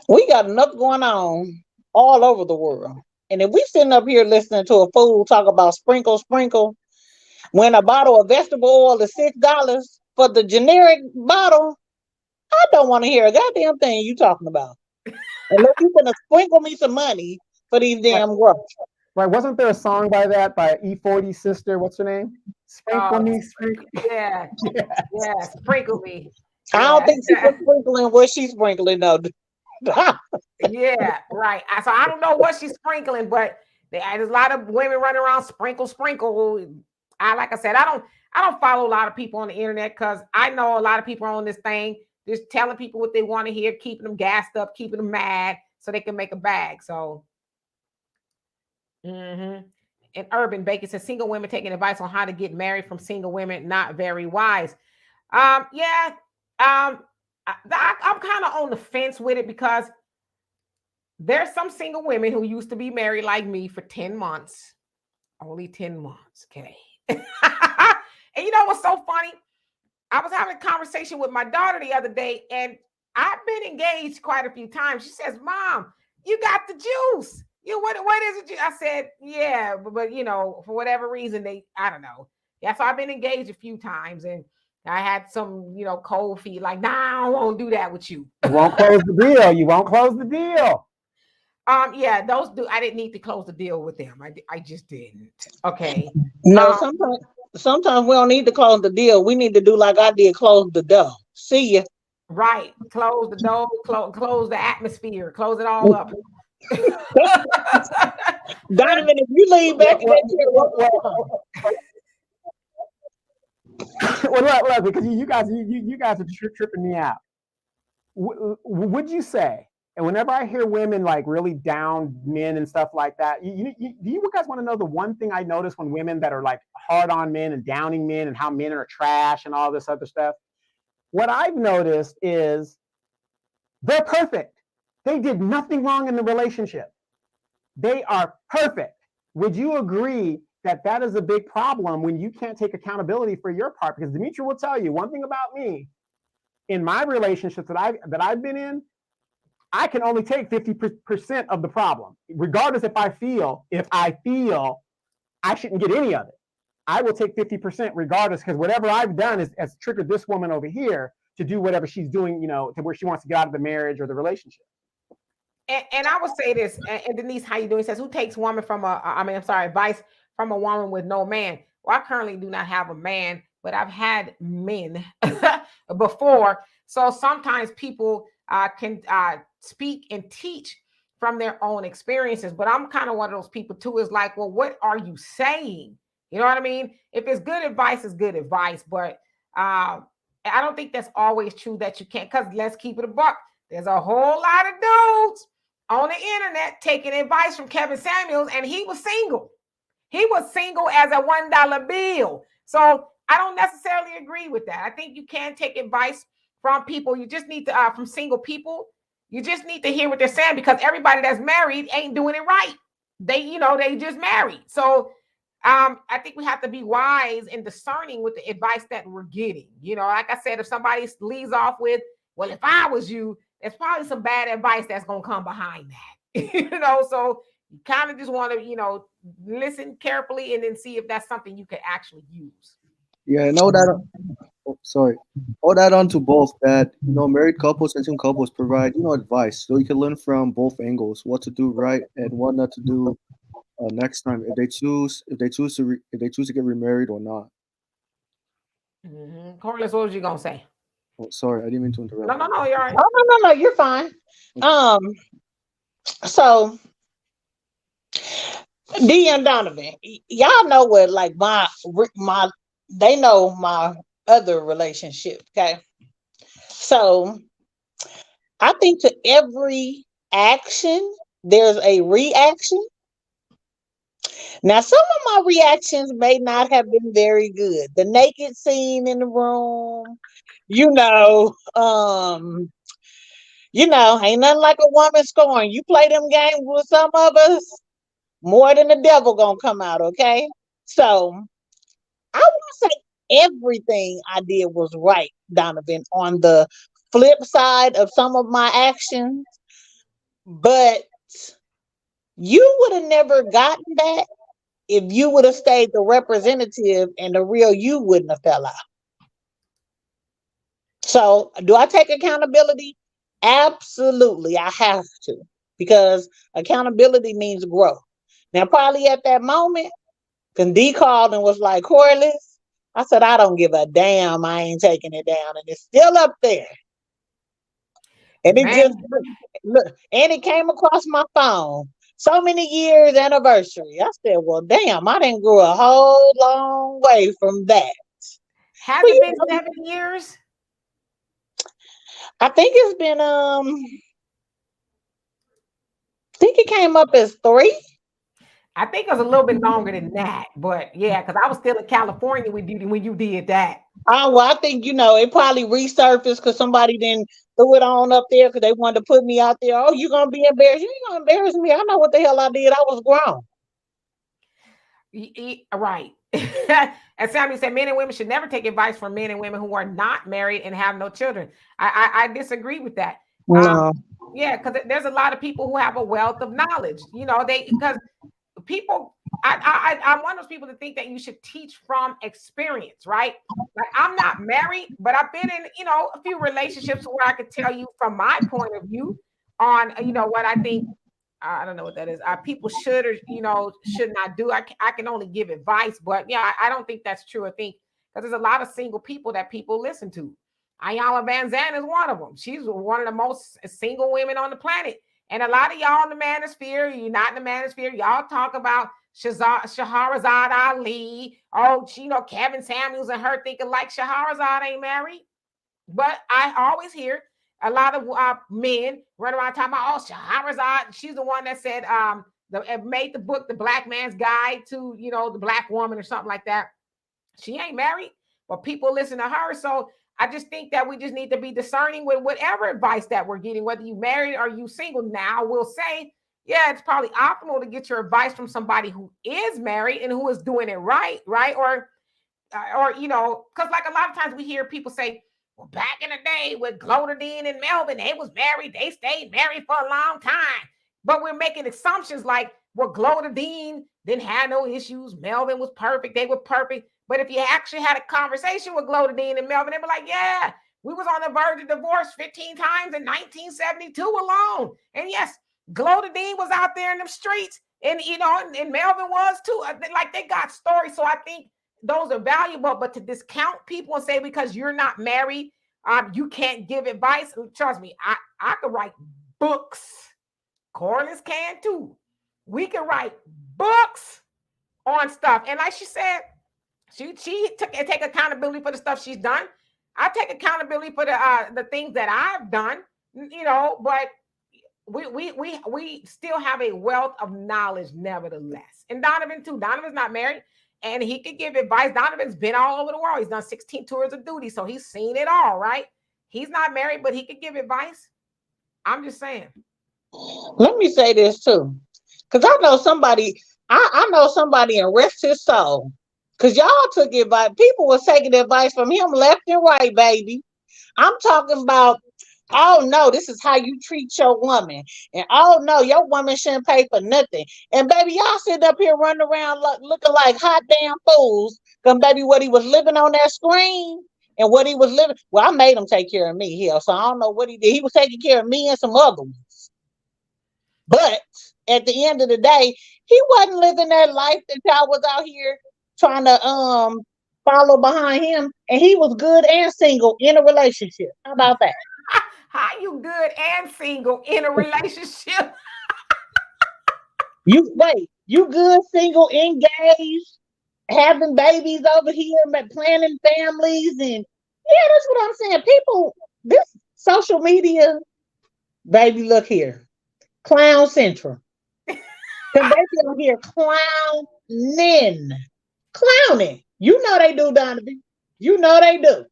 We got enough going on all over the world. And if we sitting up here listening to a fool talk about sprinkle, when a bottle of vegetable oil is $6 for the generic bottle, I don't want to hear a goddamn thing you talking about. Unless you're gonna sprinkle me some money for these damn growth.
Right? Wasn't there a song by E40's sister? What's her name? Sprinkle me, sprinkle.
Yeah, sprinkle me.
I don't think she's sprinkling what she's sprinkling though.
Yeah, right. So I don't know what she's sprinkling, but there's a lot of women running around sprinkle. Like I said, I don't follow a lot of people on the internet, because I know a lot of people are on this thing just telling people what they want to hear, keeping them gassed up, keeping them mad so they can make a bag. So and Urban Bacon says, single women taking advice on how to get married from single women, not very wise. I I'm kind of on the fence with it because there's some single women who used to be married like me for 10 months, only 10 months. Okay. And you know what's so funny? I was having a conversation with my daughter the other day, and I've been engaged quite a few times. She says, Mom, you got the juice. What is it? I said, yeah, but you know, for whatever reason, I don't know. Yeah, so I've been engaged a few times, and I had some, cold feet, like, nah, I won't do that with you.
You won't close the deal. You won't close the deal.
Yeah, I didn't need to close the deal with them. I just didn't. Okay.
No, sometimes we don't need to close the deal. We need to do like I did, close the door. See ya.
Right. Close the door, close the atmosphere, close it all up.
Donovan, if you lean back in that chair,
well, because you guys are tripping me out. Would you say, and whenever I hear women like really down men and stuff like that, do you guys want to know the one thing I notice when women that are like hard on men and downing men and how men are trash and all this other stuff? What I've noticed is they're perfect. They did nothing wrong in the relationship. They are perfect. Would you agree that that is a big problem when you can't take accountability for your part? Because Dimitri will tell you one thing about me. In my relationships that I've been in, I can only take 50% of the problem, regardless if I feel I shouldn't get any of it. I will take 50% regardless, because whatever I've done has triggered this woman over here to do whatever she's doing, to where she wants to get out of the marriage or the relationship.
And I would say this, and Denise, how you doing? Says, who takes advice from a woman with no man? Well, I currently do not have a man, but I've had men before. So sometimes people can speak and teach from their own experiences. But I'm kind of one of those people too, is like, well, what are you saying? You know what I mean? If it's good advice, it's good advice. But I don't think that's always true that you can't, because let's keep it a buck. There's a whole lot of dudes on the internet taking advice from Kevin Samuels, and he was single. He was single as a $1 bill. So I don't necessarily agree with that. I think you can take advice from people. You just need to, from single people, you just need to hear what they're saying, because everybody that's married ain't doing it right. They just married. So I think we have to be wise and discerning with the advice that we're getting. Like I said, if somebody leads off with, well, if I was you, there's probably some bad advice that's going to come behind that. So you kind of just want to, listen carefully and then see if that's something you could actually use.
Yeah, and all that. All that on to both that married couples and single couples provide advice, so you can learn from both angles what to do right and what not to do next time if they choose to get remarried or not.
Mm-hmm. Corliss, what was you gonna say?
Oh, sorry, I didn't mean to interrupt.
No, you're all right.
Oh, no, you're fine. So D and Donovan, y'all know what, like my they know my other relationship. Okay, so I think to every action there's a reaction. Now, some of my reactions may not have been very good. The naked scene in the room, ain't nothing like a woman scoring. You play them games with some of us, more than the devil gonna come out, okay? So I won't say everything I did was right, Donovan, on the flip side of some of my actions, but you would have never gotten that if you would have stayed the representative and the real you wouldn't have fell out. So do I take accountability? Absolutely, I have to, because accountability means growth. Now, probably at that moment, when D called and was like, Corliss, I said, I don't give a damn. I ain't taking it down. And it's still up there. And it just, look, and it came across my phone. So many years anniversary. I said, well, damn, I didn't grow a whole long way from that.
Has it been 7 years?
I think it's been, I think it came up as 3.
I think it was a little bit longer than that, but yeah, because I was still in California when you did that.
Oh, well, I think, it probably resurfaced because somebody didn't threw it on up there because they wanted to put me out there. Oh, you're going to be embarrassed. You ain't going to embarrass me. I know what the hell I did. I was grown.
Right. And Sammy said men and women should never take advice from men and women who are not married and have no children. I disagree with that.
No.
Yeah, because there's a lot of people who have a wealth of knowledge. Because people, I'm one of those people that think that you should teach from experience, right? Like I'm not married, but I've been in, a few relationships where I could tell you from my point of view on, what I think. I don't know what that is. People should or should not do. I can only give advice, but yeah, I don't think that's true. I think because there's a lot of single people that people listen to. Ayala Van Zandt is one of them. She's one of the most single women on the planet. And a lot of y'all in the manosphere, you're not in the manosphere, y'all talk about Shahrazad Ali. Oh, Kevin Samuels and her thinking like Shahrazad ain't married. But I always hear a lot of men run around talking about, oh, Shahrazad. She's the one that said, made the book, The Black Man's Guide to, the Black Woman or something like that. She ain't married, but people listen to her. So I just think that we just need to be discerning with whatever advice that we're getting, whether you married or you single. Now we'll say, yeah, it's probably optimal to get your advice from somebody who is married and who is doing it right? Or because like a lot of times we hear people say, well, back in the day with Glodadine and Melvin, they was married. They stayed married for a long time. But we're making assumptions like, well, Glodadine didn't have no issues. Melvin was perfect. They were perfect. But if you actually had a conversation with Glodadine and Melvin, they'd be like, yeah, we was on the verge of divorce 15 times in 1972 alone. And yes, Glodadine was out there in the streets and, and Melvin was too. Like they got stories. So I think those are valuable, but to discount people and say because you're not married, you can't give advice. Trust me, I could write books. Corliss can too. We can write books on stuff. And like she said, she take accountability for the stuff she's done. I take accountability for the things that I've done, but we still have a wealth of knowledge nevertheless. And Donovan too. Donovan's not married. And he could give advice. Donovan's been all over the world. He's done 16 tours of duty. So he's seen it all, right? He's not married, but he could give advice. I'm just saying.
Let me say this too. Because I know somebody, I know somebody and rest his soul. Because y'all took advice. People was taking advice from him left and right, baby. I'm talking about, oh no, this is how you treat your woman. And oh no, your woman shouldn't pay for nothing. And baby, y'all sitting up here running around looking like hot damn fools. Because baby, what he was living on that screen and what he was living, well, I made him take care of me here. So I don't know what he did. He was taking care of me and some other ones. But at the end of the day, he wasn't living that life that y'all was out here trying to follow behind him. And he was good and single in a relationship. How about that?
How you good and single in a relationship?
You good, single, engaged, having babies over here, planning families, and yeah, that's what I'm saying. People, this social media, baby, look here, clown central. Cause they over here clowning. You know they do, Donovan. You know they do.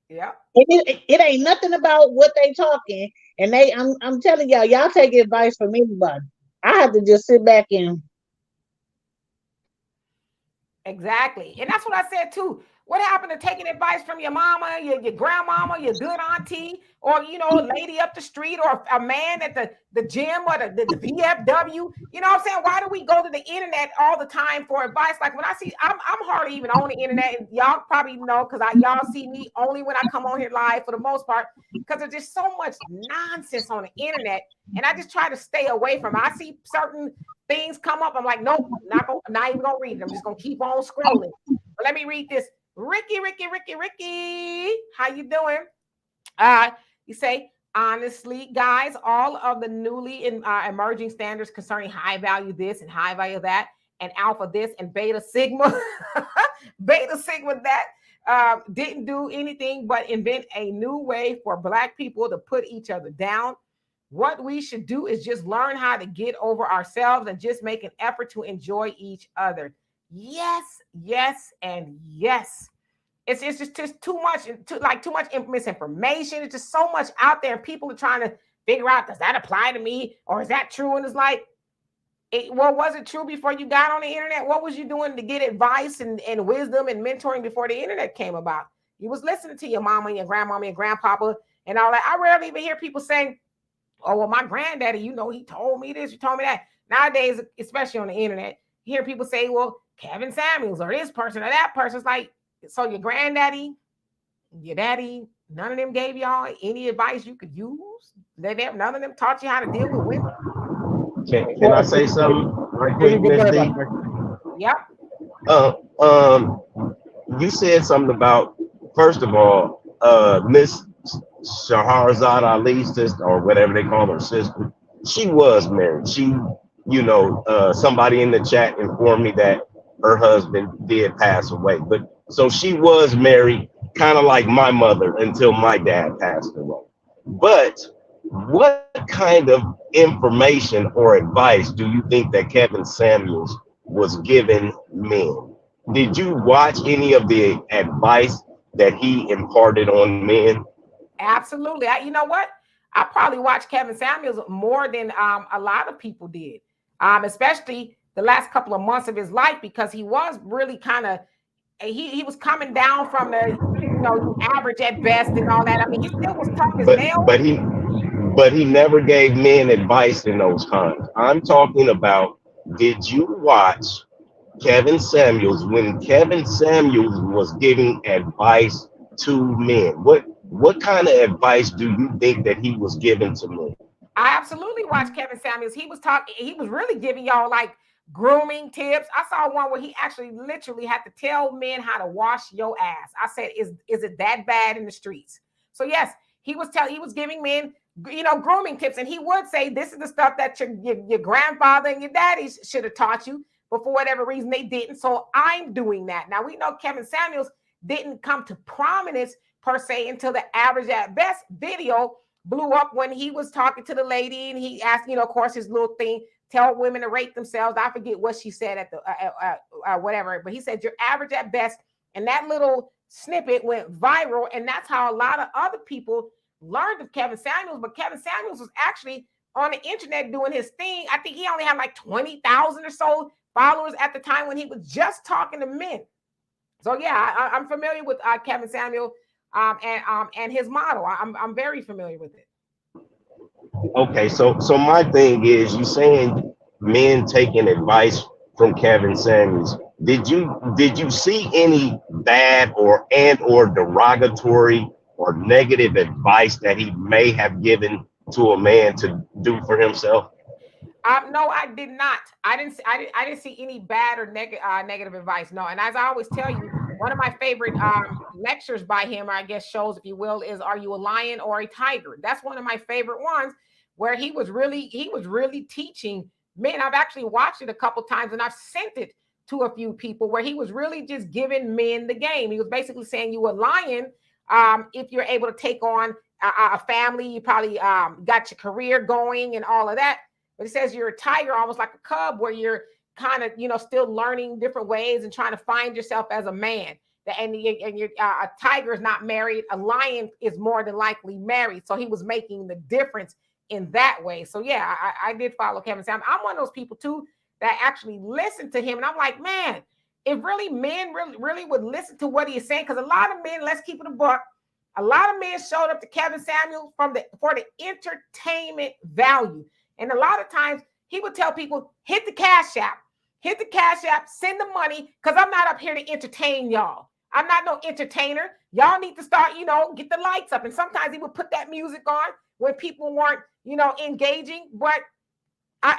Yeah.
It ain't nothing about what they talking, and I'm telling y'all take advice from anybody. I have to just sit back and
Exactly. And that's what I said too. What happened to taking advice from your mama, your grandmama, your good auntie, or a lady up the street, or a man at the gym, or the VFW? You know what I'm saying? Why do we go to the internet all the time for advice? Like when I see, I'm hardly even on the internet, and y'all probably know because y'all see me only when I come on here live for the most part, because there's just so much nonsense on the internet, and I just try to stay away from it. I see certain things come up, I'm like, nope, not even gonna read it. I'm just gonna keep on scrolling. But let me read this. Ricky, how you doing? You say, honestly, guys, all of the newly emerging standards concerning high value this and high value that, and alpha this and beta sigma, that didn't do anything but invent a new way for Black people to put each other down. What we should do is just learn how to get over ourselves and just make an effort to enjoy each other. Yes, yes, and yes. It's just too much, too much misinformation. It's just so much out there, and people are trying to figure out, does that apply to me, or is that true? And it's like, well, was it true before you got on the internet? What was you doing to get advice and wisdom and mentoring before the internet came about? You was listening to your mama and your grandmama and grandpapa and all that. I rarely even hear people saying, oh, well, my granddaddy, he told me this, he told me that. Nowadays, especially on the internet, you hear people say, well, Kevin Samuels or this person or that person. It's like, so your granddaddy, your daddy, none of them gave y'all any advice you could use? None of them taught you how to deal with women?
Can I say something right quick, Miss D?
Yep.
You said something about, first of all, Miss Shahrazad Ali's sister, or whatever they call her sister. She was married. Somebody in the chat informed me that her husband did pass away. But so she was married, kind of like my mother, until my dad passed away. But what kind of information or advice do you think that Kevin Samuels was giving men? Did you watch any of the advice that he imparted on men?
Absolutely. You know what? I probably watched Kevin Samuels more than a lot of people did, especially the last couple of months of his life, because he was really kind of, he was coming down from the, average at best and all that. I mean, he still was tough as nails.
But he never gave men advice in those times. I'm talking about, did you watch Kevin Samuels when Kevin Samuels was giving advice to men? What kind of advice do you think that he was giving to men?
I absolutely watched Kevin Samuels. He was really giving y'all like grooming tips. I saw one where he actually literally had to tell men how to wash your ass. I said, is it that bad in the streets? So yes, he was giving men, grooming tips. And he would say, this is the stuff that your grandfather and your daddy should have taught you, but for whatever reason they didn't. So I'm doing that. Now we know Kevin Samuels didn't come to prominence per se until the Average at Best video blew up, when he was talking to the lady and he asked, of course, his little thing, tell women to rate themselves. I forget what she said at the whatever, but he said, you're average at best. And that little snippet went viral. And that's how a lot of other people learned of Kevin Samuels. But Kevin Samuels was actually on the internet doing his thing. I think he only had like 20,000 or so followers at the time when he was just talking to men. So yeah, I'm familiar with Kevin Samuel and his model. I'm very familiar with it.
Okay, so my thing is, you saying men taking advice from Kevin Samuels. Did you see any bad or derogatory or negative advice that he may have given to a man to do for himself?
No, I did not. I didn't see any bad or negative advice. No, and as I always tell you, one of my favorite lectures by him, or I guess shows, if you will, is "Are You a Lion or a Tiger?" That's one of my favorite ones, where he was really teaching men. I've actually watched it a couple times, and I've sent it to a few people, where he was really just giving men the game. He was basically saying, you a lion if you're able to take on a family, you probably got your career going and all of that. But it says you're a tiger, almost like a cub, where you're kind of, still learning different ways and trying to find yourself as a man. And a tiger is not married. A lion is more than likely married. So he was making the difference in that way. So yeah, I did follow Kevin Samuels. I'm one of those people too that actually listened to him. And I'm like, man, if really men really would listen to what he is saying, because a lot of men, let's keep it a buck, a lot of men showed up to Kevin Samuels for the entertainment value. And a lot of times he would tell people, hit the cash app, send the money, because I'm not up here to entertain y'all. I'm not no entertainer. Y'all need to start, get the lights up. And sometimes he would put that music on when people weren't, engaging. But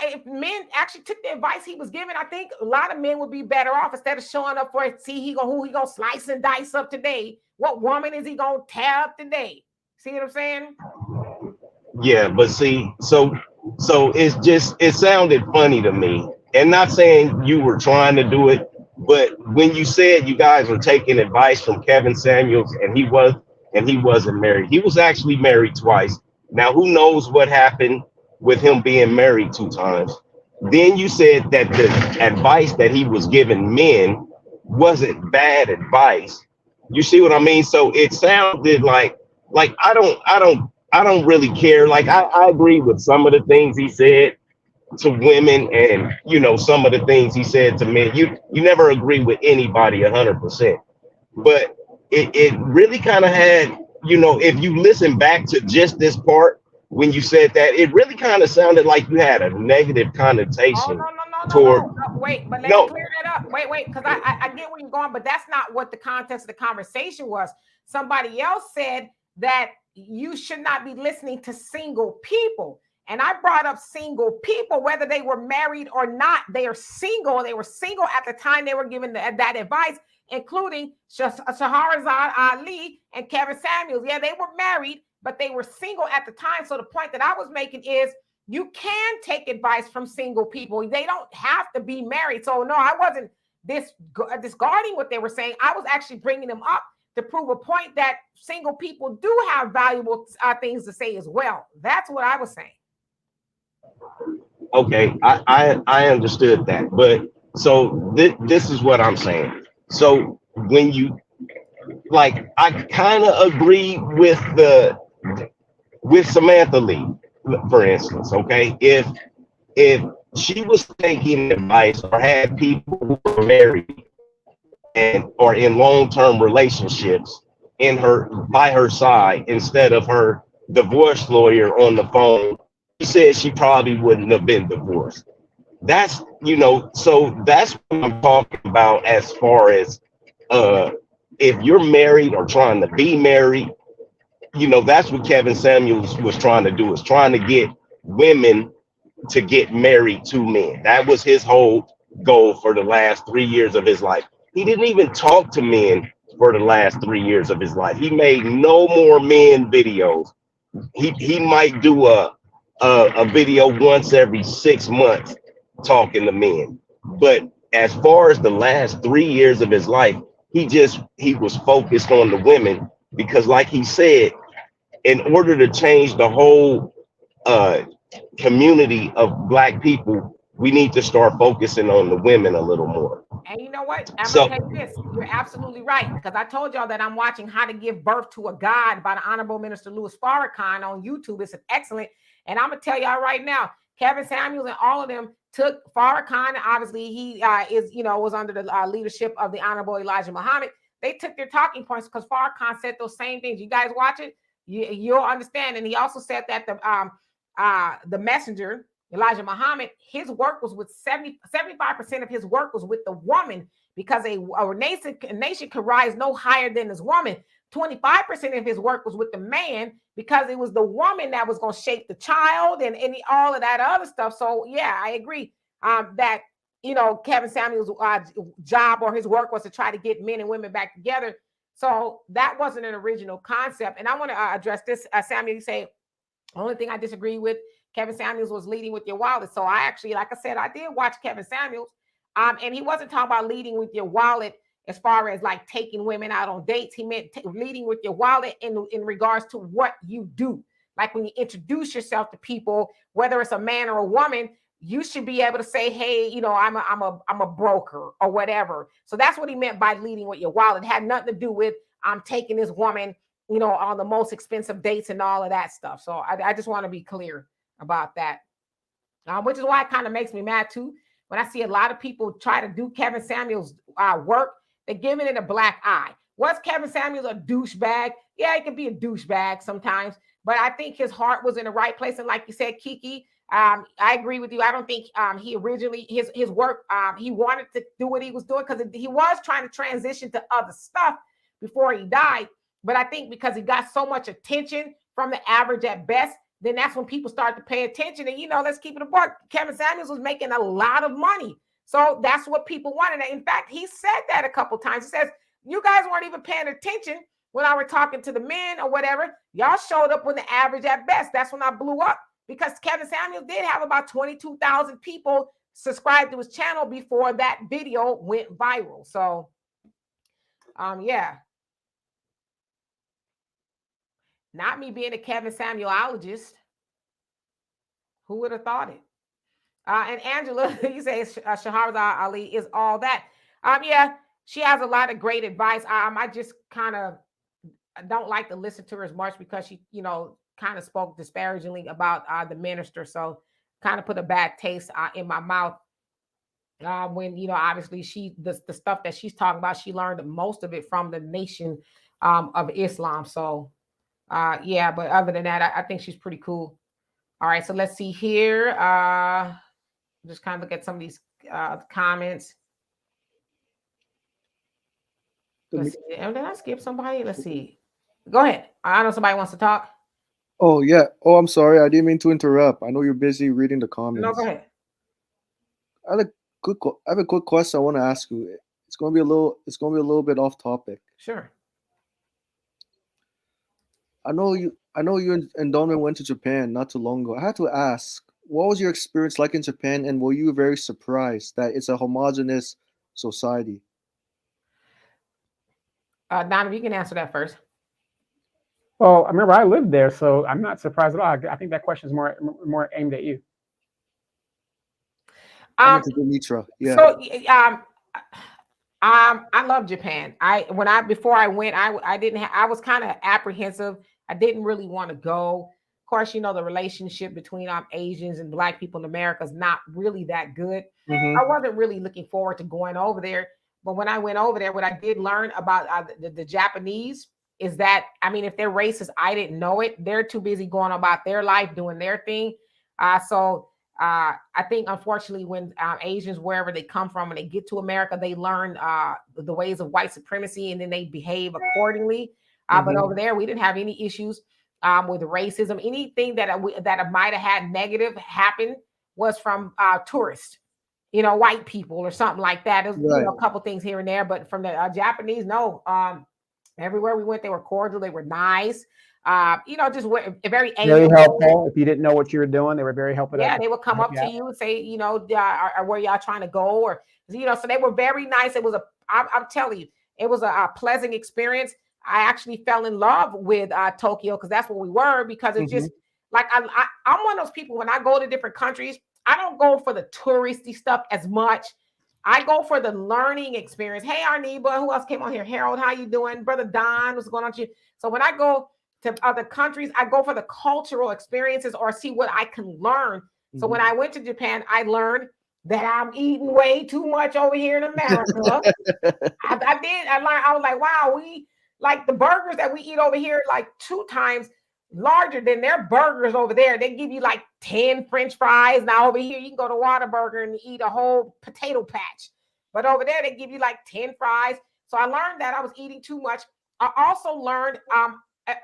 if men actually took the advice he was giving, I think a lot of men would be better off, instead of showing up for it. See who he gonna slice and dice up today. What woman is he gonna tear up today? See what I'm saying?
Yeah, but see, so it sounded funny to me. And not saying you were trying to do it, but when you said you guys were taking advice from Kevin Samuels, and he wasn't married. He was actually married twice. Now, who knows what happened with him being married 2 times? Then you said that the advice that he was giving men wasn't bad advice. You see what I mean? So it sounded like I don't really care. Like I agree with some of the things he said to women, and some of the things he said to men. You never agree with anybody 100%, but it really kind of had, if you listen back to just this part when you said that, it really kind of sounded like you had a negative
Oh,
connotation
no.
toward.
Wait, but let me
No.
clear that up. Wait, because I get where you're going, but that's not what the context of the conversation was. Somebody else said that you should not be listening to single people. And I brought up single people, whether they were married or not. They are single. They were single at the time they were given that advice, including Shahrazad Ali and Kevin Samuels. Yeah, they were married, but they were single at the time. So the point that I was making is you can take advice from single people. They don't have to be married. So no, I wasn't discarding what they were saying. I was actually bringing them up to prove a point that single people do have valuable things to say as well. That's what I was saying.
Okay, I understood that, but so this is what I'm saying. So when you, like, I kind of agree with Samantha Lee, for instance. Okay, if she was taking advice or had people who were married and or in long-term relationships in her by her side instead of her divorce lawyer on the phone, she said she probably wouldn't have been divorced. That's, so that's what I'm talking about as far as uh if you're married or trying to be married. That's what Kevin Samuels was trying to do, is trying to get women to get married to men. That was his whole goal for the last 3 years of his life. He didn't even talk to men for the last 3 years of his life. He made no more men videos. He might do a video once every 6 months talking to men. But as far as the last 3 years of his life, he was focused on the women, because like he said, in order to change the whole uh community of black people, we need to start focusing on the women a little more.
And you know what? I'm gonna
So,
tell you this. You're absolutely right, because I told y'all that I'm watching How to Give Birth to a God by the Honorable Minister Louis Farrakhan on YouTube. It's an excellent. And I'm gonna tell y'all right now, Kevin Samuels and all of them took Farrakhan. Obviously, he was under the leadership of the Honorable Elijah Muhammad. They took their talking points because Farrakhan said those same things. You guys watch it, you'll understand. And he also said that the messenger Elijah Muhammad, his work was with 75% of his work was with the woman, because a nation could rise no higher than this woman. 25% of his work was with the man, because it was the woman that was going to shape the child and all of that other stuff. So yeah, I agree that Kevin Samuel's job or his work was to try to get men and women back together. So that wasn't an original concept. And I want to address this. Samuel, you say the only thing I disagree with Kevin Samuels was leading with your wallet. So I actually, like I said, I did watch Kevin Samuels, and he wasn't talking about leading with your wallet as far as like taking women out on dates. He meant leading with your wallet in regards to what you do. Like when you introduce yourself to people, whether it's a man or a woman, you should be able to say, "Hey, I'm a broker," or whatever. So that's what he meant by leading with your wallet. It had nothing to do with I'm taking this woman, on the most expensive dates and all of that stuff. So I just want to be clear about that, which is why it kind of makes me mad too when I see a lot of people try to do Kevin Samuels' work. They're giving it a black eye. Was Kevin Samuels a douchebag? Yeah, he can be a douchebag sometimes, but I think his heart was in the right place. And like you said, Kiki, I agree with you. I don't think he originally his work he wanted to do what he was doing because he was trying to transition to other stuff before he died. But I think because he got so much attention from the average at best, then that's when people start to pay attention. And, let's keep it a buck. Kevin Samuels was making a lot of money. So that's what people wanted. In fact, he said that a couple times. He says, you guys weren't even paying attention when I were talking to the men or whatever. Y'all showed up when the average at best. That's when I blew up, because Kevin Samuels did have about 22,000 people subscribed to his channel before that video went viral. So, yeah. Not me being a Kevin Samuelologist. Who would have thought it? And Angela, you say Shahrazad Ali is all that. Yeah, she has a lot of great advice. I just kind of don't like to listen to her as much because she, kind of spoke disparagingly about the minister. So kind of put a bad taste in my mouth. When obviously the stuff that she's talking about, she learned most of it from the Nation of Islam. So yeah, but other than that, I think she's pretty cool. All right, so let's see here. Just kind of look at some of these comments. Let's see. Did I skip somebody? Let's see. Go ahead. I know somebody wants to talk.
Oh yeah. Oh, I'm sorry. I didn't mean to interrupt. I know you're busy reading the comments.
No, go ahead.
I have a quick question I want to ask you. It's going to be a little bit off topic.
Sure.
I know you and Donovan went to Japan not too long ago. I had to ask, what was your experience like in Japan, and were you very surprised that it's a homogenous society?
Donovan, you can answer that first.
Well, I remember I lived there, so I'm not surprised at all. I think that question is more aimed at you.
Dimitra. Yeah.
So I love Japan. Before I went, I was kind of apprehensive. I didn't really want to go. Of course, the relationship between Asians and Black people in America is not really that good.
Mhm.
I wasn't really looking forward to going over there. But when I went over there, what I did learn about the Japanese is that, if they're racist, I didn't know it. They're too busy going about their life, doing their thing. I think, unfortunately, when Asians, wherever they come from, when they get to America, they learn the ways of white supremacy, and then they behave accordingly. But over there, we didn't have any issues with racism. Anything that might have had negative happen was from tourists, white people or something like that. It was, a couple things here and there, but from the Japanese, no. Everywhere we went, they were cordial. They were nice. Just very
helpful. If you didn't know what you were doing, they were very helpful.
Yeah, they would come up to you and say, where y'all trying to go, or so they were very nice. It was I'm telling you, it was a pleasant experience. I actually fell in love with Tokyo because that's where we were. Because it's just like I'm one of those people, when I go to different countries, I don't go for the touristy stuff as much. I go for the learning experience. Hey, Arniba, who else came on here? Harold, how you doing? Brother Don, what's going on with you? So when I go to other countries, I go for the cultural experiences or see what I can learn. So when I went to Japan, I learned that I'm eating way too much over here in America. I learned. I was like, wow, we like the burgers that we eat over here like 2 times larger than their burgers over there. They give you like 10 French fries. Now over here, you can go to Whataburger and eat a whole potato patch. But over there, they give you like 10 fries. So I learned that I was eating too much. I also learned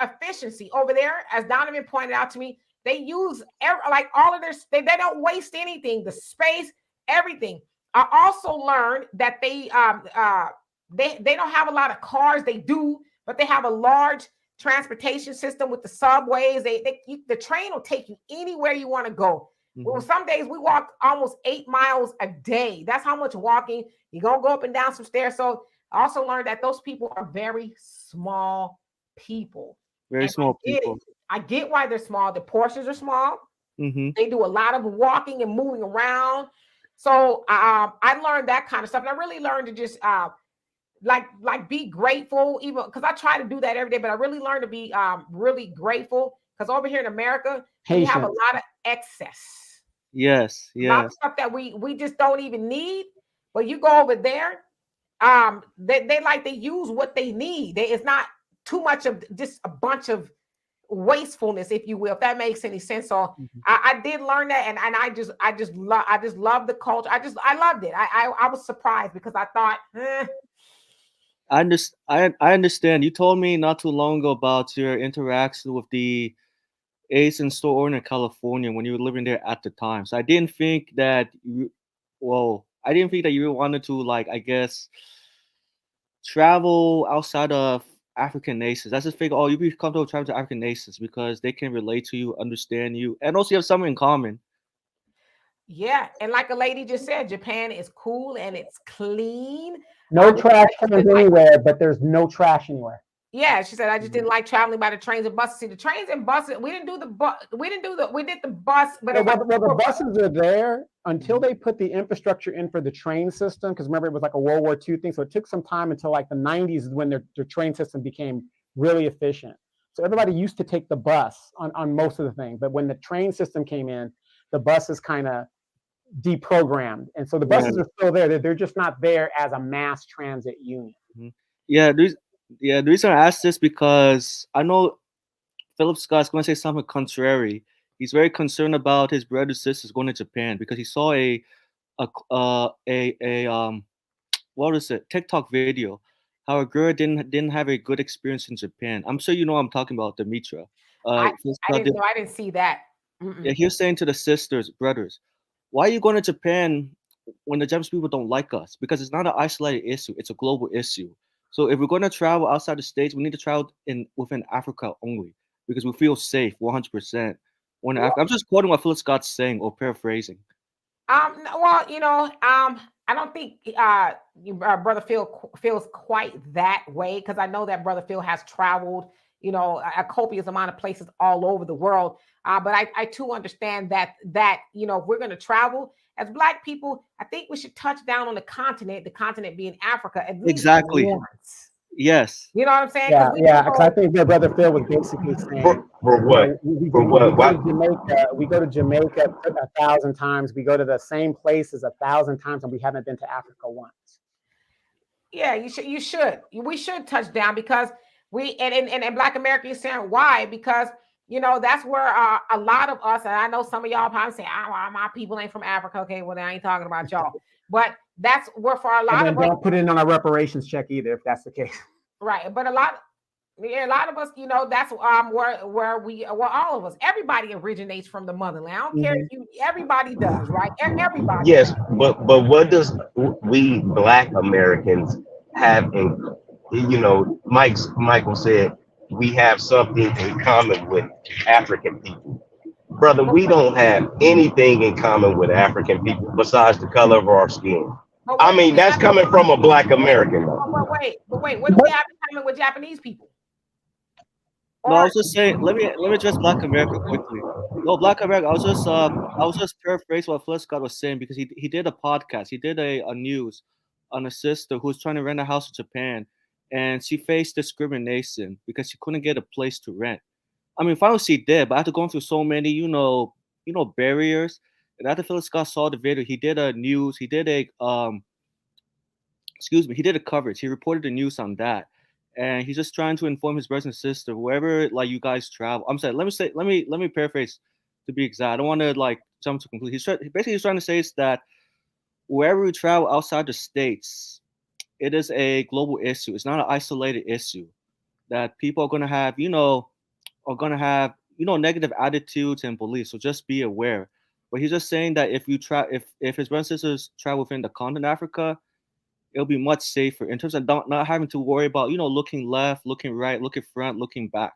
efficiency over there. As Donovan pointed out to me, they use all of their, they don't waste anything, the space, everything. I also learned that they don't have a lot of cars. They do, but they have a large transportation system with the subways. The train will take you anywhere you want to go. Well, some days we walk almost 8 miles a day. That's how much walking. You're gonna go up and down some stairs. So I also learned that those people are very small people.
Very small people.
I get why they're small. The portions are small. They do a lot of walking and moving around. So I learned that kind of stuff. And I really learned to just be grateful, even because I try to do that every day, but I really learned to be really grateful, because over here in America, we have a lot of excess.
Yes.
A lot of stuff that we just don't even need. But you go over there, they use what they need. It's not too much of just a bunch of wastefulness, if you will, if that makes any sense. So I did learn that, and I just love the culture. I loved it. I was surprised because I thought,
I understand. You told me not too long ago about your interaction with the Asian store owner in California when you were living there at the time. So I didn't think that you wanted to, like, I guess, travel outside of African nations. I just figured, you'd be comfortable traveling to African nations because they can relate to you, understand you, and also you have something in common.
Yeah, and like a lady just said, Japan is cool and it's clean.
No trash cans anywhere, but there's no trash anywhere.
Yeah, she said I just didn't like traveling by the trains and buses. See, the trains and buses, we did the bus, but if
Well, the buses are there until they put the infrastructure in for the train system. Because remember, it was like a World War II thing, so it took some time until like the 90s is when their train system became really efficient. So everybody used to take the bus on most of the things, but when the train system came in, the buses kind of deprogrammed, and so the buses are still there. They're just not there as a mass transit unit.
Yeah, the reason I asked this because I know Philip Scott's going to say something contrary. He's very concerned about his brothers and sisters going to Japan because he saw a what is it, TikTok video how a girl didn't have a good experience in Japan. I'm sure you know what I'm talking about, Demetra. Phil Scott did-
I didn't see that.
yeah, he was saying to the sisters, brothers, why are you going to Japan when the Japanese people don't like us? Because it's not an isolated issue; it's a global issue. So if we're going to travel outside the states, we need to travel within Africa only because we feel safe 100%. When I'm just quoting what Philip Scott's saying or paraphrasing.
Well, I don't think Brother Phil feels quite that way because I know that Brother Phil has traveled, a copious amount of places all over the world. But I too understand that if we're going to travel as Black people, I think we should touch down on the continent being Africa at least once.
Yes.
You know what I'm saying?
Yeah. Because I think their brother Phil was basically saying,
for what?
We go to Jamaica 1,000 times. We go to the same places 1,000 times, and we haven't been to Africa once.
Yeah, you should. We should touch down because and Black Americans saying why? Because that's where a lot of us, and I know some of y'all probably say, my people ain't from Africa. Okay, well, I ain't talking about y'all. But that's where for a lot of us.
Don't put it in on a reparations check either, if that's the case.
Right, but a lot of us, that's where all of us, everybody originates from the motherland. I don't care if everybody does, right? Everybody.
Yes, but what does we Black Americans have in? Michael said we have something in common with African people. Brother, we don't have anything in common with African people besides the color of our skin. I mean, that's coming from a Black American.
But wait, what do we have in common with Japanese people?
No, I was just saying. Let me address Black America quickly. No, Black America. I was just paraphrasing what Phil Scott was saying because he did a podcast. He did a news on a sister who was trying to rent a house in Japan, and she faced discrimination because she couldn't get a place to rent. I mean, finally she did, but after going through so many, barriers. And after Phil Scott saw the video, he did a news. He did a he did a coverage. He reported the news on that. And he's just trying to inform his brothers and sister, wherever like you guys travel. I'm sorry, let me paraphrase to be exact. I don't want to jump to conclusion. He's trying to say is that wherever we travel outside the states, it is a global issue. It's not an isolated issue. That people are gonna have, negative attitudes and beliefs. So just be aware. But he's just saying that if his brothers and sisters travel within the continent of Africa, it'll be much safer in terms of not having to worry about, looking left, looking right, looking front, looking back.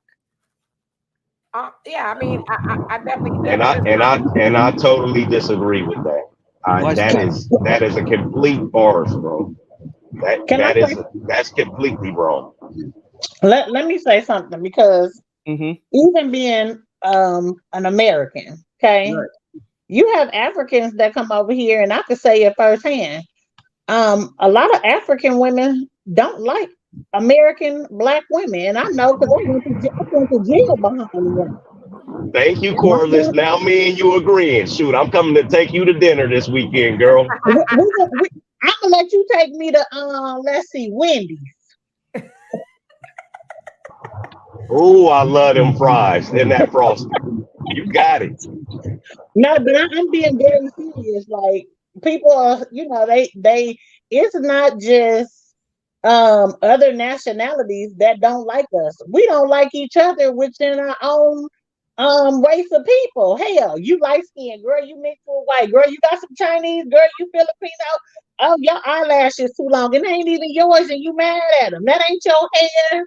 Yeah, I mean, I definitely.
And I totally disagree with that. That is a complete farce, bro. That's completely wrong.
Let me say something because even being an American, okay, you have Africans that come over here, and I could say it firsthand. A lot of African women don't like American Black women, and I know because I went to jail behind them.
Thank you, Corliss. Now me and you agreeing. Shoot, I'm coming to take you to dinner this weekend, girl.
I'm gonna let you take me to let's see, Wendy's.
Oh, I love them fries and that frosting. You got it.
No, but I'm being very serious. Like people are, they it's not just other nationalities that don't like us. We don't like each other within our own race of people. Hell, you light skinned girl, you mixed with white girl, you got some Chinese girl, you Filipino. Oh, your eyelashes too long, and it ain't even yours, and you mad at them. That ain't your hair.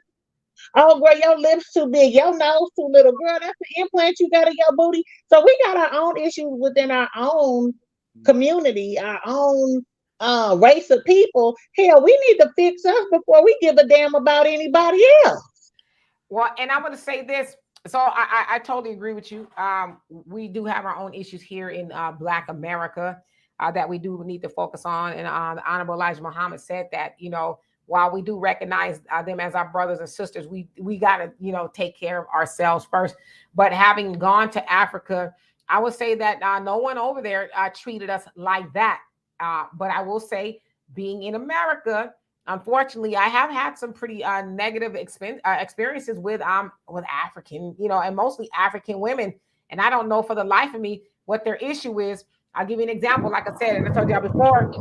Oh, girl, your lips too big, your nose too little. Girl, that's the implant you got in your booty. So we got our own issues within our own community, our own race of people. Hell, we need to fix us before we give a damn about anybody else.
Well, and I'm going to say this. So I totally agree with you. We do have our own issues here in Black America that we do need to focus on. And the Honorable Elijah Muhammad said that, while we do recognize them as our brothers and sisters, we got to, take care of ourselves first. But having gone to Africa, I would say that no one over there treated us like that. But I will say, being in America, unfortunately, I have had some pretty negative experiences with African, and mostly African women. And I don't know for the life of me what their issue is. I'll give you an example. Like I said, and I told y'all before,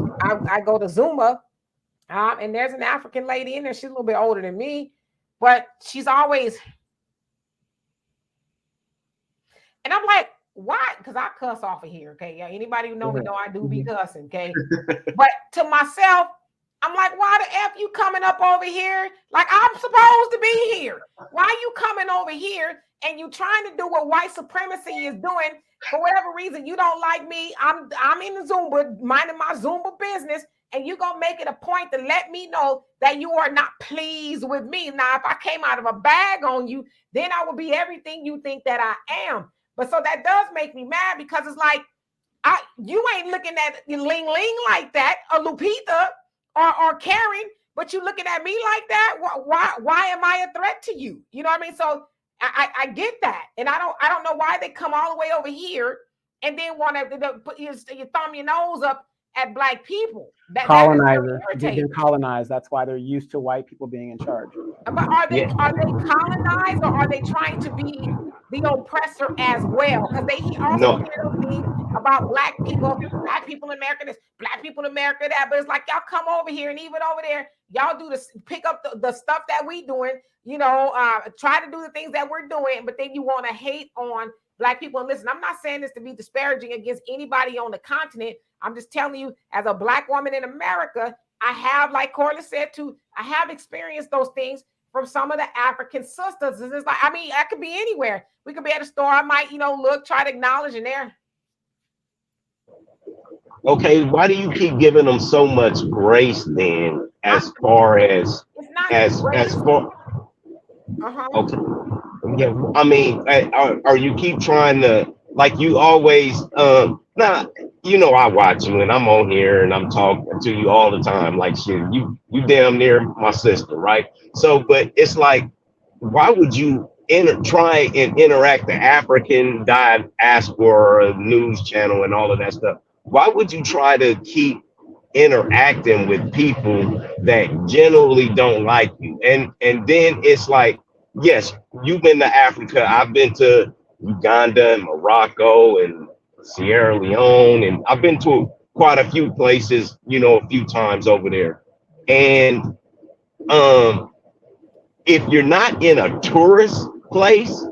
I go to Zumba, and there's an African lady in there. She's a little bit older than me, but she's always, and I'm like, why? Because I cuss off of here. Okay, yeah. Anybody who know me know I do be cussing. Okay, but to myself, I'm like, why the F you coming up over here? Like, I'm supposed to be here. Why you coming over here and you trying to do what white supremacy is doing? For whatever reason, you don't like me. I'm in the Zumba, minding my Zumba business, and you gonna make it a point to let me know that you are not pleased with me. Now, if I came out of a bag on you, then I would be everything you think that I am. But so that does make me mad, because it's like, you ain't looking at Ling Ling like that, or Lupita, or Karen, but you looking at me like that. Why am I a threat to you? You know what I mean? So I get that, and I don't know why they come all the way over here and then want to put you thumb your nose up at Black people.
Colonizer. They've been colonized. That's why they're used to white people being in charge.
But are they colonized, or are they trying to be the oppressor as well? Because they also hear those things about Black people in America this, Black people in America that. But it's like, y'all come over here, and even over there, y'all do this, pick up the stuff that we doing, try to do the things that we're doing, but then you want to hate on Black people. And listen, I'm not saying this to be disparaging against anybody on the continent. I'm just telling you, as a Black woman in America, I have, like Corliss said too, I have experienced those things from some of the African sisters. It's like, I mean, I could be anywhere. We could be at a store. I might, look, try to acknowledge, and there.
Okay, why do you keep giving them so much grace then, as far as far? Okay, yeah. I mean, are you keep trying to, like, you always now, I watch you and I'm on here and I'm talking to you all the time, like, shit, you damn near my sister, right? So, but it's like, why would you try and interact the African diaspora news channel and all of that stuff? Why would you try to keep interacting with people that generally don't like you? And then it's like, yes, you've been to Africa. I've been to Uganda and Morocco and Sierra Leone, and I've been to quite a few places, a few times over there. And if you're not in a tourist place,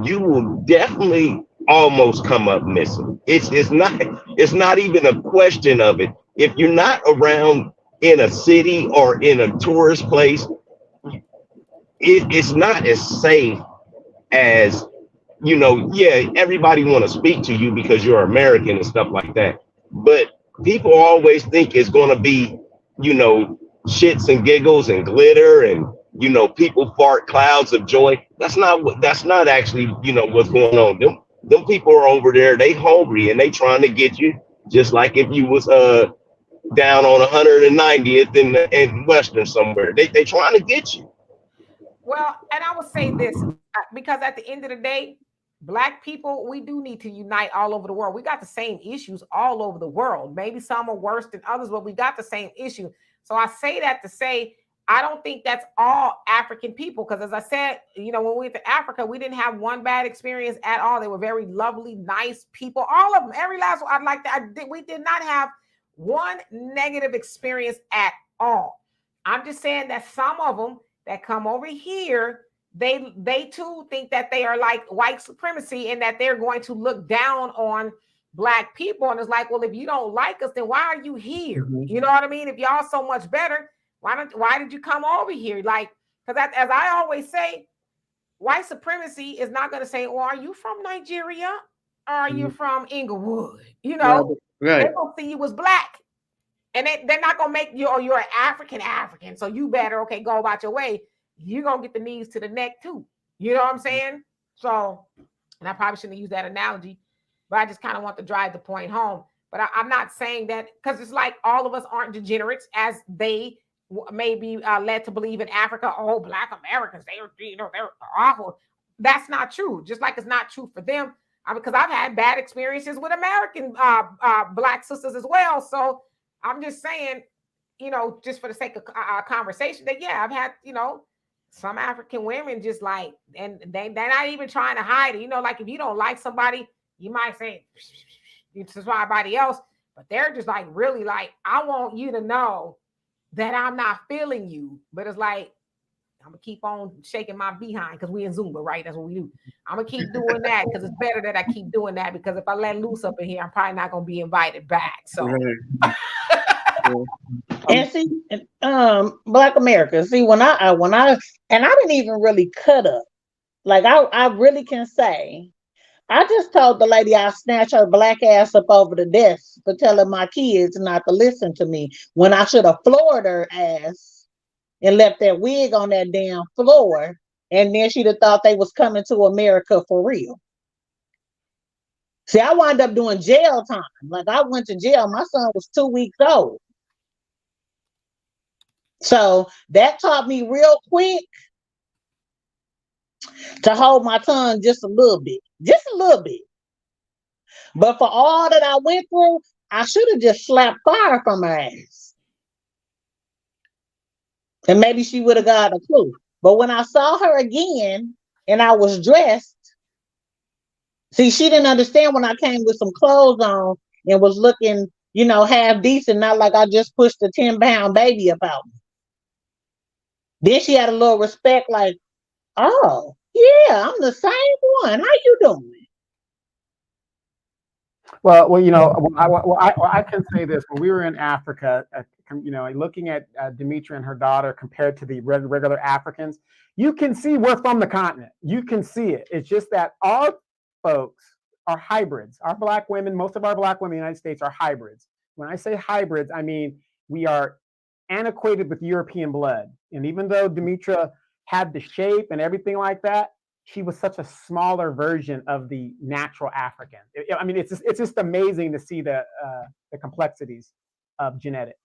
you will definitely almost come up missing. It's not even a question of it. If you're not around in a city or in a tourist place, it's not as safe as, yeah, everybody want to speak to you because you're American and stuff like that. But people always think it's going to be, shits and giggles and glitter and, people fart clouds of joy. That's not actually, what's going on. Them people are over there, they hungry and they trying to get you, just like if you was down on 190th in Western somewhere. They trying to get you.
Well, and I would say this, because at the end of the day, Black people, we do need to unite all over the world. We got the same issues all over the world. Maybe some are worse than others, but we got the same issue. So I say that to say, I don't think that's all African people, because as I said, when we went to Africa, we didn't have one bad experience at all. They were very lovely, nice people, all of them. Every last one. We did not have one negative experience at all. I'm just saying that some of them that come over here, they too think that they are like white supremacy, and that they're going to look down on Black people. And it's like, well, if you don't like us, then why are you here? Mm-hmm. You know what I mean? If y'all so much better, why did you come over here? Like, because as I always say, white supremacy is not going to say, well, are you from Nigeria? Or are you from Inglewood? Right. They're going to see you as Black. And they're not going to make you, or you're an African, so you better, go about your way. you're gonna get the knees to the neck too. You know what I'm saying? So, and I probably shouldn't use that analogy, but I just kind of want to drive the point home. But I'm not saying that because it's like all of us aren't degenerates as they may be led to believe in Africa. Oh, Black Americans, they're awful. That's not true. Just like it's not true for them, because I've had bad experiences with American Black sisters as well. So I'm just saying, just for the sake of conversation, that yeah, I've had some African women just like, and they're not even trying to hide it. Like if you don't like somebody, you might say to somebody else, but they're just like really like, I want you to know that I'm not feeling you. But it's like, I'm gonna keep on shaking my behind because we in Zumba, right? That's what we do. I'm gonna keep doing that because it's better that I keep doing that, because if I let loose up in here, I'm probably not gonna be invited back. So
and see, Black America. See, when I and I didn't even really cut up. Like I really can say, I just told the lady I snatched her black ass up over the desk for telling my kids not to listen to me when I should have floored her ass and left that wig on that damn floor, and then she'd have thought they was coming to America for real. See, I wound up doing jail time. Like I went to jail. My son was 2 weeks old. So that taught me real quick to hold my tongue just a little bit. Just a little bit. But for all that I went through, I should have just slapped fire from her ass. And maybe she would have got a clue. But when I saw her again and I was dressed, see, she didn't understand when I came with some clothes on and was looking, half decent, not like I just pushed a 10-pound baby about me. Then she had a little respect, like, oh, yeah, I'm the same one. How you doing?
Well, I can say this. When we were in Africa, looking at Demetra and her daughter compared to the regular Africans, you can see we're from the continent. You can see it. It's just that our folks are hybrids. Our Black women, most of our Black women in the United States are hybrids. When I say hybrids, I mean we are antiquated with European blood. And even though Demetra had the shape and everything like that, she was such a smaller version of the natural African. It's just amazing to see the complexities of genetics.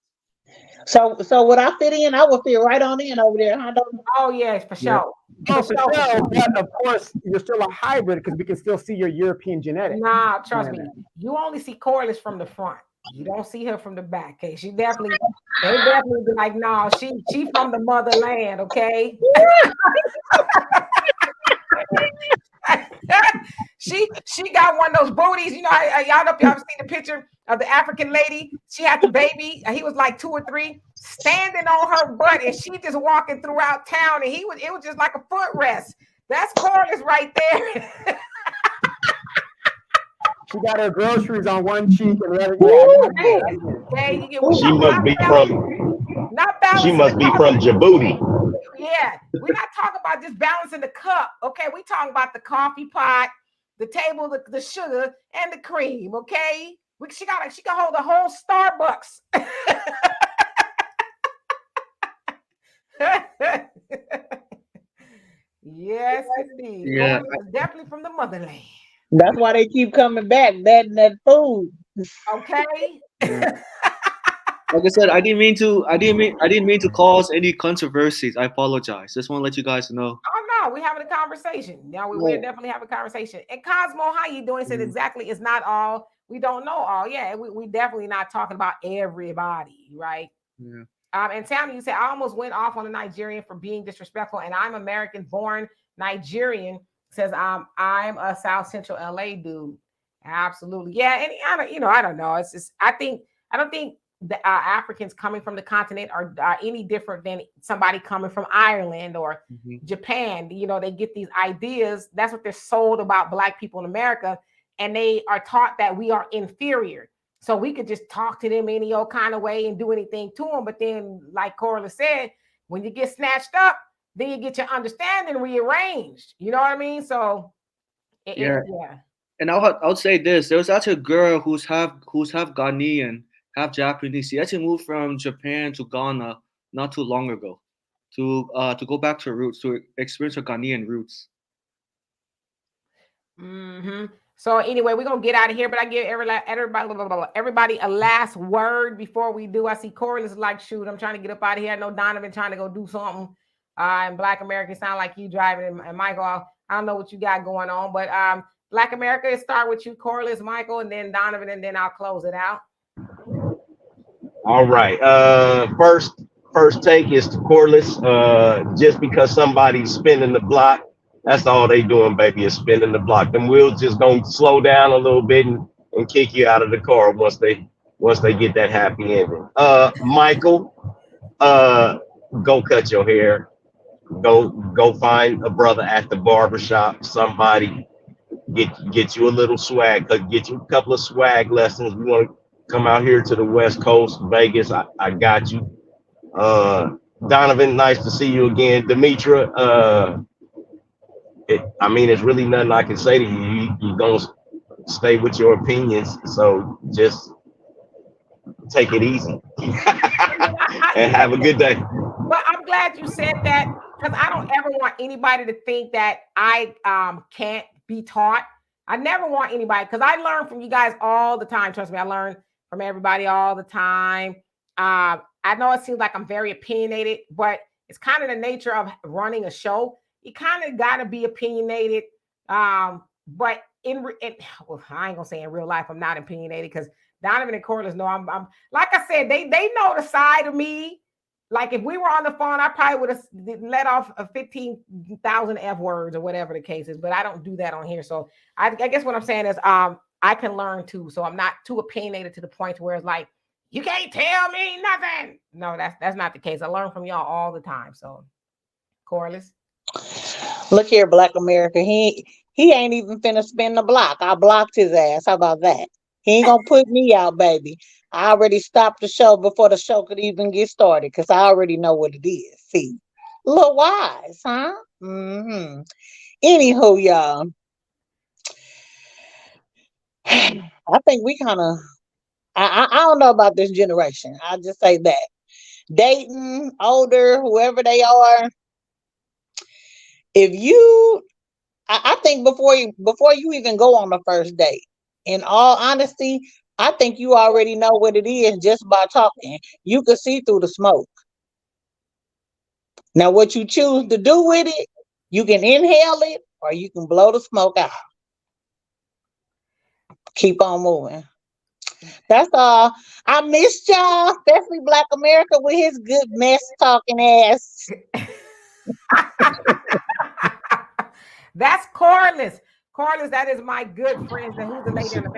So would I fit in? I would fit right on in over there.
Oh yes, for sure.
Oh, for sure. But of course, you're still a hybrid because we can still see your European genetics.
Nah, trust me. You only see Corliss from the front. You don't see her from the back. Okay, they definitely be like, no, she from the motherland. Okay. she got one of those booties. Y'all know if y'all ever seen the picture of the African lady. She had the baby. He was like 2 or 3, standing on her butt, and she just walking throughout town, and it was just like a footrest. That's Corliss right there.
She got her groceries on one cheek and the other.
She must be from Djibouti.
Yeah, we're not talking about just balancing the cup. Okay, we talking about the coffee pot, the table, the sugar, and the cream. Okay, she can hold the whole Starbucks. Yes, indeed.
Yeah,
definitely from the motherland.
That's why they keep coming back, that food.
Okay.
Yeah. Like I said, I didn't mean to cause any controversies. I apologize. Just want to let you guys know.
Oh no, we're having a conversation. Now we're definitely having a conversation. And Cosmo, how you doing? Said exactly. It's not all. We don't know all. Yeah, we definitely not talking about everybody, right?
Yeah.
And Tammy, you said I almost went off on a Nigerian for being disrespectful, and I'm American born Nigerian. Says I'm a South Central LA dude. Absolutely, yeah. And I don't know. It's just I don't think the Africans coming from the continent are any different than somebody coming from Ireland or Japan. They get these ideas. That's what they're sold about Black people in America, and they are taught that we are inferior. So we could just talk to them any old kind of way and do anything to them. But then, like Corliss said, when you get snatched up, then you get your understanding rearranged. You know what I mean? So, yeah.
And I would say this: there was actually a girl who's half Ghanaian, half Japanese. She actually moved from Japan to Ghana not too long ago. to go back to her roots, to experience her Ghanaian roots.
So anyway, we're gonna get out of here, but I give everybody a last word before we do. I see Corliss like, shoot, I'm trying to get up out of here. I know Donovan trying to go do something. And Black America sound like you driving, and Michael, I don't know what you got going on, but Black America, start with you, Corliss, Michael, and then Donovan, and then I'll close it out.
All right. First take is to Corliss. Just because somebody's spinning the block, that's all they doing, baby, is spinning the block. Them wheels just gonna slow down a little bit and kick you out of the car once they get that happy ending. Michael, go cut your hair. Go find a brother at the barbershop. Somebody get you a little swag. Get you a couple of swag lessons. We want to come out here to the West Coast, Vegas. I got you. Donovan, nice to see you again. Demetra, it's really nothing I can say to you. You're gonna stay with your opinions, so just take it easy and have a good day.
Well, I'm glad you said that, because I don't ever want anybody to think that I can't be taught. I never want anybody, because I learn from you guys all the time. Trust me, I learn from everybody all the time. I know it seems like I'm very opinionated, but it's kind of the nature of running a show. You kind of got to be opinionated. But I ain't gonna say in real life I'm not opinionated, because Donovan and Corliss know I'm like I said, they know the side of me. Like if we were on the phone, I probably would have let off 15,000 F words or whatever the case is, but I don't do that on here. So I guess what I'm saying is I can learn too. So I'm not too opinionated to the point where it's like, you can't tell me nothing. No, that's not the case. I learn from y'all all the time. So Corliss.
Look here, Black America. He ain't even finna spin the block. I blocked his ass. How about that? He ain't gonna put me out, baby. I already stopped the show before the show could even get started, because I already know what it is. See, a little wise, huh? Anywho, y'all, I think we kind of, I don't know about this generation. I'll just say that. Dating, older, whoever they are, if you, I think before you even go on the first date, in all honesty, I think you already know what it is just by talking. You can see through the smoke. Now, what you choose to do with it, you can inhale it or you can blow the smoke out. Keep on moving. That's all. I missed y'all, especially Black America with his good mess talking ass.
That's Corliss. Corliss, that is my good friend. Who's the lady in the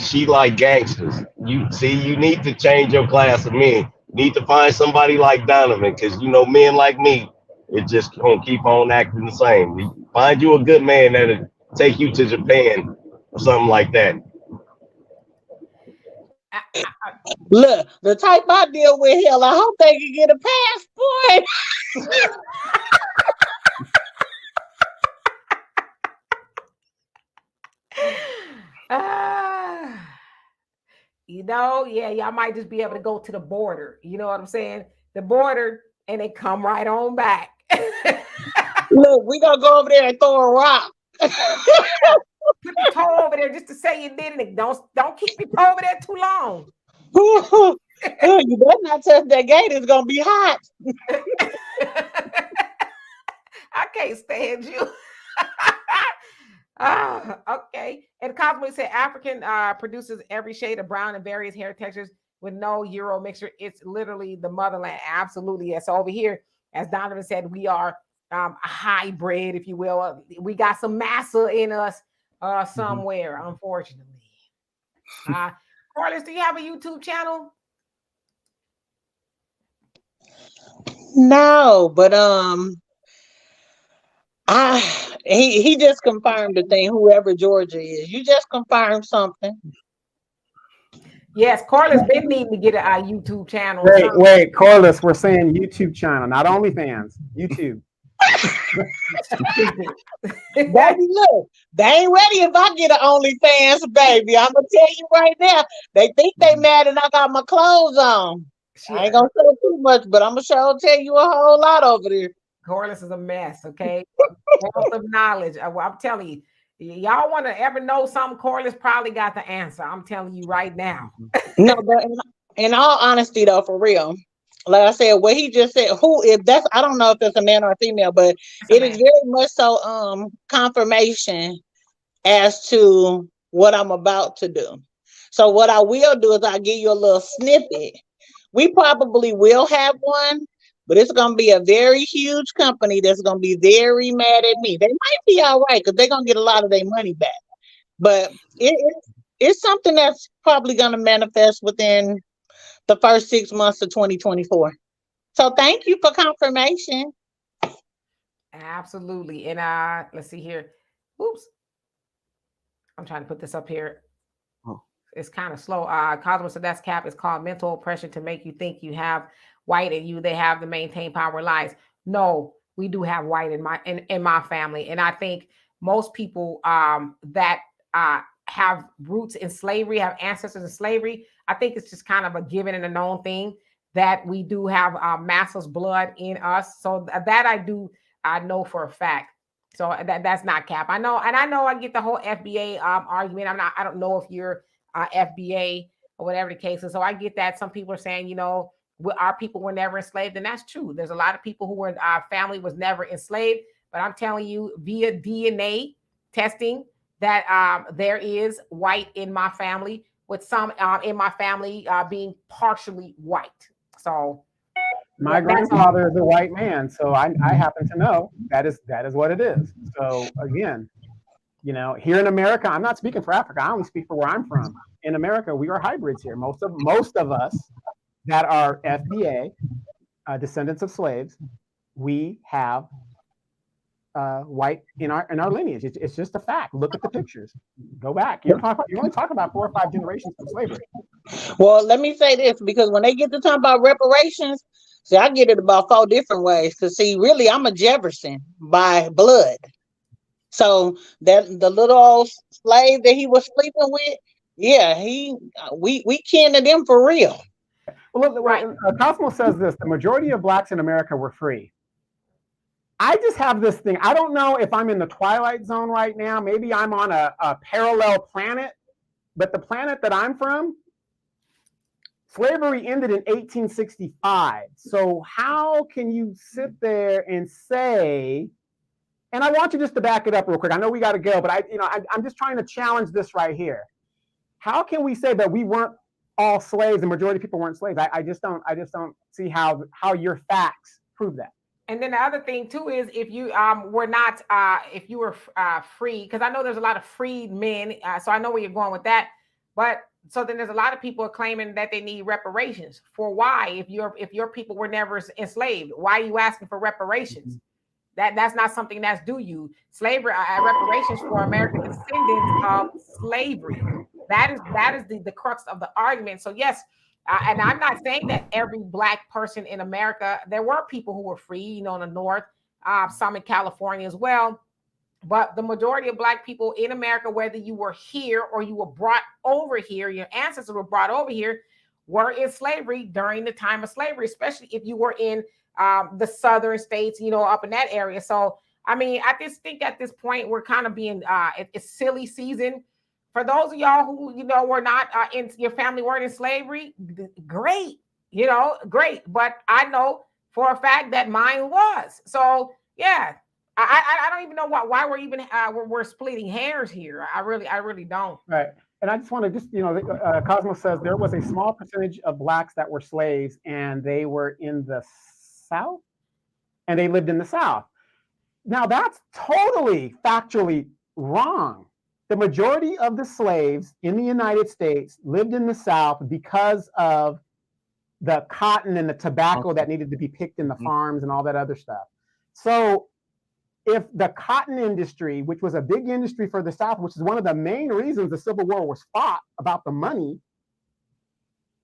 She like gangsters. You need to change your class of men. You need to find somebody like Donovan, because men like me, it just gonna keep on acting the same. Find you a good man that'll take you to Japan or something like that.
Look, the type I deal with, hell, I hope they can get a passport.
Y'all might just be able to go to the border. You know what I'm saying? The border, and they come right on back.
Look, we gonna go over there and throw a rock.
Put your toe over there just to say you did it. Don't keep your toe over there too long.
You better not touch that gate. It's gonna be hot.
I can't stand you. Okay. And Cosmo said African produces every shade of brown and various hair textures with no Euro mixture. It's literally the motherland. Absolutely. Yes. So over here, as Donovan said, we are a hybrid, if you will. We got some massa in us somewhere, unfortunately. Corliss, do you have a YouTube channel?
No, but he just confirmed the thing. Whoever Georgia is, you just confirmed something.
Yes, Corliss been needing to get a YouTube channel.
Wait, Corliss, we're saying YouTube channel, not OnlyFans. YouTube.
Baby, look, they ain't ready if I get an OnlyFans, baby. I'm gonna tell you right now. They think they mad and I got my clothes on. I ain't gonna say too much, but I'm gonna sure tell you a whole lot over there.
Corliss is a mess, okay? Wealth of knowledge. I'm telling you, y'all want to ever know something? Corliss probably got the answer. I'm telling you right now.
No, but in all honesty, though, for real, like I said, what he just said, who if that's I don't know if it's a man or a female, but it is very much so confirmation as to what I'm about to do. So what I will do is I'll give you a little snippet. We probably will have one, but it's gonna be a very huge company that's gonna be very mad at me. They might be all right because they're gonna get a lot of their money back. But it's something that's probably gonna manifest within the first 6 months of 2024. So thank you for confirmation.
Absolutely. And let's see here. Oops. I'm trying to put this up here. It's kind of slow. Cosmo said that's cap. It's called mental oppression to make you think you have white in you. They have to maintain power lies. No, we do have white in my family. And I think most people that have roots in slavery, have ancestors in slavery, I think it's just kind of a given and a known thing that we do have Massa's blood in us. So that I know for a fact. So that's not cap. I know I get the whole FBA argument. I don't know if you're FBA or whatever the case is. So I get that some people are saying, our people were never enslaved, and that's true. There's a lot of people who were our family was never enslaved, but I'm telling you via DNA testing that there is white in my family, with some in my family being partially white. So
my grandfather is a white man, so I happen to know that is what it is. So again, here in America, I'm not speaking for Africa. I only speak for where I'm from. In America, we are hybrids here. Most of us that are FBA, descendants of slaves, we have white in our lineage. It's just a fact. Look at the pictures. Go back. You only talk about 4 or 5 generations of slavery.
Well, let me say this, because when they get to talk about reparations, see, I get it about 4 different ways. Because see, really, I'm a Jefferson by blood. So that the little old slave that he was sleeping with, yeah, we kin to them for real.
Well, look, right. Cosmo says this: the majority of blacks in America were free. I just have this thing. I don't know if I'm in the twilight zone right now. Maybe I'm on a parallel planet, but the planet that I'm from, slavery ended in 1865. So how can you sit there and say? And I want you just to back it up real quick. I know we got to go, but I'm just trying to challenge this right here. How can we say that we weren't all slaves? The majority of people weren't slaves. I just don't see how your facts prove that.
And then the other thing too is if you were not if you were free, because I know there's a lot of freed men, so I know where you're going with that. But so then there's a lot of people claiming that they need reparations for why? If your people were never enslaved, why are you asking for reparations? That's not something that's due you. Slavery, reparations for American descendants of slavery. That is the crux of the argument. So yes, and I'm not saying that every black person in America, there were people who were free, in the North, some in California as well. But the majority of black people in America, whether you were here or you were brought over here, your ancestors were brought over here, were in slavery during the time of slavery, especially if you were in the southern states, up in that area. So, I mean, I just think at this point, we're kind of being, it's silly season. For those of y'all who, were not in your family weren't in slavery, great, great. But I know for a fact that mine was. So, yeah, I don't even know why we're even, we're splitting hairs here. I really don't.
Right. And I just want to Cosmo says there was a small percentage of blacks that were slaves and they were in the South and they lived in the South. Now that's totally factually wrong. The majority of the slaves in the United States lived in the South because of the cotton and the tobacco that needed to be picked in the farms and all that other stuff. So if the cotton industry, which was a big industry for the South, which is one of the main reasons the Civil War was fought about the money,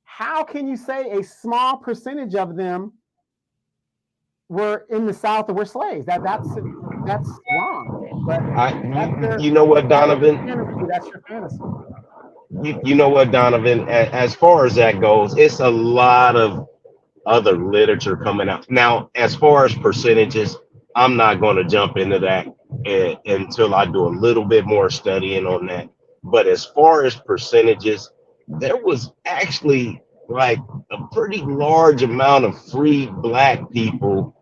how can you say a small percentage of them were in the South or were slaves? That's wrong. But
you know what, Donovan?
That's your fantasy.
You know what, Donovan? As far as that goes, it's a lot of other literature coming out. Now, as far as percentages, I'm not going to jump into that until I do a little bit more studying on that. But as far as percentages, there was actually like a pretty large amount of free black people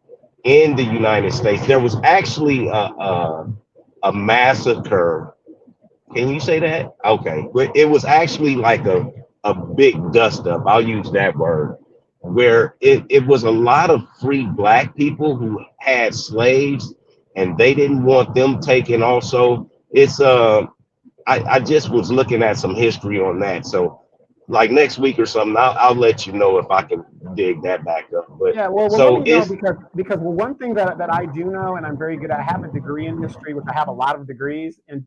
in the United States. There was actually a massacre. Can you say that? Okay. But it was actually like a big dust up. I'll use that word. Where it was a lot of free black people who had slaves and they didn't want them taken also. It's I just was looking at some history on that. So like next week or something, I'll let you know if I can dig that back up. But
Yeah, well, let
so
me know
it's
because well, one thing that I do know, and I'm very good at, I have a degree in history, which I have a lot of degrees, and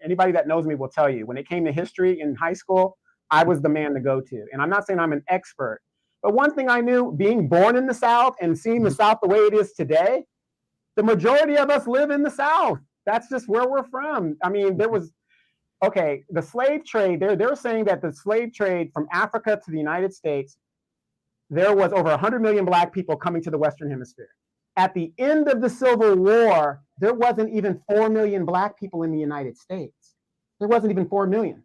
anybody that knows me will tell you, when it came to history in high school, I was the man to go to. And I'm not saying I'm an expert, but one thing I knew, being born in the South and seeing the South the way it is today, the majority of us live in the South. That's just where we're from. I mean, there was, okay, the slave trade, they're saying that the slave trade from Africa to the United States, there was over 100 million black people coming to the Western Hemisphere. At the end of the Civil War, there wasn't even 4 million black people in the United States. There wasn't even 4 million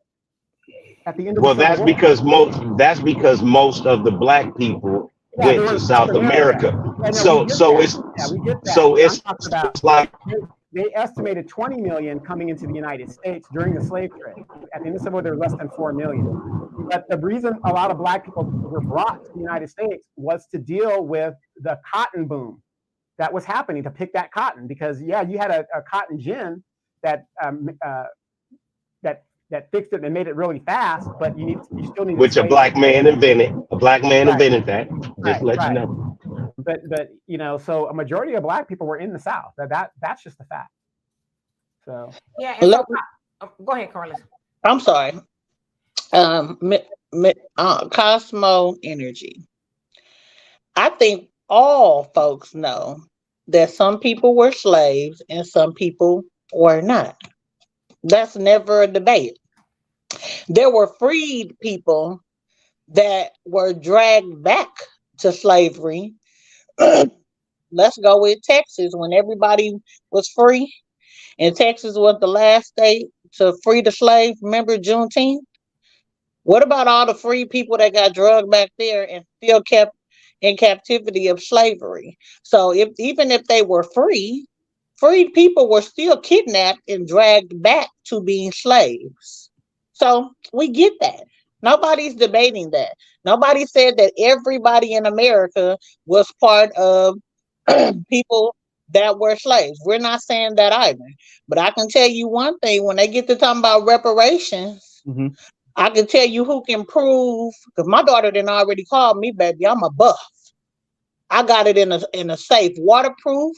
at the end of the
well,
Civil War.
that's because most of the black people
Yeah, they
went
were
to
in South
South
America.
America.
Yeah, no, we
So
get
so
that.
it's
Yeah, we get that.
so
But I'm
it's
talking about
it's like
they estimated 20 million coming into the United States during the slave trade. At the end of the Civil War, there were less than 4 million. But the reason a lot of black people were brought to the United States was to deal with the cotton boom that was happening, to pick that cotton. Because yeah, you had a cotton gin that that fixed it and made it really fast, but you still needed
which a
slaves.
black man invented. A black man
Right,
invented that. Just
right,
let you
right.
know.
But you know, so a majority of black people were in the South. That's just a fact. So
Yeah, and so go ahead, Carlos.
I'm sorry. Cosmo Energy. I think all folks know that some people were slaves and some people were not. That's never a debate. There were freed people that were dragged back to slavery. Let's go with Texas when everybody was free, and Texas was the last state to free the slaves. Remember Juneteenth? What about all the free people that got drugged back there and still kept in captivity of slavery? So even if they were freed people were still kidnapped and dragged back to being slaves. So we get that. Nobody's debating that. Nobody said that everybody in America was part of people that were slaves. We're not saying that either. But I can tell you one thing, when they get to talking about reparations, I can tell you who can prove, because my daughter didn't already call me, baby. I'm a buff. I got it in a safe, waterproof,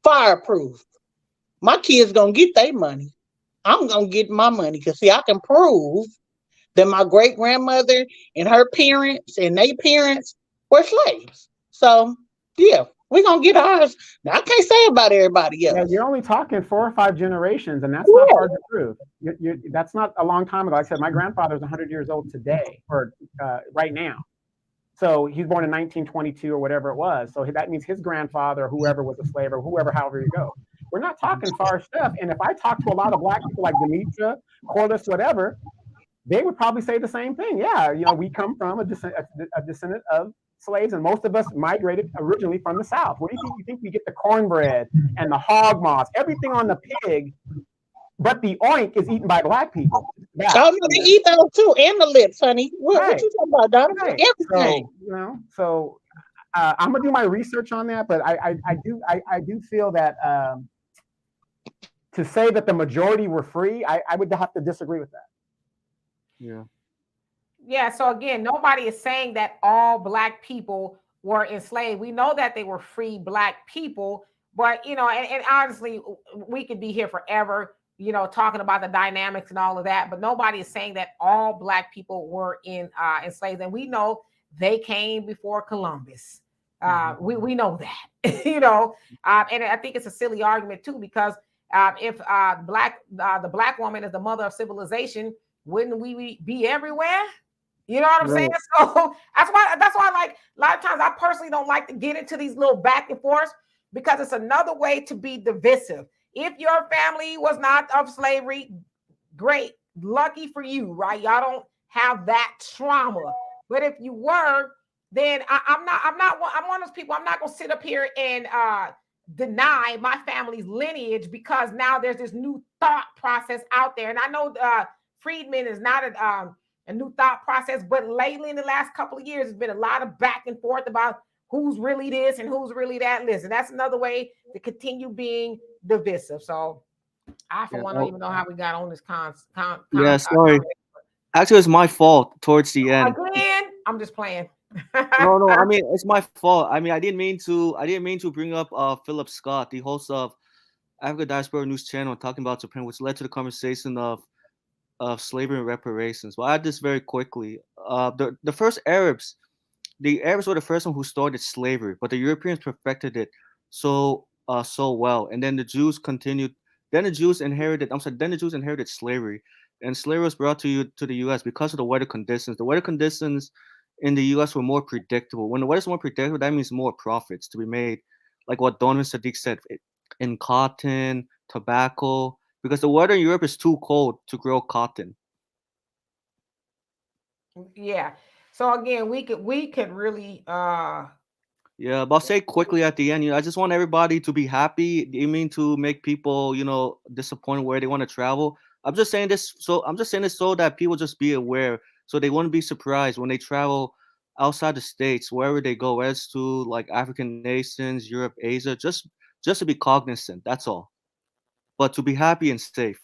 fireproof. My kids gonna get their money. I'm gonna get my money because see, I can prove that my great grandmother and her parents and their parents were slaves. So yeah, we're gonna get ours. Now I can't say about everybody else.
yeah, you're only talking 4 or 5 generations, and that's not hard to prove. That's not a long time ago. Like I said, my grandfather's 100 years old today, or right now. So he was born in 1922 or whatever it was. So that means his grandfather, or whoever was a slave, or whoever, however you go. We're not talking far stuff. And if I talk to a lot of black people like Demetra, Corliss, whatever, they would probably say the same thing. Yeah, you know, we come from a descendant of slaves, and most of us migrated originally from the South. What do you think? You think we get the cornbread and the hog moss, everything on the pig, but the oink is eaten by black people.
Oh, no, they eat those too, and the lips, honey. What you talking about, Donovan?
Right.
Everything.
So, you know, so I'm gonna do my research on that, but I do feel that to say that the majority were free, I would have to disagree with that.
Yeah.
Yeah, so again, nobody is saying that all black people were enslaved. We know that they were free black people, but you know, and honestly, we could be here forever, you know, talking about the dynamics and all of that, but nobody is saying that all black people were enslaved. And we know they came before Columbus. We know that, you know, and I think it's a silly argument too, because if the black woman is the mother of civilization, wouldn't we be everywhere? You know what I'm saying?
Right.
So that's why like a lot of times I personally don't like to get into these little back and forths because it's another way to be divisive. If your family was not of slavery, great, lucky for you, right? Y'all don't have that trauma. But if you were, then I'm one of those people. I'm not gonna sit up here and deny my family's lineage because now there's this new thought process out there. And I know Friedman is not a new thought process, but lately in the last couple of years, there's been a lot of back and forth about who's really this and who's really that. Listen, that's another way to continue being divisive. So I, for
Yeah.
one, don't even know how we got on this
Yeah. Sorry. Actually, it's my fault towards the end.
again. I'm just playing.
No, no. I mean, it's my fault. I mean, I didn't mean to. I didn't mean to bring up Philip Scott, the host of Africa Diaspora News Channel, talking about Japan, which led to the conversation of slavery and reparations. Well, I add this very quickly. The first Arabs, the Arabs were the first one who started slavery, but the Europeans perfected it so well, and then the Jews continued. Then the Jews inherited. I'm sorry. Then the Jews inherited slavery, and slavery was brought to the U.S. because of the weather conditions. The weather conditions in the U.S. were more predictable. When the weather's more predictable, that means more profits to be made, like what Donovan Sadiq said, in cotton, tobacco, because the weather in Europe is too cold to grow cotton.
Yeah. So again, we could really
Yeah, but I'll say quickly at the end, I just want everybody to be happy. You mean to make people, disappointed where they want to travel. I'm just saying this so that people just be aware, so they wouldn't be surprised when they travel outside the states, wherever they go, whether it's to like African nations, Europe, Asia, just to be cognizant. That's all. But to be happy and safe.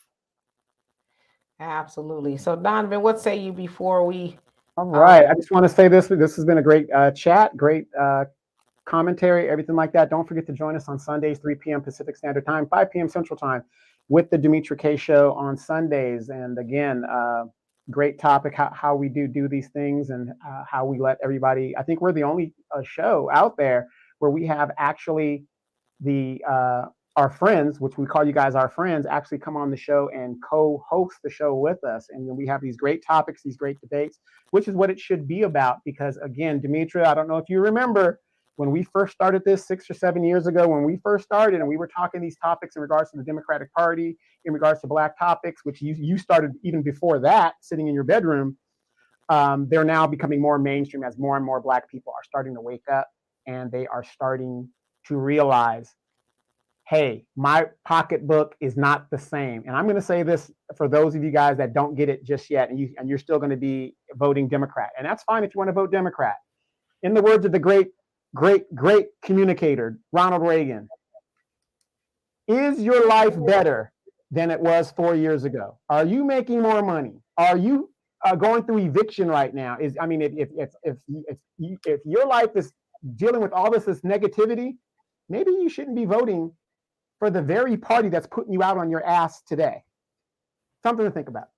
absolutely. So Donovan, what say you before we
All right. I just want to say this. This has been a great chat, great commentary, everything like that. Don't forget to join us on Sundays, 3 p.m. Pacific Standard Time, 5 p.m. Central Time with the Dimitri K Show on Sundays. And again, great topic, how we do these things and how we let everybody, I think we're the only show out there where we have actually the our friends, which we call you guys our friends, actually come on the show and co-host the show with us. And then we have these great topics, these great debates, which is what it should be about. Because again, Demetria, I don't know if you remember when we first started this 6 or 7 years ago, when we first started and we were talking these topics in regards to the Democratic Party, in regards to Black topics, which you started even before that, sitting in your bedroom. They're now becoming more mainstream as more and more Black people are starting to wake up and they are starting to realize, hey, my pocketbook is not the same. And I'm going to say this for those of you guys that don't get it just yet, and you're still going to be voting Democrat. And that's fine if you want to vote Democrat. In the words of the great communicator, Ronald Reagan, is your life better than it was 4 years ago? Are you making more money? Are you going through eviction right now? If your life is dealing with all this negativity, maybe you shouldn't be voting for the very party that's putting you out on your ass today. Something to think about.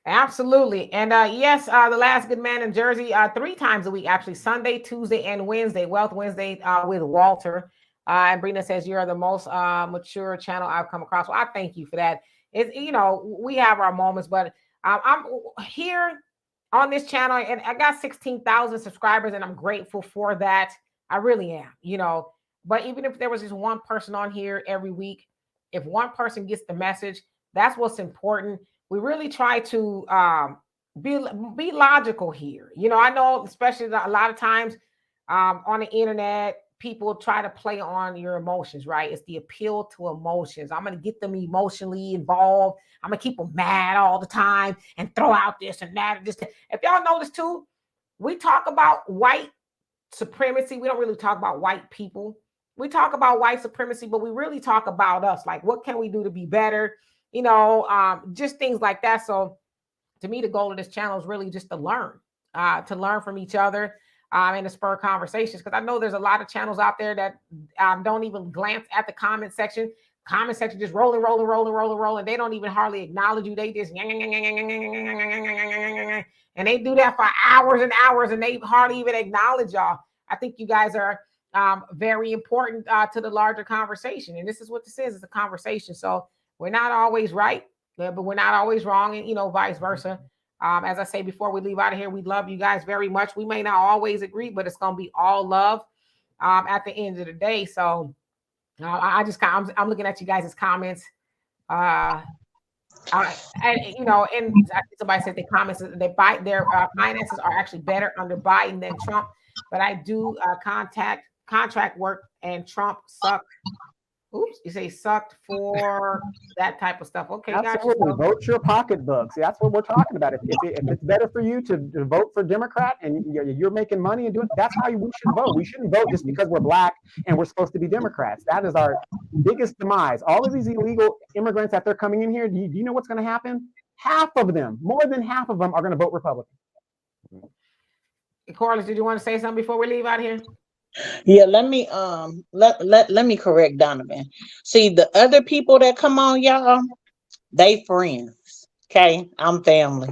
Absolutely. And yes, the last good man in Jersey, 3 times a week, actually, Sunday, Tuesday, and Wednesday, Wealth Wednesday with Walter. And Brina says, you're the most mature channel I've come across. Well, I thank you for that. It's, we have our moments, but I'm here on this channel and I got 16,000 subscribers and I'm grateful for that. I really am, but even if there was just one person on here every week, if one person gets the message, that's what's important. We really try to be logical here. I know, especially a lot of times on the internet, people try to play on your emotions, right? It's the appeal to emotions. I'm going to get them emotionally involved. I'm going to keep them mad all the time and throw out this and that. And just if y'all notice too, we talk about white supremacy. We don't really talk about white people. We talk about white supremacy, but we really talk about us. Like, what can we do to be better? Just things like that. So to me, the goal of this channel is really just to learn from each other and to spur conversations. Because I know there's a lot of channels out there that don't even glance at the comment section. Comment section just rolling. They don't even hardly acknowledge you. They just and they do that for hours and hours, and they hardly even acknowledge y'all. I think you guys are very important to the larger conversation, and this is what this is. It's a conversation. So we're not always right, but we're not always wrong, and vice versa. As I say before we leave out of here, we love you guys very much. We may not always agree, but it's going to be all love at the end of the day. So I just I'm looking at you guys' comments. And somebody said the comments they buy their finances are actually better under Biden than Trump. But I do contract work, and Trump sucked. Oops, you say sucked for that type of stuff. Okay,
absolutely.
Gotcha.
Vote your pocketbooks. That's what we're talking about. If it's better for you to vote for Democrat and you're making money and doing, that's how we should vote. We shouldn't vote just because we're black and we're supposed to be Democrats. That is our biggest demise. All of these illegal immigrants that they're coming in here, do you know what's going to happen? Half of them, more than half of them, are going to vote Republican.
Corliss, did you want to say something before we leave out of here?
Yeah, let me let me correct Donovan. See, the other people that come on, y'all, they friends. Okay, I'm family.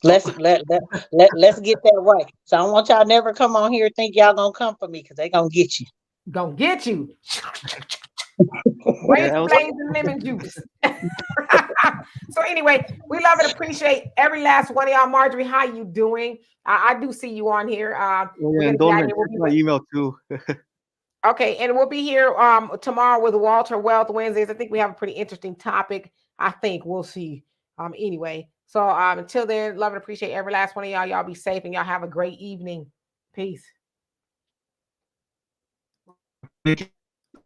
Let's get that right. So I don't want y'all never come on here and think y'all gonna come for me, because they gonna get you.
Gonna get you. Blaze and lemon juice. So anyway, we love and appreciate every last one of y'all. Marjorie, how you doing? I do see you on here.
And Donovan, my email too.
Okay, and we'll be here tomorrow with Walter Wealth Wednesdays. I think we have a pretty interesting topic. I think we'll see. Anyway, so until then, love and appreciate every last one of y'all. Y'all be safe and y'all have a great evening. Peace.